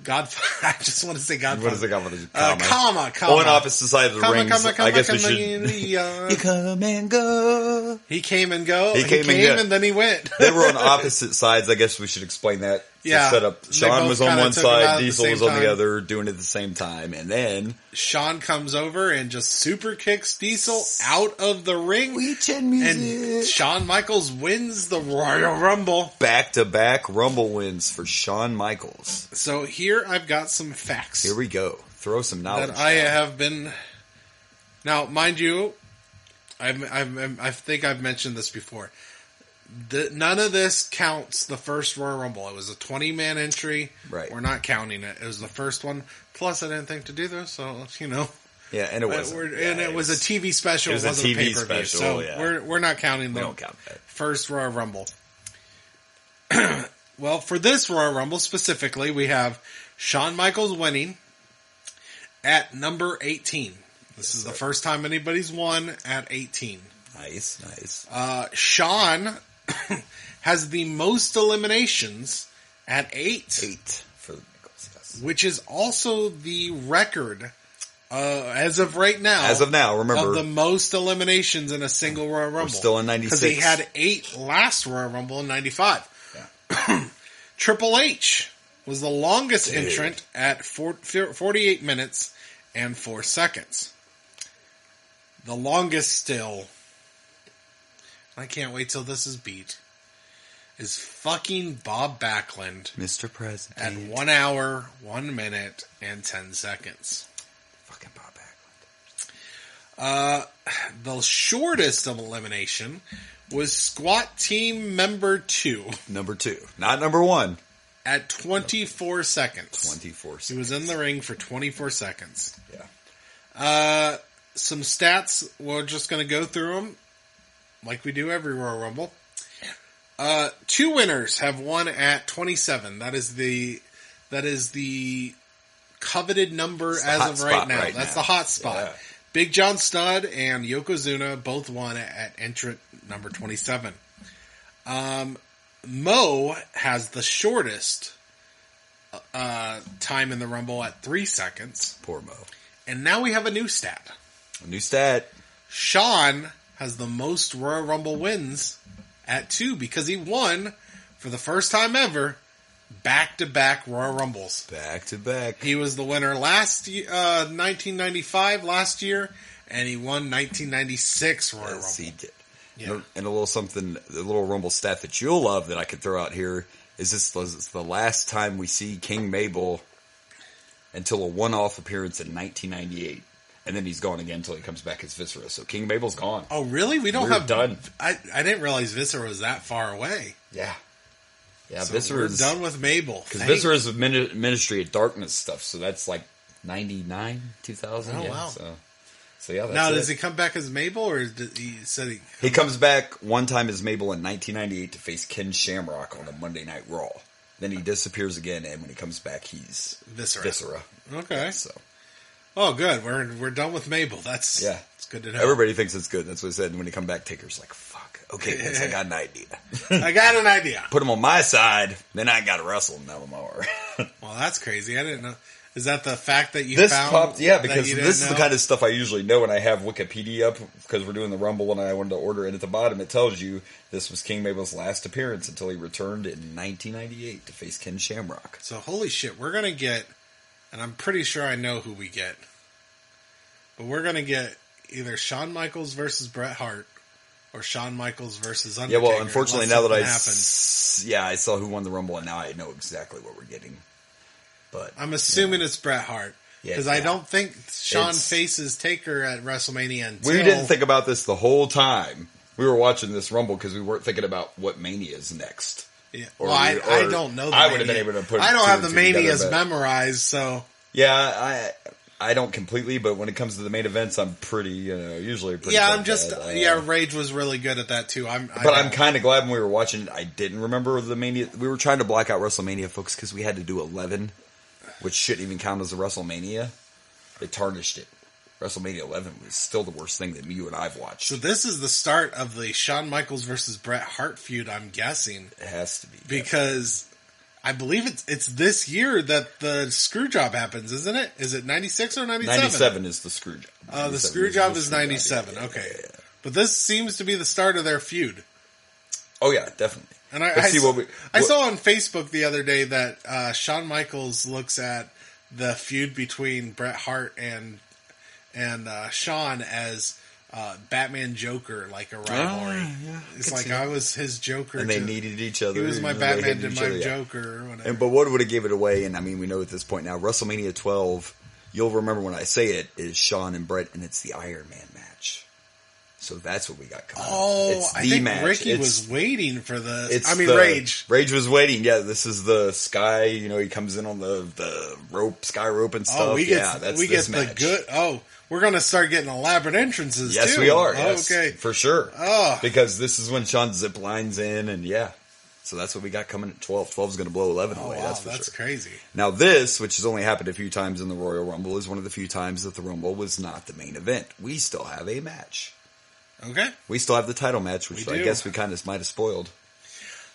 Godfather. I just want to say Godfather. What is the Godfather? Kama. On opposite side of the ring. I guess we should. You come and go. He came and go. He came and then he went. They were on opposite sides. I guess we should explain that. Set up. Shawn was on one side, Diesel was on the other, doing it at the same time, and then Shawn comes over and just super kicks Diesel out of the ring. And Shawn Michaels wins the Royal Rumble. Back-to-back Rumble wins for Shawn Michaels. So here I've got some facts. Here we go. Throw some knowledge. That I have been. Now, mind you, I think I've mentioned this before. None of this counts the first Royal Rumble. It was a 20-man entry. Right. We're not counting it. It was the first one. Plus, I didn't think to do this, so, Yeah, and it was. It was a TV special. It wasn't a pay-per-view. So we're not counting the first Royal Rumble. Well, for this Royal Rumble specifically, we have Shawn Michaels winning at number 18. This is the first time anybody's won at 18. Nice. Shawn has the most eliminations at 8. 8 for the Michaels, yes. Which is also the record, as of right now. As of now, remember. Of the most eliminations in a single Royal Rumble. We're still in 96. Because he had 8 last Royal Rumble in 95. Yeah. Triple H was the longest entrant at 48 minutes and 4 seconds. The longest still, I can't wait till this is beat, is fucking Bob Backlund. Mr. President. At 1 hour, 1 minute, and 10 seconds. Fucking Bob Backlund. The shortest of elimination was Squat Team Member 2. Number 2. Not number 1. At 24 seconds. 24 seconds. He was in the ring for 24 seconds. Yeah. Some stats, we're just going to go through them like we do every Royal Rumble. 2 winners have won at 27. That is the coveted number as of right now. That's the hot spot. Yeah. Big John Studd and Yokozuna both won at entrant number 27. Mo has the shortest time in the Rumble at 3 seconds. Poor Mo. And now we have a new stat. Shawn has the most Royal Rumble wins at 2 because he won for the first time ever back-to-back Royal Rumbles. Back-to-back. He was the winner last 1995 last year, and he won 1996 Royal Rumble. Yes, he did. Yeah. And a little Rumble stat that you'll love that I could throw out here is this was the last time we see King Mabel until a one-off appearance in 1998. And then he's gone again until he comes back as Viscera. So King Mabel's gone. Oh, really? We're done. I didn't realize Viscera was that far away. Yeah. Yeah, so Viscera's... We're done with Mabel. Because Viscera's Ministry of Darkness stuff, so that's like 99, 2000. Oh, yeah, wow. So yeah, that's now, does he come back as Mabel, or did he said he comes back one time as Mabel in 1998 to face Ken Shamrock on a Monday Night Raw. Then he disappears again, and when he comes back, he's Viscera. Okay. So, oh, good. We're done with Mabel. It's good to know. Everybody thinks it's good. That's what he said. And when he come back, Taker's like, "Fuck. Okay, Vince, I got an idea. I got an idea. Put him on my side. Then I got to wrestle him no more." Well, that's crazy. I didn't know. Is that the fact that you found? Popped, yeah, because this is the kind of stuff I usually know when I have Wikipedia up, because we're doing the Rumble and I wanted to order it. At the bottom, it tells you this was King Mabel's last appearance until he returned in 1998 to face Ken Shamrock. So, holy shit, we're going to get, and I'm pretty sure I know who we get, but we're going to get either Shawn Michaels versus Bret Hart or Shawn Michaels versus Undertaker. Yeah, well, unfortunately, now that I I saw who won the Rumble, and now I know exactly what we're getting. But I'm assuming it's Bret Hart. Because I don't think Shawn faces Taker at WrestleMania until... We didn't think about this the whole time. We were watching this Rumble because we weren't thinking about what Mania is next. Yeah. I don't know the I would have been able to put I don't have the Manias together, memorized, so... Yeah, I don't completely, but when it comes to the main events, I'm pretty, usually pretty Yeah, good I'm just... at, Rage was really good at that, too. I'm kind of glad when we were watching, I didn't remember the Mania... We were trying to block out WrestleMania, folks, because we had to do 11... which shouldn't even count as a WrestleMania. They tarnished it. WrestleMania 11 was still the worst thing that you and I've watched. So this is the start of the Shawn Michaels versus Bret Hart feud, I'm guessing. It has to be. Because I believe it's this year that the screw job happens, isn't it? Is it 96 or 97? 97 is the screw job. The screw job is 97. Okay. Yeah. But this seems to be the start of their feud. Oh, yeah, definitely. And I saw on Facebook the other day that Shawn Michaels looks at the feud between Bret Hart and Shawn as Batman Joker, like a rivalry. Yeah. It's like I was his Joker, and they needed each other. He was my Batman to my Joker, or whatever. But what would have gave it away? And I mean, we know at this point now, WrestleMania 12. You'll remember when I say it is Shawn and Bret, and it's the Iron Man match. So that's what we got coming. Oh, I think Ricky was waiting for this. Rage. Rage was waiting. Yeah, this is the Sky. He comes in on the rope, Sky rope and stuff. Oh, we get the good. Oh, we're going to start getting elaborate entrances. Yes, too. We are. Oh, yes, okay, for sure. Oh, because this is when Shawn zip lines in, and so that's what we got coming at 12. 12 is going to blow 11 away. Wow, that's for that's sure. Crazy. Now this, which has only happened a few times in the Royal Rumble, is one of the few times that the Rumble was not the main event. We still have a match. Okay. We still have the title match, which I guess we kind of might have spoiled.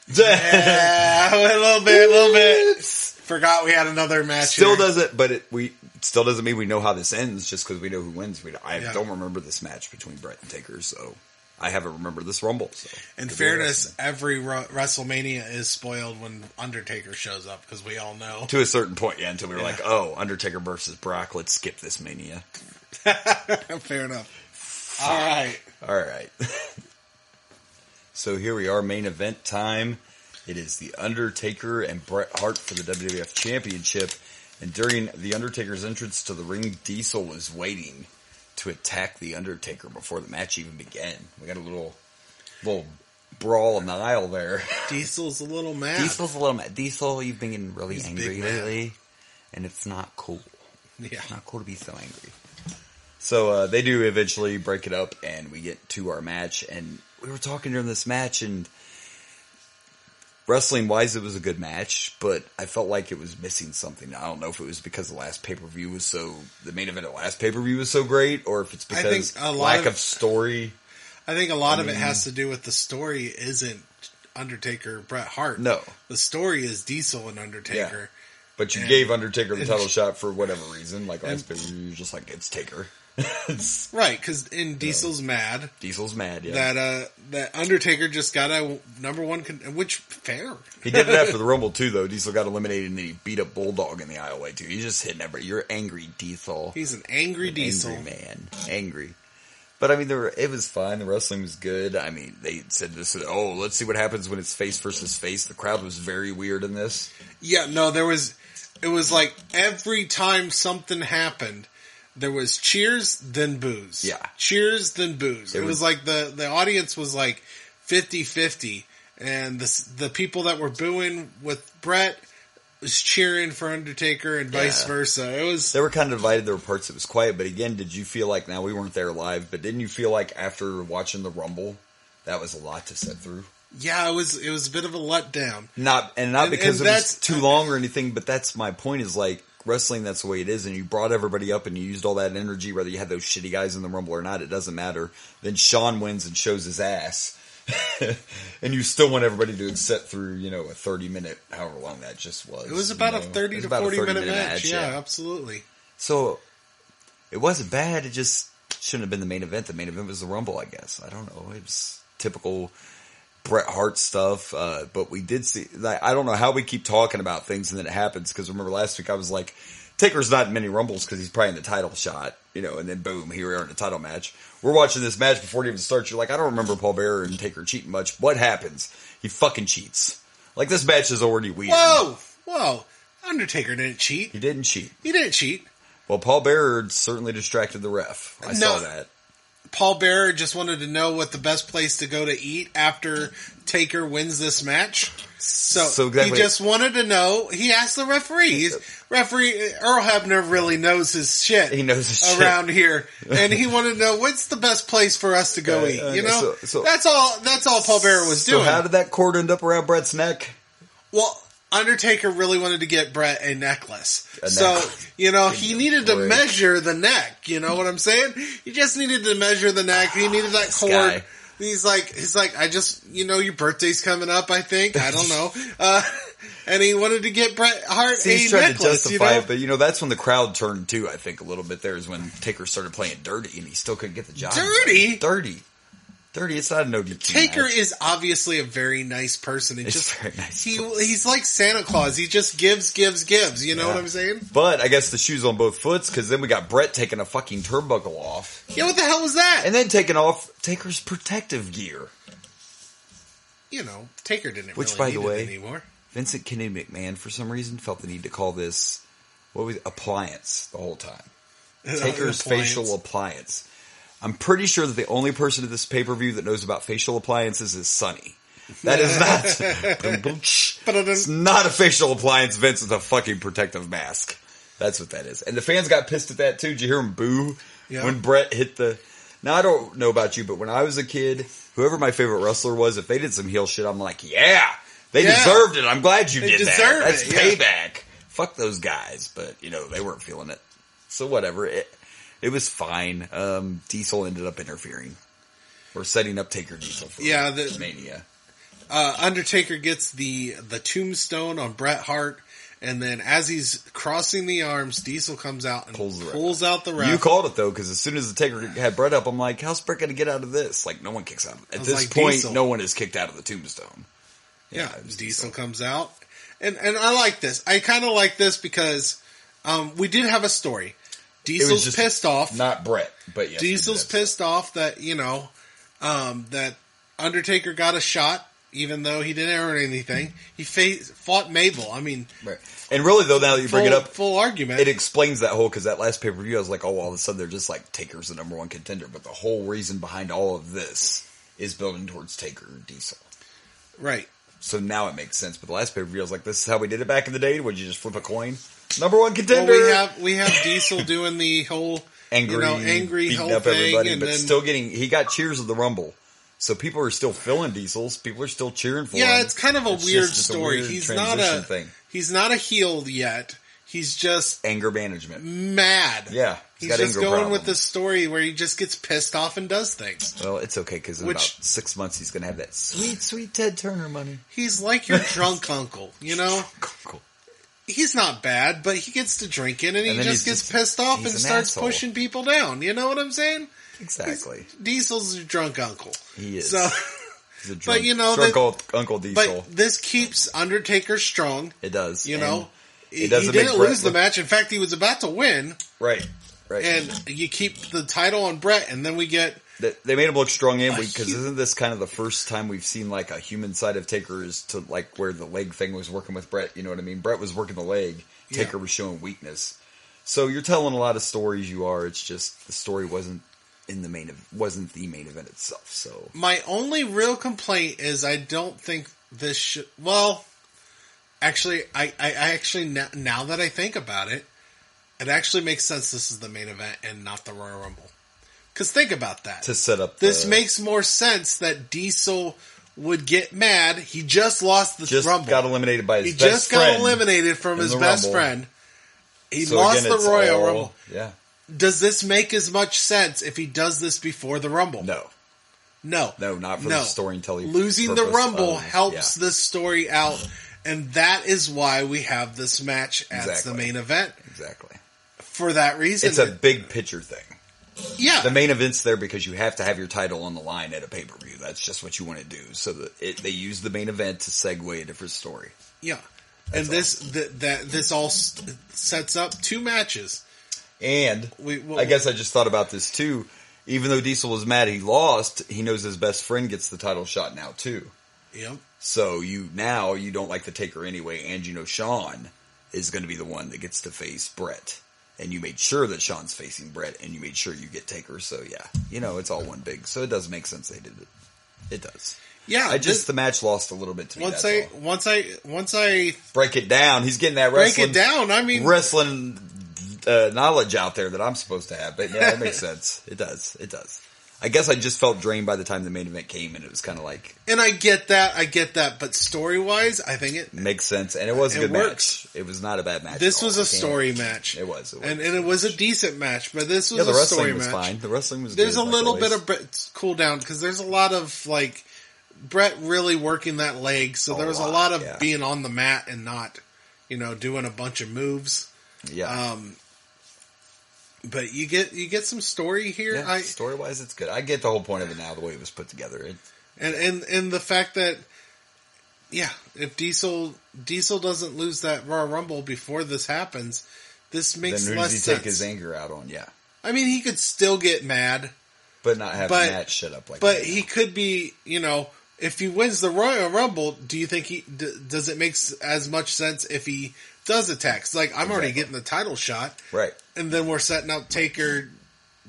Yeah, a little bit. Forgot we had another match. Still doesn't mean we know how this ends just because we know who wins. I don't remember this match between Bret and Taker, so I haven't remembered this Rumble. So in fairness, every WrestleMania is spoiled when Undertaker shows up because we all know. To a certain point, until we were like, oh, Undertaker versus Brock, let's skip this Mania. Fair enough. All right. So here we are, main event time. It is The Undertaker and Bret Hart for the WWF Championship. And during The Undertaker's entrance to the ring, Diesel was waiting to attack The Undertaker before the match even began. We got a little brawl in the aisle there. Diesel's a little mad. Diesel, you've been getting really angry lately, and it's not cool. Yeah. It's not cool to be so angry. So they do eventually break it up, and we get to our match. And we were talking during this match, and wrestling-wise, it was a good match, but I felt like it was missing something. I don't know if it was because the last pay-per-view the main event of the last pay-per-view was so great, or if it's because lack of story. I think a lot of it has to do with the story isn't Undertaker, Bret Hart. No. The story is Diesel and Undertaker. Yeah. But you gave Undertaker the title shot for whatever reason. Like last pay-per-view, you're just like, it's Taker. Right, because Diesel's mad. Diesel's mad, yeah. That Undertaker just got a number one, which fair. He did it after the Rumble too, though. Diesel got eliminated, and then he beat up Bulldog in the aisleway too. He's just hitting everybody. You're angry, Diesel. He's an angry Diesel, angry man, angry. But I mean, it was fine. The wrestling was good. I mean, they said this. Oh, let's see what happens when it's face versus face. The crowd was very weird in this. Yeah, no, it was like every time something happened, there was cheers, then boos. Yeah. Cheers, then boos. It was like the audience was like 50-50. And the people that were booing with Brett was cheering for Undertaker and vice versa. They were kind of divided. There were parts that was quiet, but again, did you feel like, now we weren't there live, but didn't you feel like after watching the Rumble, that was a lot to sit through? Yeah, it was a bit of a letdown. Not because it was too long or anything, but that's my point is like, wrestling, that's the way it is, and you brought everybody up and you used all that energy, whether you had those shitty guys in the Rumble or not, it doesn't matter. Then Shawn wins and shows his ass. And you still want everybody to sit through, a 30-minute, however long that just was. It was about a 30 to 40-minute match. Yeah, absolutely. So, it wasn't bad. It just shouldn't have been the main event. The main event was the Rumble, I guess. I don't know. It was typical Bret Hart stuff. But we did see, I don't know how we keep talking about things and then it happens. Because remember last week I was like, Taker's not in many Rumbles because he's probably in the title shot. And then boom, here we are in a title match. We're watching this match before it even starts. You're like, I don't remember Paul Bearer and Taker cheating much. What happens? He fucking cheats. Like, this match is already weird. Whoa. Undertaker didn't cheat. He didn't cheat. Well, Paul Bearer certainly distracted the ref. I saw that. Paul Bearer just wanted to know what the best place to go to eat after Taker wins this match. So exactly. He just wanted to know. He asked the referee. Referee Earl Hebner really knows his shit. He knows his around shit. Here, and he wanted to know what's the best place for us to go eat. So that's all Paul Bearer was doing. So how did that cord end up around Bret's neck? Well, Undertaker really wanted to get Bret a necklace. He needed to measure the neck. You know what I'm saying? He just needed to measure the neck. He needed that cord. Guy. He's like, I just, your birthday's coming up, I think. I don't know. And he wanted to get Bret Hart a necklace. He's trying to justify it, but that's when the crowd turned too, I think, a little bit there is when Taker started playing dirty and he still couldn't get the job. Dirty. It's not a no DQ Taker match. is obviously a very nice person. Very nice. He's like Santa Claus. He just gives. You know what I'm saying? But I guess the shoe's on both foots because then we got Bret taking a fucking turnbuckle off. Yeah, what the hell was that? And then taking off Taker's protective gear. Taker didn't Which, really by need the way, it anymore. Vincent Kennedy McMahon, for some reason, felt the need to call this, appliance the whole time. Taker's facial appliance. I'm pretty sure that the only person at this pay-per-view that knows about facial appliances is Sonny. That is not... It's not a facial appliance, Vince. It's a fucking protective mask. That's what that is. And the fans got pissed at that, too. Did you hear him boo when Bret hit the... Now, I don't know about you, but when I was a kid, whoever my favorite wrestler was, if they did some heel shit, I'm like, they deserved it. I'm glad you did that. That's payback. Fuck those guys. But, they weren't feeling it. So whatever. It was fine. Diesel ended up interfering. Or setting up Taker Diesel for Mania. Undertaker gets the tombstone on Bret Hart, and then as he's crossing the arms, Diesel comes out and pulls out the ref. You called it, though, because as soon as the Taker had Bret up, I'm like, how's Bret going to get out of this? Like, no one kicks out. At this point, Diesel. No one is kicked out of the tombstone. Yeah, Diesel comes out. And I like this. I kind of like this because we did have a story. Diesel's pissed off. Not Bret, but yes. Diesel's pissed off that, that Undertaker got a shot, even though he didn't earn anything. He fought Mabel. I mean... Right. And really, though, now that you bring it up... Full argument. It explains that whole... Because that last pay-per-view, I was like, oh, all of a sudden, they're just like, Taker's the number one contender. But the whole reason behind all of this is building towards Taker and Diesel. Right. So now it makes sense. But the last pay-per-view, I was like, this is how we did it back in the day? Would you just flip a coin? Number one contender. Well, we have Diesel doing the whole angry beating whole up thing, everybody, and but then, still getting. He got cheers of the Rumble, so people are still feeling Diesel's. People are still cheering for him. Yeah, it's kind of a weird story. He's not a heel yet. He's just anger management. Mad. Yeah, he's just going with this story where he just gets pissed off and does things. Well, it's okay because in about 6 months he's going to have that sweet Ted Turner money. He's like your drunk uncle, He's not bad, but he gets to drinking and he just gets pissed off and starts pushing people down. You know what I'm saying? Exactly. Diesel's your drunk uncle. He is. So, he's a drunk, Uncle Diesel. But this keeps Undertaker strong. It does. He didn't lose the match. In fact, he was about to win. Right. And you keep the title on Bret, and then we get... They made him look strong because isn't this kind of the first time we've seen like a human side of Taker is to like where the leg thing was working with Bret, you know what I mean? Bret was working the leg, Taker was showing weakness. So you're telling a lot of stories. It's just the story wasn't the main event itself. So my only real complaint is I don't think this should. Well, actually, I actually now that I think about it, it actually makes sense. This is the main event and not the Royal Rumble. Because think about that. To set up this makes more sense that Diesel would get mad. He just lost the Rumble. Got eliminated by his best friend. He just got eliminated from his best friend. He lost the Royal Rumble. Yeah. Does this make as much sense if he does this before the Rumble? No. No, not for the storytelling. Losing the Rumble helps this story out, and that is why we have this match as the main event. Exactly. For that reason. It's a big picture thing. Yeah. The main event's there because you have to have your title on the line at a pay-per-view. That's just what you want to do. So they use the main event to segue a different story. Yeah. That's this all sets up 2 matches. And I guess I just thought about this too. Even though Diesel was mad he lost, he knows his best friend gets the title shot now too. Yep. So you don't like the Taker anyway, and you know Shawn is going to be the one that gets to face Brett. And you made sure that Shawn's facing Brett, and you made sure you get Taker. So yeah, it's all one big. So it does make sense they did it. It does. Yeah. The match lost a little bit to me. Once I break it down, he's getting that wrestling. Break it down. I mean, wrestling knowledge out there that I'm supposed to have. But yeah, that makes sense. It does. I guess I just felt drained by the time the main event came, and it was kind of like. And I get that, but story wise, I think it makes sense, and it was a good match. It was not a bad match. This was a story match. It was. And it was a decent match, but this was the a story wrestling was match. Fine. The wrestling was. There's good, a little bit of cool down because there's a lot of like Brett really working that leg, so there was a lot of being on the mat and not, doing a bunch of moves. Yeah. But you get some story here. Yeah, story wise, it's good. I get the whole point of it now, the way it was put together. And the fact that, if Diesel doesn't lose that Royal Rumble before this happens, this makes less sense. Then who does he take his anger out on? Yeah. I mean, he could still get mad. But not have the match shut up like that. But he could be, if he wins the Royal Rumble, do you think does it make as much sense if he does attack? It's like, I'm already getting the title shot. Right. And then we're setting up Taker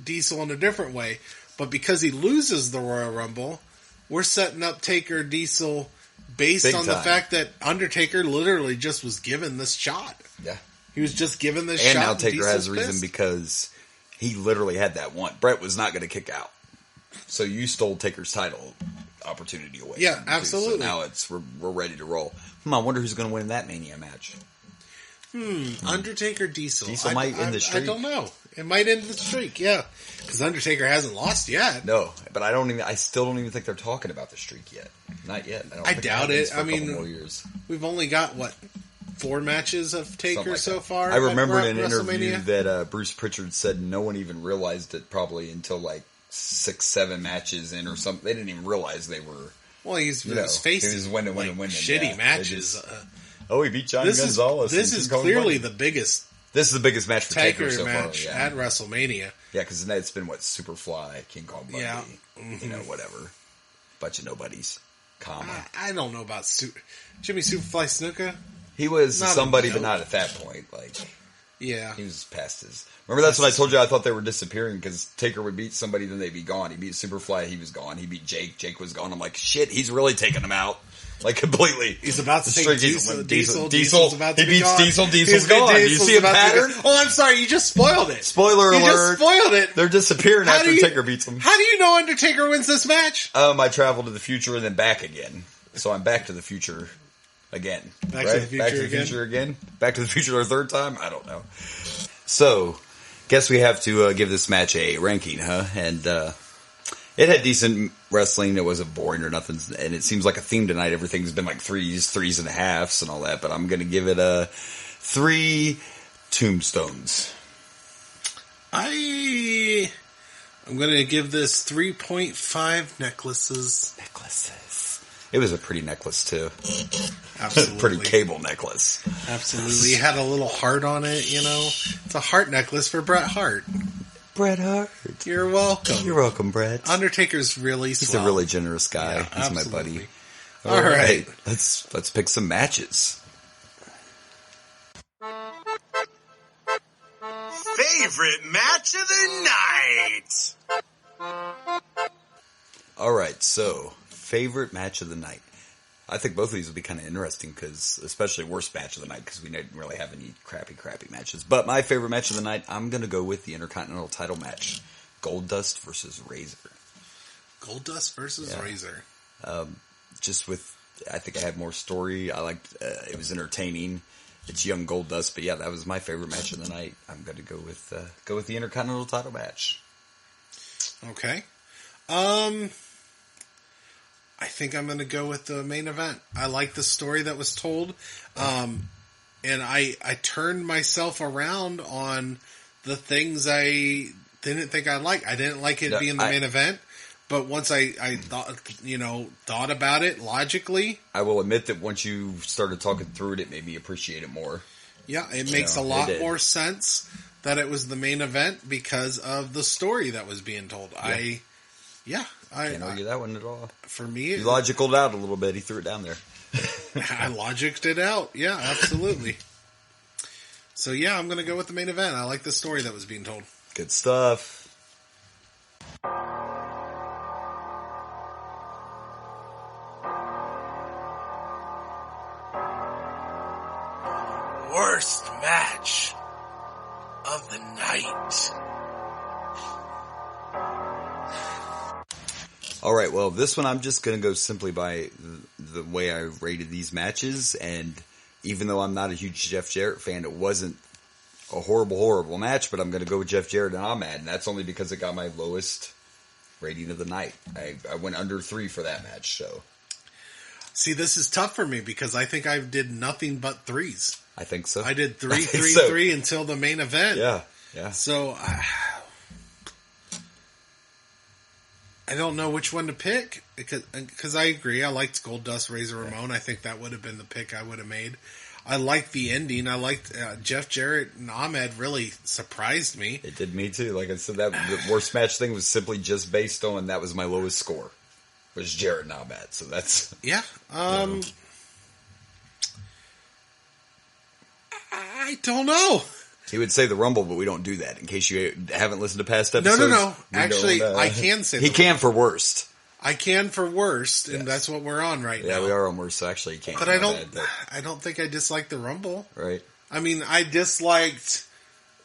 Diesel in a different way. But because he loses the Royal Rumble, we're setting up Taker Diesel based on the fact that Undertaker literally just was given this shot. Yeah. He was just given this shot. And now Taker has a reason because he literally had that one. Brett was not going to kick out. So you stole Taker's title opportunity away. Yeah, absolutely. So now we're ready to roll. I wonder who's going to win that Mania match. Undertaker Diesel. Diesel might end the streak. I don't know. It might end the streak, yeah. Because Undertaker hasn't lost yet. No, but I still don't even think they're talking about the streak yet. Not yet. I doubt it. I mean, more years. We've only got, 4 matches of Taker so far? I remember in an interview that Bruce Pritchard said no one even realized it probably until 6-7 matches in or something. They didn't even realize they were. Well, he's facing. He was winning. Shitty matches. He beat Johnny Gonzalez. This is clearly the biggest. This is the biggest match for Taker so match far. At WrestleMania. Yeah, because it's been Superfly, King Kong Bundy, whatever, bunch of nobodies. I don't know about Jimmy Superfly Snuka. He was somebody, but not at that point. Yeah, he was past his. Remember, that's when I told you I thought they were disappearing because Taker would beat somebody, then they'd be gone. He beat Superfly, he was gone. He beat Jake, Jake was gone. I'm like, shit, he's really taking him out. Completely. He's about to take Diesel. Diesel's about to be gone. Diesel's gone. Do you see a pattern? Oh, I'm sorry. You just spoiled it. Spoiler alert. You just spoiled it. They're disappearing after Taker beats them. How do you know Undertaker wins this match? I travel to the future and then back again. So I'm back to the future again. Back to the future again? Back to the future a third time? I don't know. So, guess we have to give this match a ranking, huh? And, it had decent wrestling. It wasn't boring or nothing. And it seems like a theme tonight. Everything's been like 3s and a halves and all that. But I'm going to give it a 3 tombstones. I'm going to give this 3.5 necklaces. It was a pretty necklace, too. Absolutely. Pretty cable necklace. Absolutely. It had a little heart on it, It's a heart necklace for Bret Hart. Bret Hart. You're welcome. You're welcome, Bret. Undertaker's really swell. He's a really generous guy. Yeah, He's absolutely. my buddy. All right. Let's pick some matches. favorite match of the night. All right, so favorite match of the night. I think both of these will be kind of interesting because, especially worst match of the night, because we didn't really have any crappy matches. But my favorite match of the night, I'm going to go with the Intercontinental title match. Goldust versus Razor. Goldust versus Razor. I think I had more story. I liked, it was entertaining. It's young Goldust, but yeah, that was my favorite match of the night. I'm going to go with the Intercontinental title match. Okay. I think I'm going to go with the main event. I like the story that was told. And I turned myself around on the things I didn't think I'd like. I didn't like it being the main event. But once I thought about it logically. I will admit that once you started talking through it, it made me appreciate it more. Yeah, it makes a lot more sense that it was the main event because of the story that was being told. Yeah. I can't argue that one at all. For me, he logicaled out a little bit. He threw it down there. I logicked it out. Yeah, absolutely. So yeah, I'm going to go with the main event. I like the story that was being told. Good stuff. Worst match of the night. All right, well, this one I'm just going to go simply by the way I rated these matches, and even though I'm not a huge Jeff Jarrett fan, it wasn't a horrible match, but I'm going to go with Jeff Jarrett and Ahmed, and that's only because it got my lowest rating of the night. I went under 3 for that match, so. See, this is tough for me because I think I did nothing but 3s. I think so. I did 3, 3 until the main event. Yeah. So, I don't know which one to pick because I agree. I liked Goldust, Razor Ramon. I think that would have been the pick I would have made. I liked the ending. I liked Jeff Jarrett and Ahmed really surprised me. It did me too. Like I said, that the worst match thing was simply just based on that was my lowest score. Was Jarrett and Ahmed. So that's I don't know. He would say the Rumble, but we don't do that. In case you haven't listened to past episodes. No. Actually, I can say he can for worst. I can for worst, and that's what we're on right now. Yeah, we are on worst, so actually you can't. But I don't think I disliked the Rumble. Right. I mean, I disliked.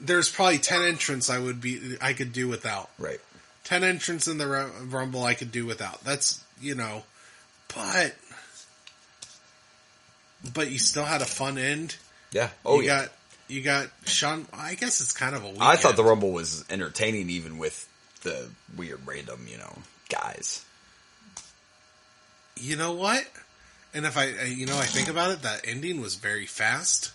There's probably 10 entrants I could do without. Right. 10 entrants in the Rumble I could do without. That's but you still had a fun end. Yeah. You got Sean. I guess it's kind of a weekend. I thought the Rumble was entertaining, even with the weird random, guys. You know what? And if I think about it, that ending was very fast.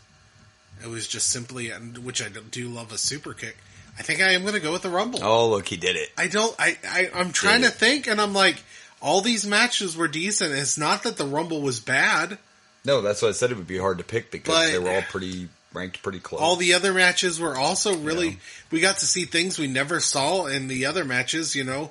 It was just simply, which I do love a super kick. I think I am going to go with the Rumble. Oh, look, he did it. I'm trying to think, and I'm like, all these matches were decent. It's not that the Rumble was bad. No, that's what I said. It would be hard to pick because they were all ranked pretty close. All the other matches were also really. We got to see things we never saw in the other matches. The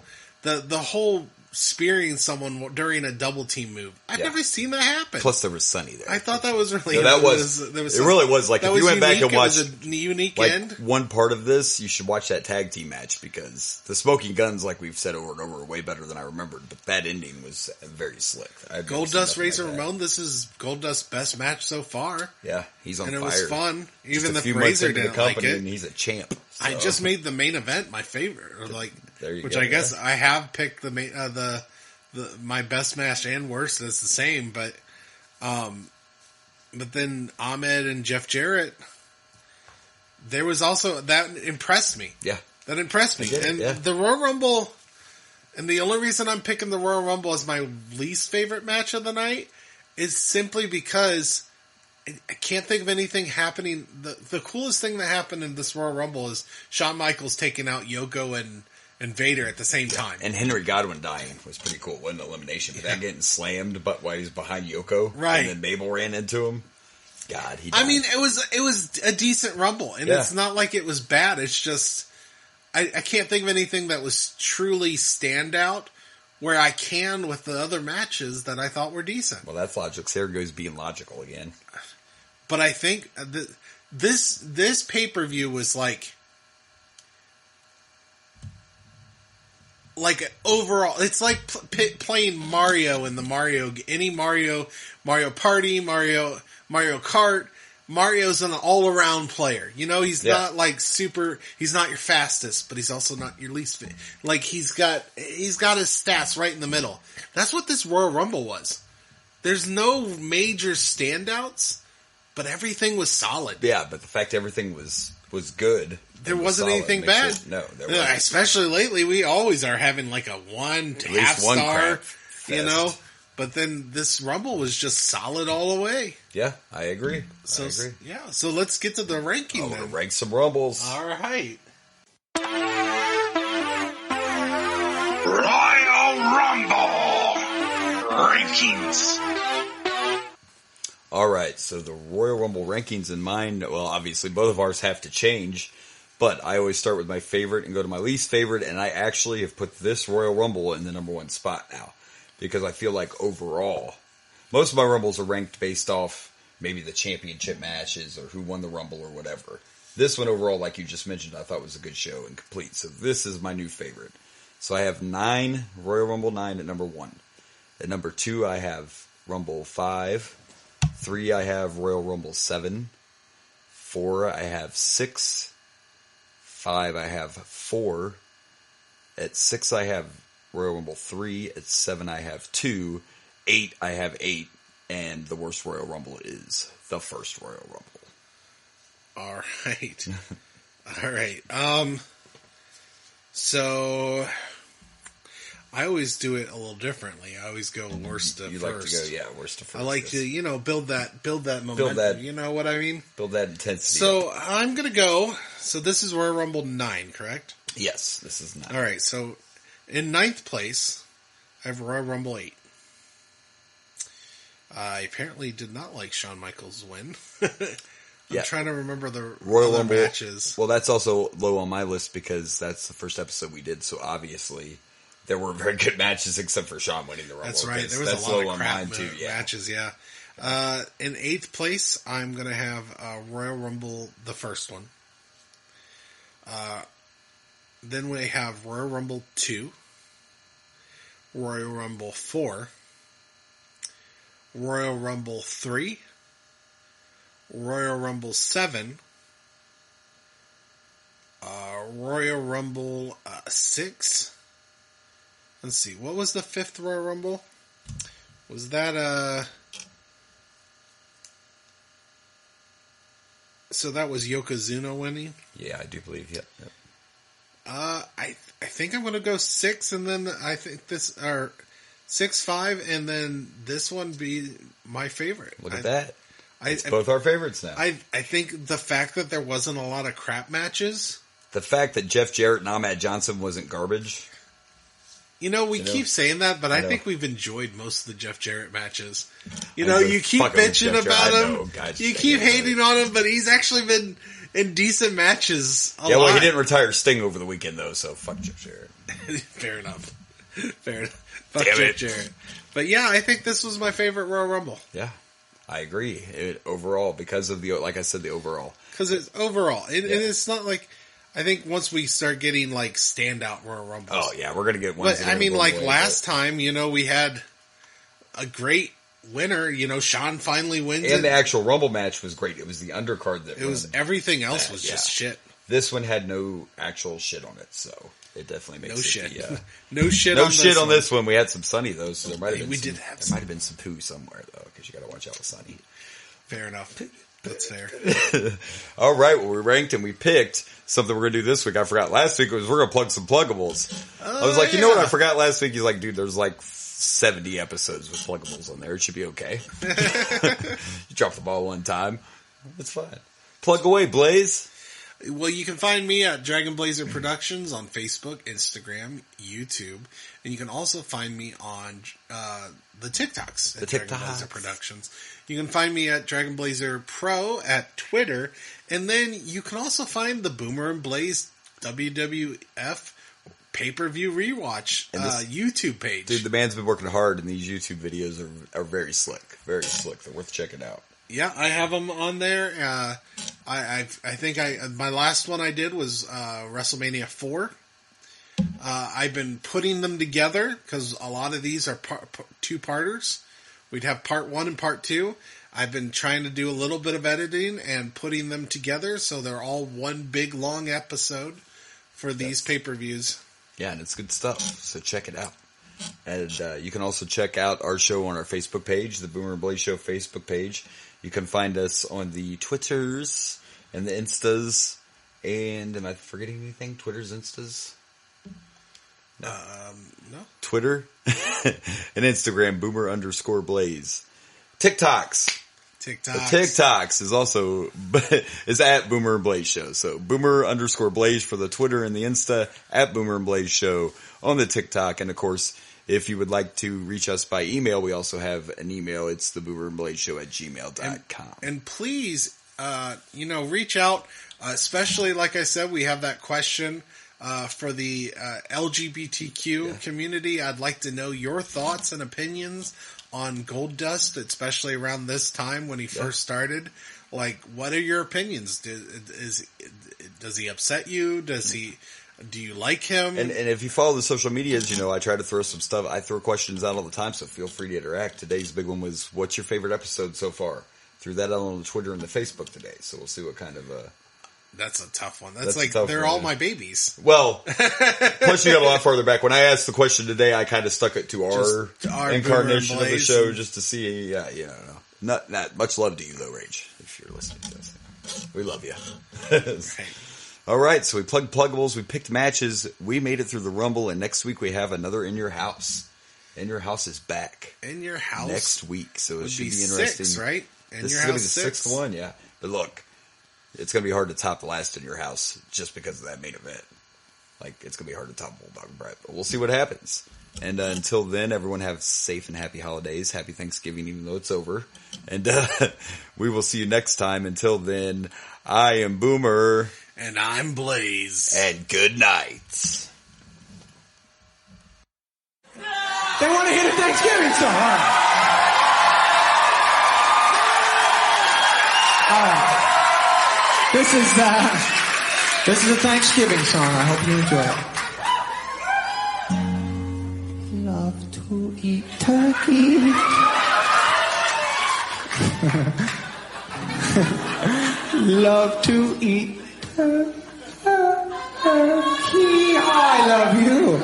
whole spearing someone during a double team move. I've never seen that happen. Plus, there was Sunny there. I thought that was really. No, it really was like if you went back and watched a unique end. One part of this, you should watch that tag team match because the Smoking Guns, like we've said over and over, are way better than I remembered. But that ending was very slick. Goldust, Razor Ramon. This is Goldust's best match so far. Yeah, he's on fire. And it was fun. Even the Razor didn't like it. And he's a champ. So. I just made the main event my favorite, I guess I have picked my best match and worst as the same, but then Ahmed and Jeff Jarrett, there was also that impressed me. Yeah, that impressed me. The Royal Rumble, and the only reason I'm picking the Royal Rumble as my least favorite match of the night is simply because I can't think of anything happening. The coolest thing that happened in this Royal Rumble is Shawn Michaels taking out Yoko and Vader at the same time. And Henry Godwin dying was pretty cool. It wasn't an elimination, but that getting slammed but while he's behind Yoko. Right. And then Mabel ran into him. God, he died. I mean, it was a decent Rumble. And it's not like it was bad. It's just, I can't think of anything that was truly standout where I can with the other matches that I thought were decent. Well, that's logic. Sarah goes being logical again. But I think this pay-per-view was like like overall, it's like playing Mario in the Mario Party, Mario Kart. Mario's an all-around player. You know, he's not like he's not your fastest, but he's also not your least fit. Like he's got his stats right in the middle. That's what this Royal Rumble was. There's no major standouts, but everything was solid. Yeah, but the fact everything was good. There wasn't anything bad. No, there wasn't. Especially lately, we always are having like a half star, you know. But then this Rumble was just solid all the way. Yeah, I agree. Yeah, so let's get to the ranking then. We'll rank some Rumbles. All right. Royal Rumble rankings. All right, so the Royal Rumble rankings in mine, well, obviously both of ours have to change, but I always start with my favorite and go to my least favorite, and I actually have put this Royal Rumble in the number one spot now. Because I feel like overall, most of my Rumbles are ranked based off maybe the championship matches or who won the Rumble or whatever. This one overall, like you just mentioned, I thought was a good show and complete. So this is my new favorite. So I have Royal Rumble 9 at number 1. At number 2, I have Rumble 5. 3, I have Royal Rumble 7. 4, I have 6. 5, I have 4. At 6, I have Royal Rumble 3. At 7, I have 2. 8, I have 8. And the worst Royal Rumble is the first Royal Rumble. All right. All right. So I always do it a little differently. I always go worst to first. You like to go, worst to first. I like to, build that momentum. You know what I mean? Build that intensity. So I'm going to go. So this is Royal Rumble 9, correct? Yes, this is 9. All right. So in 9th place, I have Royal Rumble 8. I apparently did not like Shawn Michaels' win. I'm trying to remember the Royal Rumble matches. Well, that's also low on my list because that's the first episode we did. So obviously, there were very good matches except for Shawn winning the Rumble. That's right. There was a lot of crap matches. Yeah. In 8th place, I'm going to have Royal Rumble, the first one. Then we have Royal Rumble 2, Royal Rumble 4, Royal Rumble 3, Royal Rumble 7, Royal Rumble 6. Let's see, what was the 5th Royal Rumble? Was that so that was Yokozuna winning? Yeah, I do believe. Yep. I think I'm going to go 6, and then I think 6, 5, and then this one be my favorite. Look at that. It's both our favorites now. I think the fact that there wasn't a lot of crap matches. The fact that Jeff Jarrett and Ahmed Johnson wasn't garbage. We keep saying that, but I think we've enjoyed most of the Jeff Jarrett matches. You keep bitching about him. You keep hating on him, but he's actually been in decent matches a lot. Well, he didn't retire Sting over the weekend, though, so fuck Jeff Jarrett. Fair enough. Fuck Jeff Jarrett. But yeah, I think this was my favorite Royal Rumble. Yeah, I agree. Overall, because of like I said, the overall. Because it's overall. And it's not like... I think once we start getting, standout Royal Rumbles. Oh, yeah, we're going to get one. But, last time, we had a great winner. Sean finally wins and the actual Rumble match was great. It was the undercard that was everything else was just shit. This one had no actual shit on it, so it definitely makes no shit on this one. We had some Sunny, though, so there might have been there might have been some poo somewhere, though, because you got to watch out with Sunny. Fair enough. That's fair. All right, well, we ranked and we picked something we're going to do this week. I forgot last week was we're going to plug some pluggables. I was like, you know what I forgot last week? He's like, dude, there's 70 episodes with pluggables on there. It should be okay. You dropped the ball one time. It's fine. Plug away, Blaze. Well, you can find me at Dragon Blazer Productions on Facebook, Instagram, YouTube, and you can also find me on the TikToks at Dragon Blazer Productions. You can find me at Dragon Blazer Pro at Twitter, and then you can also find the Boomer and Blaze WWF pay-per-view rewatch YouTube page. Dude, the man's been working hard, and these YouTube videos are very slick. Very slick. They're worth checking out. Yeah, I have them on there. I think my last one I did was WrestleMania 4. I've been putting them together because a lot of these are two-parters. We'd have part 1 and part 2. I've been trying to do a little bit of editing and putting them together so they're all one big long episode for these pay-per-views. Yeah, and it's good stuff, so check it out. And you can also check out our show on our Facebook page, the Boomer and Blaze Show Facebook page. You can find us on the Twitters and the Instas. And am I forgetting anything? Twitters, Instas? No. No. Twitter and Instagram, Boomer_Blaze. TikToks. The TikToks is also is at Boomer and Blaze Show. So Boomer_Blaze for the Twitter and the Insta, at Boomer and Blaze Show on the TikTok. And of course, if you would like to reach us by email, we also have an email. It's the boomerandblazeshow@gmail.com. And please, reach out. Especially, like I said, we have that question for the LGBTQ community. I'd like to know your thoughts and opinions on Goldust, especially around this time when he first started. Like, what are your opinions? Does he upset you? Do you like him? And if you follow the social medias, I try to throw some stuff. I throw questions out all the time, so feel free to interact. Today's big one was, what's your favorite episode so far? Threw that out on the Twitter and the Facebook today, so we'll see what kind of... That's a tough one. That's like, they're all my babies. Well, plus you got a lot farther back. When I asked the question today, I kind of stuck it to our incarnation of the show just to see, Not much love to you though, Rage, if you're listening to this. We love you. All right, so we plugged pluggables, we picked matches, we made it through the Rumble, and next week we have another In Your House. In Your House is back. In Your House? Next week, so it should be interesting. 6, right? This is going to be the 6th one, yeah. But look, it's going to be hard to top the last In Your House just because of that main event. Like, it's going to be hard to top Bulldog and Brett, but we'll see what happens. And until then, everyone have safe and happy holidays. Happy Thanksgiving, even though it's over. And we will see you next time. Until then, I am Boomer. And I'm Blaze. And good night. They want to hear the Thanksgiving song. All right. This is a Thanksgiving song. I hope you enjoy it. Love to eat turkey. Love to eat turkey. I love you.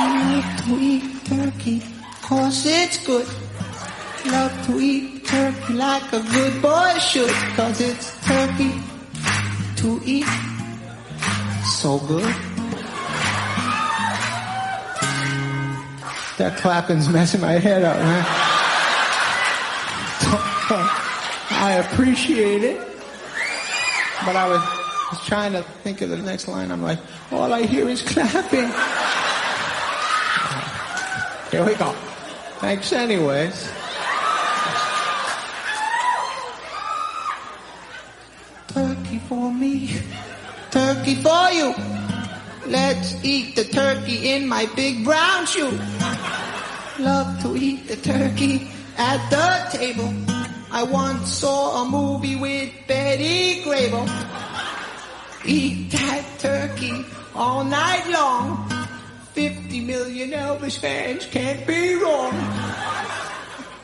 Love to eat turkey, 'cause it's good. Love to eat turkey like a good boy should, 'cause it's turkey to eat. So good. That clapping's messing my head up, man. I appreciate it. But I was trying to think of the next line. I'm like, all I hear is clapping. Here we go. Thanks anyways. Turkey for me, turkey for you. Let's eat the turkey in my big brown shoe. Love to eat the turkey at the table. I once saw a movie with Betty Grable. Eat that turkey all night long. 50 million Elvis fans can't be wrong.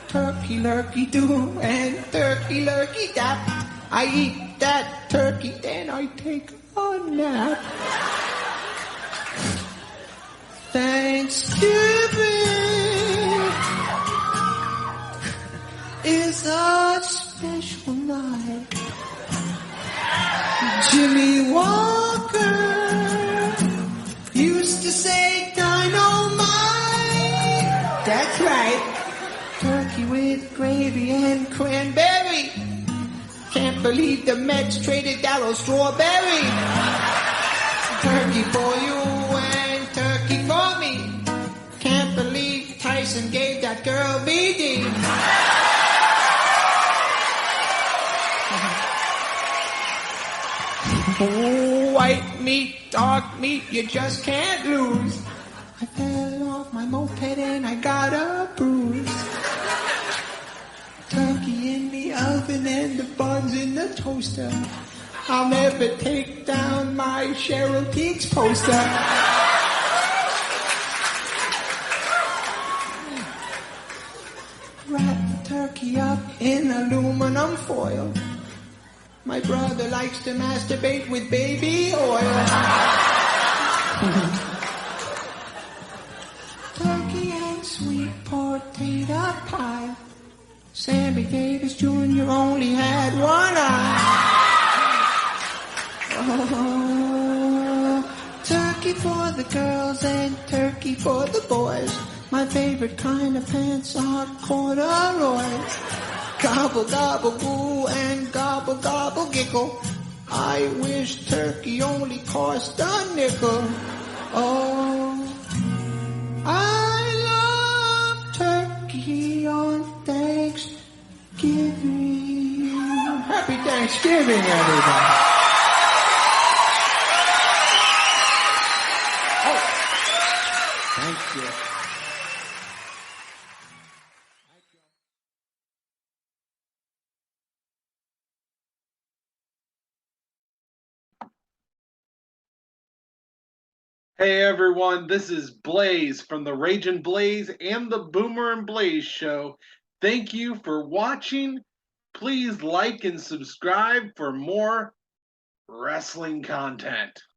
Turkey lurkey do and turkey lurkey dap. I eat that turkey, then I take a nap. Thanksgiving is a special night. Jimmy Walker used to say dynamite. That's right. Turkey with gravy and cranberry. Can't believe the Mets traded Darryl Strawberry. Turkey for you and turkey for me. Can't believe Tyson gave that girl BD. White meat, dark meat, you just can't lose. I fell off my moped and I got a bruise. Turkey in the oven and the buns in the toaster. I'll never take down my Cheryl Teagues poster. Wrap the turkey up in aluminum foil. My brother likes to masturbate with baby oil. Turkey and sweet potato pie. Sammy Davis Jr. only had one eye. Oh, turkey for the girls and turkey for the boys. My favorite kind of pants are corduroys. Gobble, gobble, goo, and gobble, gobble, giggle. I wish turkey only cost a nickel. Oh, I love turkey on Thanksgiving. Happy Thanksgiving, everybody. Oh, thank you. Hey everyone, this is Blaze from the Ragin' Blaze and the Boomer and Blaze Show. Thank you for watching. Please like and subscribe for more wrestling content.